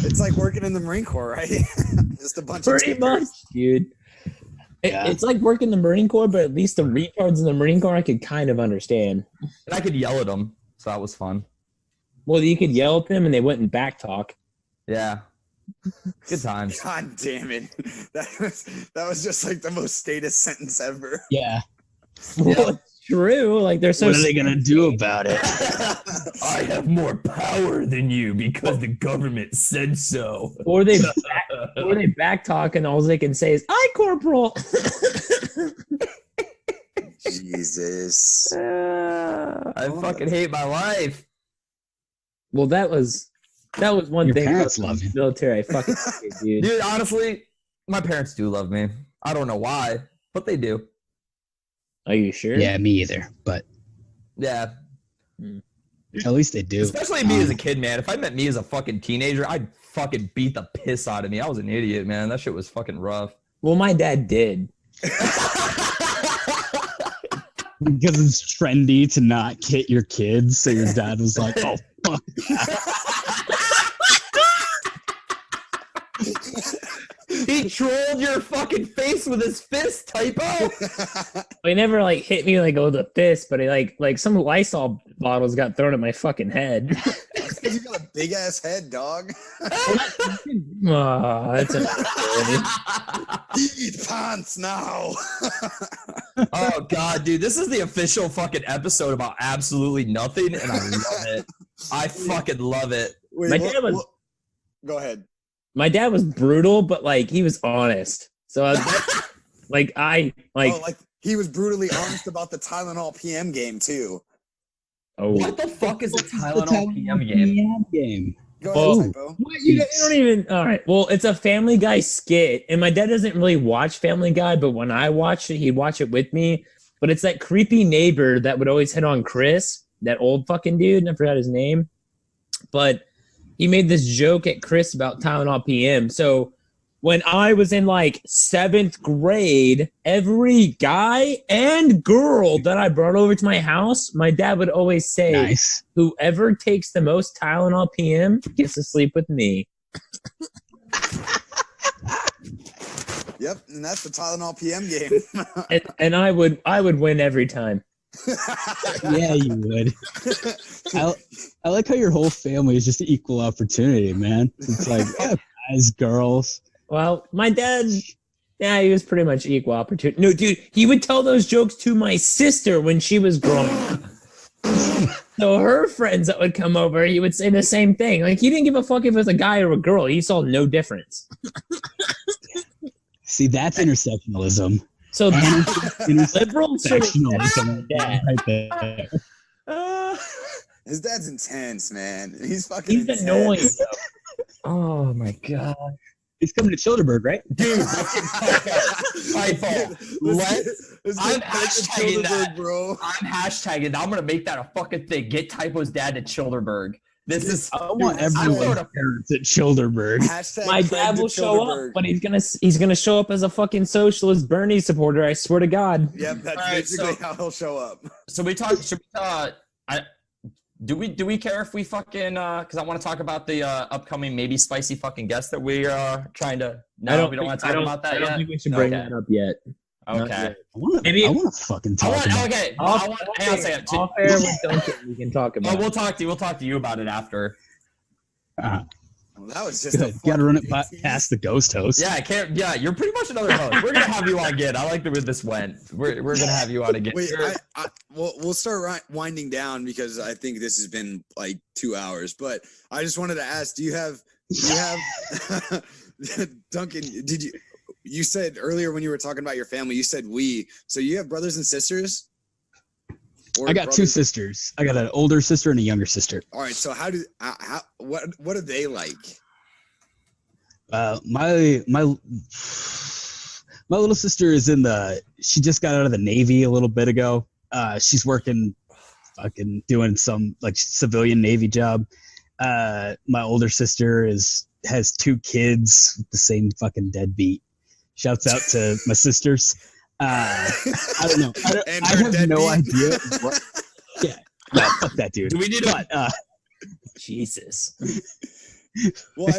It's like working in the Marine Corps, right? Just a bunch pretty of much, dude. It's like working in the Marine Corps, but at least the retards in the Marine Corps I could kind of understand. And I could yell at them, so that was fun. Well, you could yell at them and they wouldn't backtalk. Yeah. Good times. God damn it. That was just like the most statist sentence ever. Yeah. Well, it's true. Like they're so. What are they gonna do about it? I have more power than you because the government said so. Or they backtalk and all they can say is "Aye, Corporal." Jesus. I fucking hate my life. Well, that was one Your thing. Parents love you. Military, I fucking hate, dude. Dude, honestly, my parents do love me. I don't know why, but they do. Are you sure? Yeah, me either. But Yeah. at least they do. Especially me as a kid, man. If I met me as a fucking teenager, I'd fucking beat the piss out of me. I was an idiot, man. That shit was fucking rough. Well, my dad did. Because it's trendy to not hit your kids, so your dad was like, "Oh fuck." He trolled your fucking face with his fist, typo. He never like hit me like with a fist, but he like some Lysol bottles got thrown at my fucking head. That's because you got a big ass head, dog. Oh, that's Eat pants now. Oh god, dude, this is the official fucking episode about absolutely nothing, and I love it. I fucking love it. Wait, my dad was Go ahead. My dad was brutal, but like he was honest. So He was brutally honest about the Tylenol PM game too. Oh, What the fuck is a Tylenol PM game? Go Well, ahead, Typo. what? You don't even. All right. Well, it's a Family Guy skit, and my dad doesn't really watch Family Guy, but when I watched it, he'd watch it with me. But it's that creepy neighbor that would always hit on Chris, that old fucking dude. I forgot his name, but he made this joke at Chris about Tylenol PM. So when I was in like 7th grade, every guy and girl that I brought over to my house, my dad would always say, Nice. whoever takes the most Tylenol PM gets to sleep with me. Yep, and that's the Tylenol PM game. and I would win every time. Yeah, you would. I like how your whole family is just equal opportunity, man. It's like guys, girls. Well, my dad, yeah, he was pretty much equal opportunity. No, dude, he would tell those jokes to my sister when she was growing up. So her friends that would come over, he would say the same thing. Like, he didn't give a fuck if it was a guy or a girl. He saw no difference. See, that's intersectionalism. So liberals should Intersectionalism right there. His dad's intense, man. He's fucking He's intense. annoying, though. Oh my god. He's coming to Childerberg, right? Dude, Typo. I'm hashtagging that. bro. I'm hashtagging. I'm gonna make that a fucking thing. Get Typo's dad to Childerberg. This is. I want everyone's parents at Childerberg. Hashtag My Craig dad to will show Childerberg. up, but he's gonna show up as a fucking socialist Bernie supporter. I swear to God. Yep, that's All right, basically so- how he'll show up. So we talk. Should we, do we care if we fucking? Because I want to talk about the upcoming maybe spicy fucking guest that we are trying to. No, we don't want to talk about that I don't yet. think we should bring Okay. that up yet. Not Okay. yet. I want to fucking talk about Okay. Off I want. Hang on a second. off air with Duncan, we can talk about. We'll talk to you. We'll talk to you about it after. Well, that was just Good. Got to run it past the ghost host. Yeah, I can't. Yeah, you're pretty much another host. We're gonna have you on again. I like the way this went. We're gonna have you on again. Wait, we'll start winding down because I think this has been like 2 hours. But I just wanted to ask: Do you have Duncan? You said earlier when you were talking about your family, you said we. So you have brothers and sisters? Or I got two brothers? sisters. I got an older sister and a younger sister. All right. So what are they like? My little sister is she just got out of the Navy a little bit ago. She's working fucking doing some like civilian Navy job. My older sister has 2 kids with the same fucking deadbeat. Shouts out to my sisters. I don't know. I have no idea. Yeah, no, fuck that dude. Do we need Jesus. Well,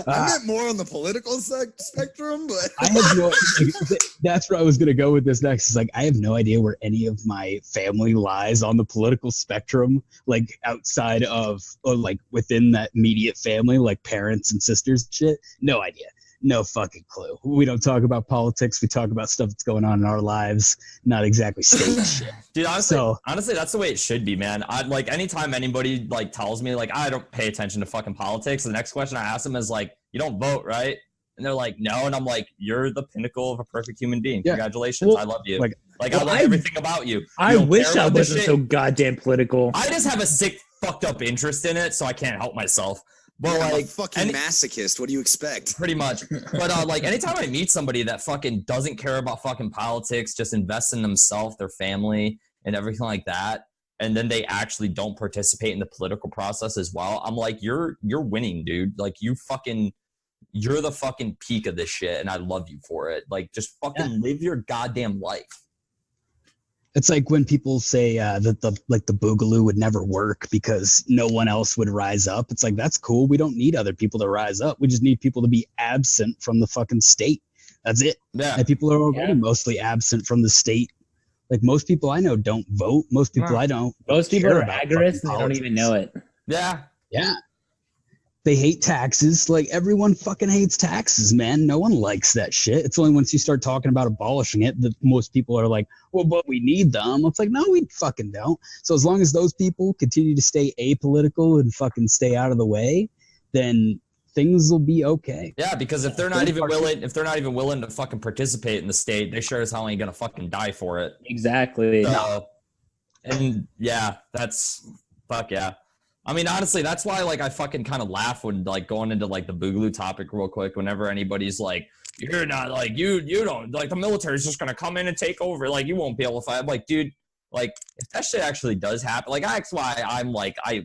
I meant more on the political spectrum, but I have no. That's where I was gonna go with this next. Is like I have no idea where any of my family lies on the political spectrum, like outside of or like within that immediate family, like parents and sisters and shit. No idea. No fucking clue. We don't talk about politics. We talk about stuff that's going on in our lives, not exactly state shit. Dude, honestly, that's the way it should be, man. I like anytime anybody like tells me like I don't pay attention to fucking politics, the next question I ask them is like, "You don't vote, right?" And they're like, "No," and I'm like, "You're the pinnacle of a perfect human being. Yeah. Congratulations, Well, I love you. like- I love everything about you. I You don't wish care I about this wasn't shit. so goddamn political. I just have a sick, fucked up interest in it, so I can't help myself. But I'm like a fucking masochist. What do you expect? pretty much. But like anytime I meet somebody that fucking doesn't care about fucking politics, just invests in themselves, their family, and everything like that, and then they actually don't participate in the political process as well, I'm like, you're winning, dude. Like you're the fucking peak of this shit, and I love you for it. Like just fucking live your goddamn life. It's like when people say that the Boogaloo would never work because no one else would rise up. It's like, that's cool. We don't need other people to rise up. We just need people to be absent from the fucking state. That's it. Yeah. And people are already mostly absent from the state. Like most people I know don't vote. Most people I don't. Most people care are about agorists fucking and they don't even politics. know it. Yeah. Yeah. They hate taxes. Like everyone fucking hates taxes, man. No one likes that shit. It's only once you start talking about abolishing it that most people are like, well, but we need them. It's like, no, we fucking don't. So as long as those people continue to stay apolitical and fucking stay out of the way, then things will be okay. Yeah, because if they're not even willing to fucking participate in the state, they sure as hell ain't gonna fucking die for it. Exactly. And yeah, fuck yeah. I mean, honestly, that's why like I fucking kind of laugh when like going into like the Boogaloo topic real quick. Whenever anybody's like, "You're not like you don't like the military's just gonna come in and take over. Like you won't be able to fight." I'm like, dude, like if that shit actually does happen, like that's why I'm like I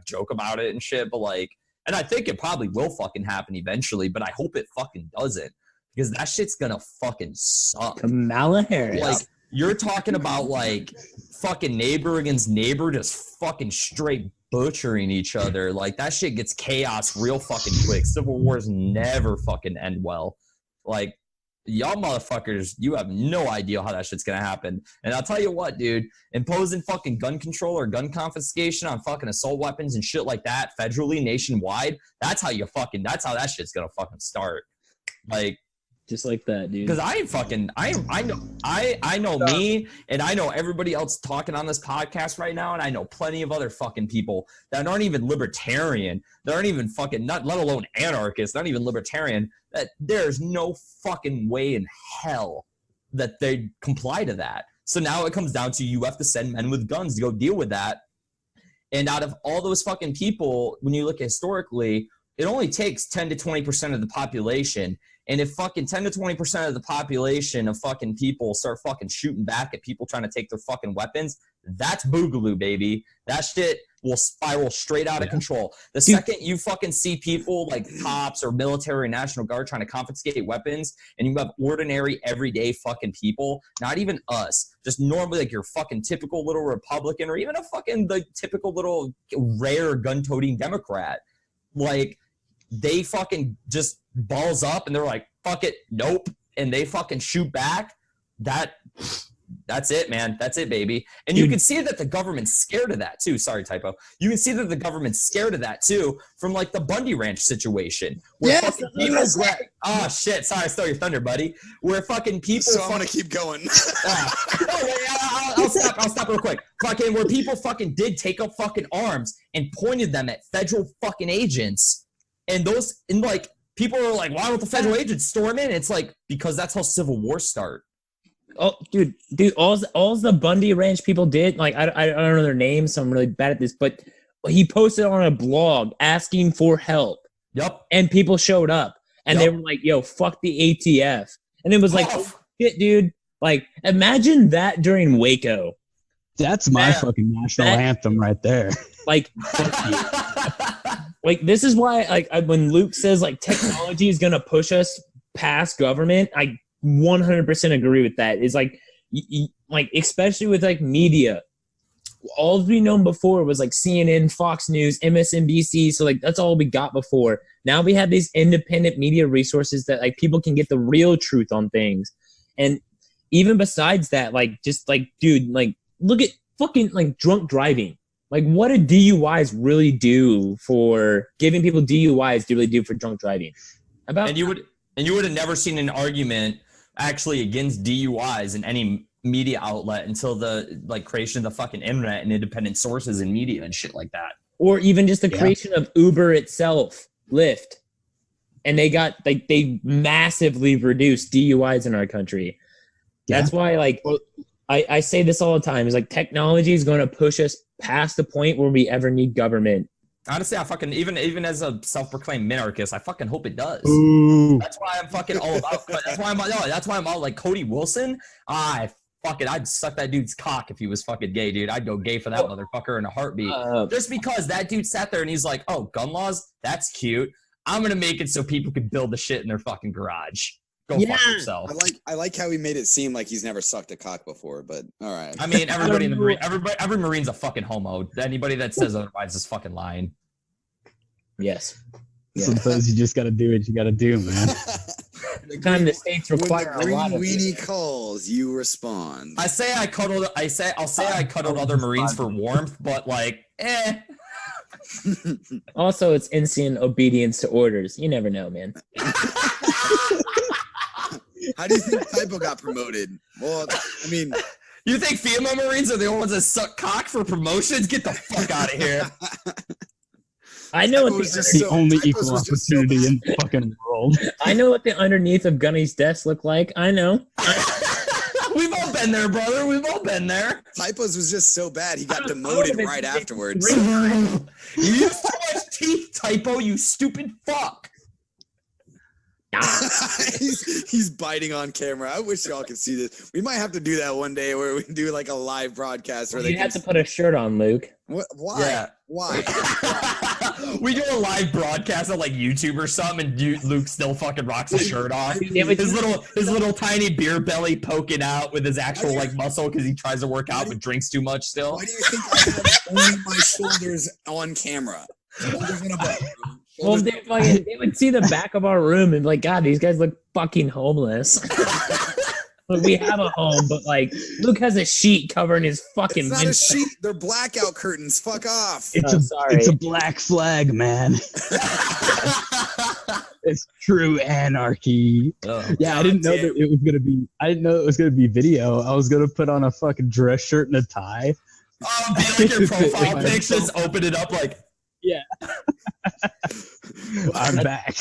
joke about it and shit, but like, and I think it probably will fucking happen eventually, but I hope it fucking doesn't because that shit's gonna fucking suck. Kamala Harris. Like you're talking about like fucking neighbor against neighbor, just fucking straight butchering each other. Like that shit gets chaos real fucking quick. Civil wars never fucking end well. Like y'all motherfuckers, you have no idea how that shit's gonna happen. And I'll tell you what, dude, imposing fucking gun control or gun confiscation on fucking assault weapons and shit like that federally, nationwide, that's how that shit's gonna fucking start. Like just like that, dude. Because I know me, and I know everybody else talking on this podcast right now, and I know plenty of other fucking people that aren't even libertarian, that aren't even fucking, not let alone anarchists, not even libertarian, that there's no fucking way in hell that they comply to that. So now it comes down to you have to send men with guns to go deal with that. And out of all those fucking people, when you look historically, it only takes 10 to 20% of the population. And if fucking 10 to 20% of the population of fucking people start fucking shooting back at people trying to take their fucking weapons, that's Boogaloo, baby. That shit will spiral straight out of control. The second you fucking see people like cops or military or National Guard trying to confiscate weapons, and you have ordinary, everyday fucking people, not even us, just normally like your fucking typical little Republican or even a fucking the typical little rare gun-toting Democrat, like they fucking just balls up and they're like, fuck it, nope, and they fucking shoot back. That's it, man. That's it, baby. And you can see that the government's scared of that too. Sorry, typo. You can see that the government's scared of that too from like the Bundy Ranch situation. Where fucking people oh shit, sorry, I stole your thunder, buddy. Where fucking people So I'm gonna keep going. I'll stop real quick. Fucking where people fucking did take up fucking arms and pointed them at federal fucking agents. And like people are like, why don't the federal agents storm in? It's like, because that's how civil wars start. Oh, dude, all the Bundy Ranch people did, like, I don't know their names, so I'm really bad at this, but he posted on a blog asking for help. Yep. And people showed up, and they were like, yo, fuck the ATF. And it was like, oh, shit, dude. Like, imagine that during Waco. That's my fucking national anthem right there. Like, like, this is why, like, when Luke says, like, technology is going to push us past government, I 100% agree with that. It's like, like, especially with, like, media. All we known before was, like, CNN, Fox News, MSNBC. So, like, that's all we got before. Now we have these independent media resources that, like, people can get the real truth on things. And even besides that, like, just, like, dude, like, look at fucking, like, drunk driving. Like, what do DUIs really do for giving people DUIs do really do for drunk driving? And you would have never seen an argument actually against DUIs in any media outlet until the like creation of the fucking internet and independent sources and media and shit like that. Or even just the creation of Uber itself, Lyft. And they got like they massively reduced DUIs in our country. Yeah. That's why like I say this all the time, is like technology is going to push us past the point where we ever need government. Honestly, I fucking even as a self-proclaimed minarchist, I fucking hope it does. Ooh. That's why I'm fucking all about. That's why I'm all like Cody Wilson. I'd suck that dude's cock if he was fucking gay, dude. I'd go gay for that motherfucker in a heartbeat. Just because that dude sat there and he's like, oh, gun laws, that's cute. I'm gonna make it so people can build the shit in their fucking garage. Go fuck yourself. I like how he made it seem like he's never sucked a cock before, but all right. I mean, every Marine's a fucking homo. Anybody that says otherwise is fucking lying. Yes. Sometimes you just gotta do what you gotta do, man. The time the states require when the a lot of weenie calls, you respond. I'll say I cuddled other Marines for warmth, but like, Also, it's instant obedience to orders. You never know, man. How do you think Typo got promoted? Well, I mean, you think female Marines are the only ones that suck cock for promotions? Get the fuck out of here. I know what the only equal opportunity in the fucking world. I know what the underneath of Gunny's desk look like. I know. We've all been there, brother. We've all been there. Typos was just so bad, he got demoted right afterwards. You use too much teeth, Typo, you stupid fuck. he's biting on camera. I wish y'all could see this. We might have to do that one day where we do like a live broadcast. Where you have to put a shirt on, Luke. What? Why? Yeah. Why? We do a live broadcast on like YouTube or something, and Luke still fucking rocks his shirt off. His little tiny beer belly poking out with his actual like muscle because he tries to work out but drinks too much still. Why do you think I have only my shoulders on camera? Shoulders in a butt. Well, they would see the back of our room and be like, God, these guys look fucking homeless. But we have a home, but like Luke has a sheet covering his fucking. It's not a sheet. They're blackout curtains. Fuck off. It's a black flag, man. It's true anarchy. Yeah, I didn't know that it was gonna be. I didn't know it was gonna be video. I was gonna put on a fucking dress shirt and a tie. Oh, be like your profile pics. Just open it up like. Yeah. I'm back.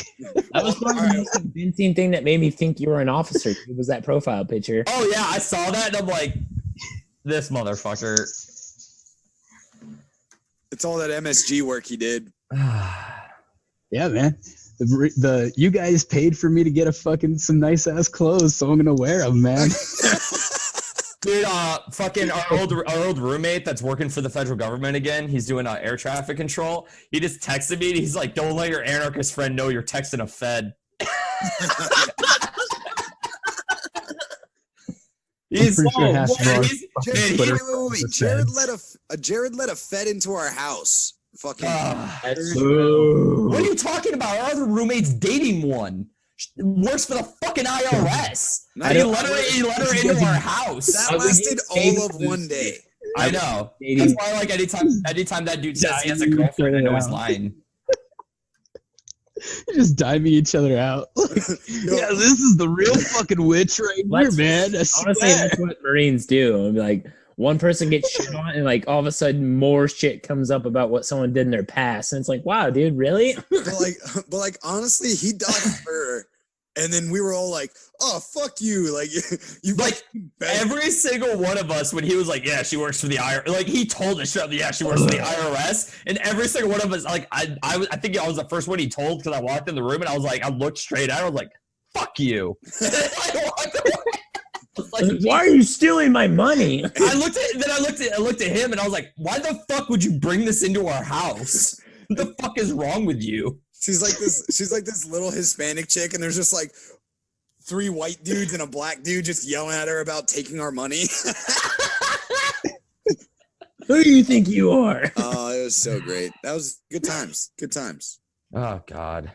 That was probably the most convincing thing that made me think you were an officer. It was that profile picture. Oh yeah, I saw that and I'm like, this motherfucker. It's all that MSG work he did. Yeah, man. The you guys paid for me to get some nice ass clothes, so I'm gonna wear them, man. Dude, fucking our old roommate that's working for the federal government again. He's doing air traffic control. He just texted me. And he's like, "Don't let your anarchist friend know you're texting a Fed." Wait. Jared let a Fed into our house. Fucking. What are you talking about? Our other roommate's dating one. Works for the fucking IRS. He let her into our house. That lasted all of one day. I know. That's why, like, anytime that dude says he has a girlfriend, I know he's lying. Just diming each other out. Yeah, this is the real fucking witch right here, man. Honestly, that's what Marines do. Like, one person gets shit on, and like all of a sudden, more shit comes up about what someone did in their past, and it's like, wow, dude, really? but like, honestly, he doxed her, and then we were all like, "Oh, fuck you!" Like, you like every single one of us when he was like, "Yeah, she works for the IRS." Like he told us, "Yeah, she works for the IRS," and every single one of us, like, I think I was the first one he told because I walked in the room and I was like, I looked straight at her, I was like, "Fuck you." I walked away. Like, why are you stealing my money? I looked at him and I was like, why the fuck would you bring this into our house? What the fuck is wrong with you? She's like this little Hispanic chick, and there's just like 3 white dudes and a black dude just yelling at her about taking our money. Who do you think you are? Oh, it was so great. That was good times. Good times. Oh God.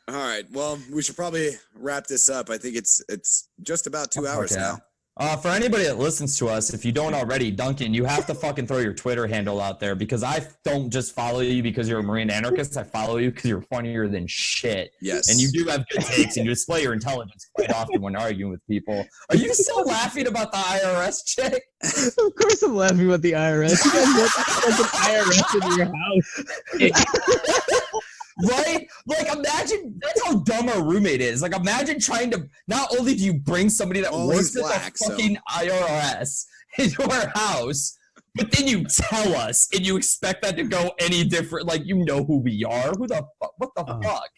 All right. Well, we should probably wrap this up. I think it's just about 2 hours now. For anybody that listens to us, if you don't already, Duncan, you have to fucking throw your Twitter handle out there because I don't just follow you because you're a Marine anarchist. I follow you because you're funnier than shit. Yes. And you do have good takes and you display your intelligence quite often when arguing with people. Are you still laughing about the IRS chick? Of course I'm laughing about the IRS. You guys want the IRS in your house. Right? Like, imagine, that's how dumb our roommate is. Like, imagine trying to, not only do you bring somebody that works at the fucking IRS into our house, but then you tell us and you expect that to go any different. Like, you know who we are. Who the fuck? What the fuck?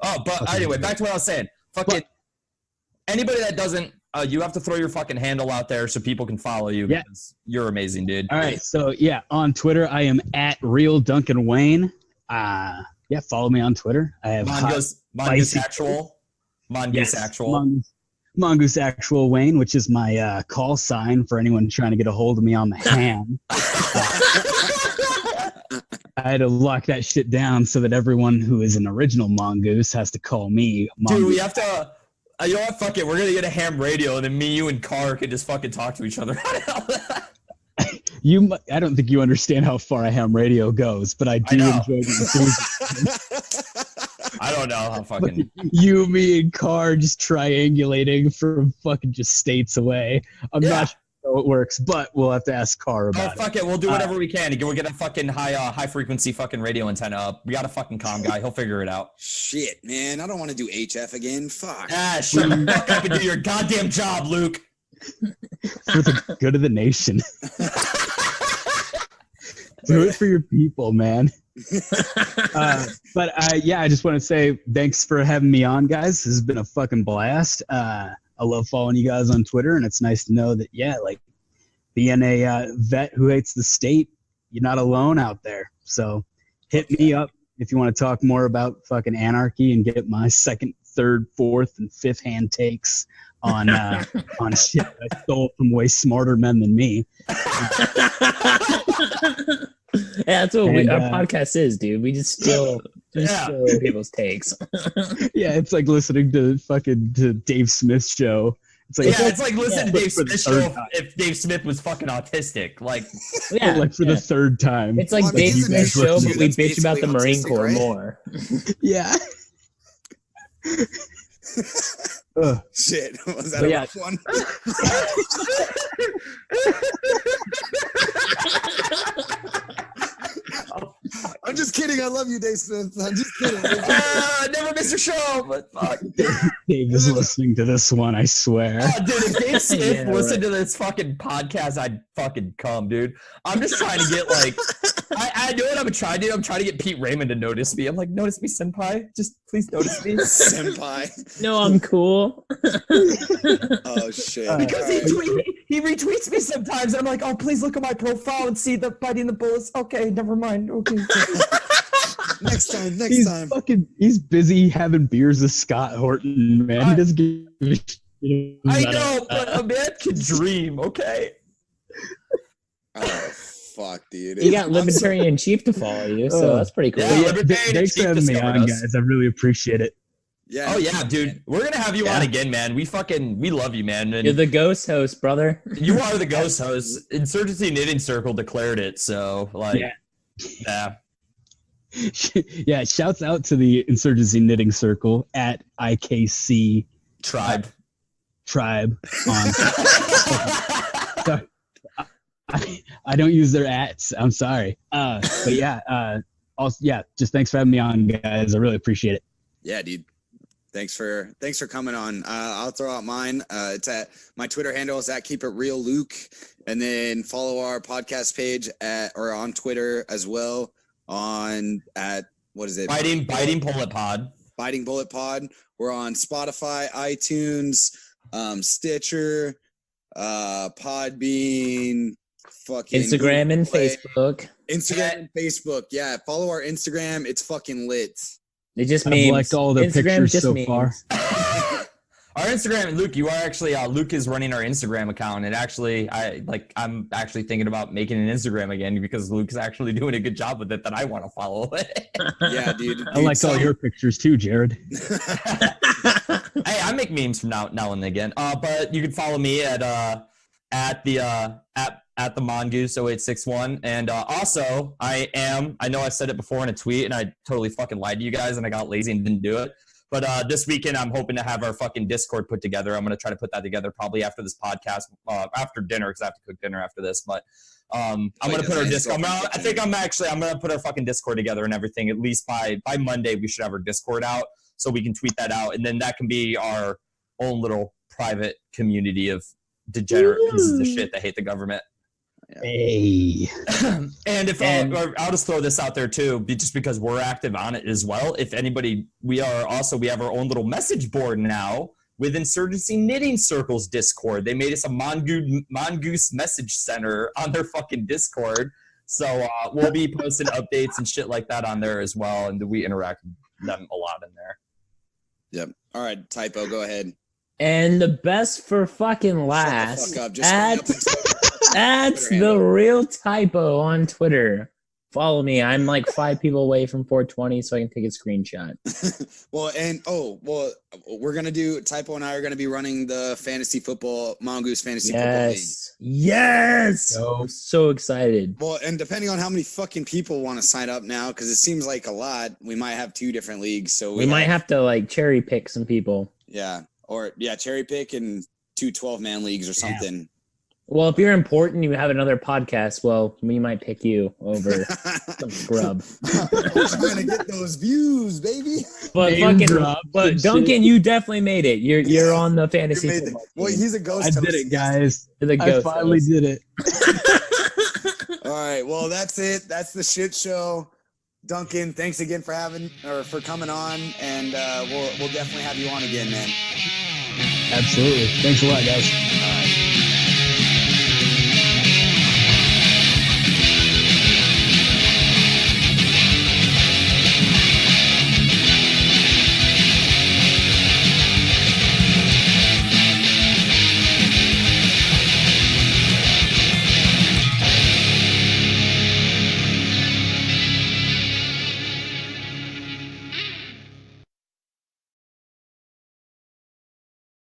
Oh, but anyway, back to what I was saying. Fucking, anybody that doesn't, you have to throw your fucking handle out there so people can follow you because you're amazing, dude. All right. So, yeah, on Twitter, I am at Real Duncan Wayne. Follow me on Twitter. I have Mongoose Actual Wayne, which is my call sign for anyone trying to get a hold of me on the ham. I had to lock that shit down so that everyone who is an original Mongoose has to call me Mongoose. Dude, we have to. You know what? Fuck it. We're gonna get a ham radio, and then me, you, and Carr can just fucking talk to each other. I don't think you understand how far a ham radio goes, but I do enjoy the enthusiasm. I don't know how fucking you, me, and Carr just triangulating from fucking just states away. I'm not sure how it works, but we'll have to ask Carr about it. Fuck it. We'll do whatever we can. We'll get a fucking high frequency fucking radio antenna up. We got a fucking comm guy. He'll figure it out. Shit, man. I don't want to do HF again. Fuck. Shut the fuck up and do your goddamn job, Luke. For the good of the nation. Do it for your people, man. But I just want to say thanks for having me on, guys. This has been a fucking blast. I love following you guys on Twitter, and it's nice to know that, like, being a vet who hates the state, you're not alone out there. So hit me up if you want to talk more about fucking anarchy and get my second, third, fourth, and fifth hand takes on shit I stole from way smarter men than me. Yeah, that's what our podcast is, dude. We just steal people's takes. Yeah, it's like listening to Dave Smith's show. It's like listening to Dave Smith's show if Dave Smith was fucking autistic. Like, for the third time. It's like Dave Smith's show, but we bitch about the Marine Corps more. Yeah. Shit, was that a rough one? I'm just kidding. I love you, Dave Smith. I'm just kidding. Never miss a show, but fuck. Dave is listening to this one, I swear. Oh, dude, if Dave Smith listened to this fucking podcast, I'd fucking come, dude. I'm just trying to get, like, I know what I'm trying to do. I'm trying to get Pete Raymond to notice me. I'm like, notice me, senpai. Just please notice me. Senpai. No, I'm cool. Oh, shit. Because he retweets me sometimes, and I'm like, oh, please look at my profile and see the biting the bullets. Okay, never mind. Okay. Next time. He's busy having beers with Scott Horton, man. He doesn't give a shit. I know, but a man can dream, okay? Oh, fuck, dude. You got Libertarian Chief to follow you, so that's pretty cool. Yeah, thanks for having me on, guys. I really appreciate it. Yeah. Oh yeah, dude. We're gonna have you on again, man. We love you, man. And you're the ghost host, brother. You are the ghost host. Insurgency Knitting Circle declared it, so like, yeah. Yeah, shouts out to the Insurgency Knitting Circle at IKC Tribe on. I don't use their ats. I'm sorry. But just thanks for having me on, guys. I really appreciate it. Yeah, dude. Thanks for coming on. I'll throw out mine. It's at my Twitter handle is at Keep It Real Luke, and then follow our podcast page or on Twitter as well at what is it? Biting Bullet Pod. Biting Bullet Pod. We're on Spotify, iTunes, Stitcher, Podbean, fucking Instagram and Facebook. Instagram and Facebook. Yeah, follow our Instagram. It's fucking lit. It just I've means liked all the pictures so far. Our Instagram, Luke, you are actually Luke is running our Instagram account, and actually, I'm actually thinking about making an Instagram again because Luke's actually doing a good job with it that I want to follow. Yeah, dude. I liked all your pictures too, Jared. Hey, I make memes from now and again. But you can follow me at the Mongoose 0861, and also I know I said it before in a tweet, and I totally fucking lied to you guys, and I got lazy and didn't do it. But this weekend, I'm hoping to have our fucking Discord put together. I'm going to try to put that together probably after this podcast, after dinner, because I have to cook dinner after this. But I'm going to put our Discord. I'm going to put our fucking Discord together and everything. At least by Monday, we should have our Discord out so we can tweet that out. And then that can be our own little private community of degenerate pieces of shit that hate the government. Hey. And I'll just throw this out there too, just because we're active on it as well. If anybody, we have our own little message board now with Insurgency Knitting Circle's Discord. They made us a Mongoose message center on their fucking Discord. So we'll be posting updates and shit like that on there as well. And we interact with them a lot in there. Yep. All right, Typo, go ahead. And the best for fucking last. Shut the fuck up. That's the real Typo on Twitter. Follow me. I'm like 5 people away from 420, so I can take a screenshot. We're gonna do Typo and I are gonna be running the Mongoose fantasy football league. Yes. So excited. Well, and depending on how many fucking people want to sign up now, because it seems like a lot, we might have 2 different leagues. So we might have to like cherry pick some people. Yeah, cherry pick and 2 12-man leagues or something. Well, if you're important, you have another podcast. Well, we might pick you over some scrub. I'm trying to get those views, baby. But Duncan, you definitely made it. You're on the fantasy. Well, he's a ghost. I did it, guys. I finally did it. All right. Well, that's it. That's the shit show. Duncan, thanks again for coming on, and we'll definitely have you on again, man. Absolutely. Thanks a lot, guys.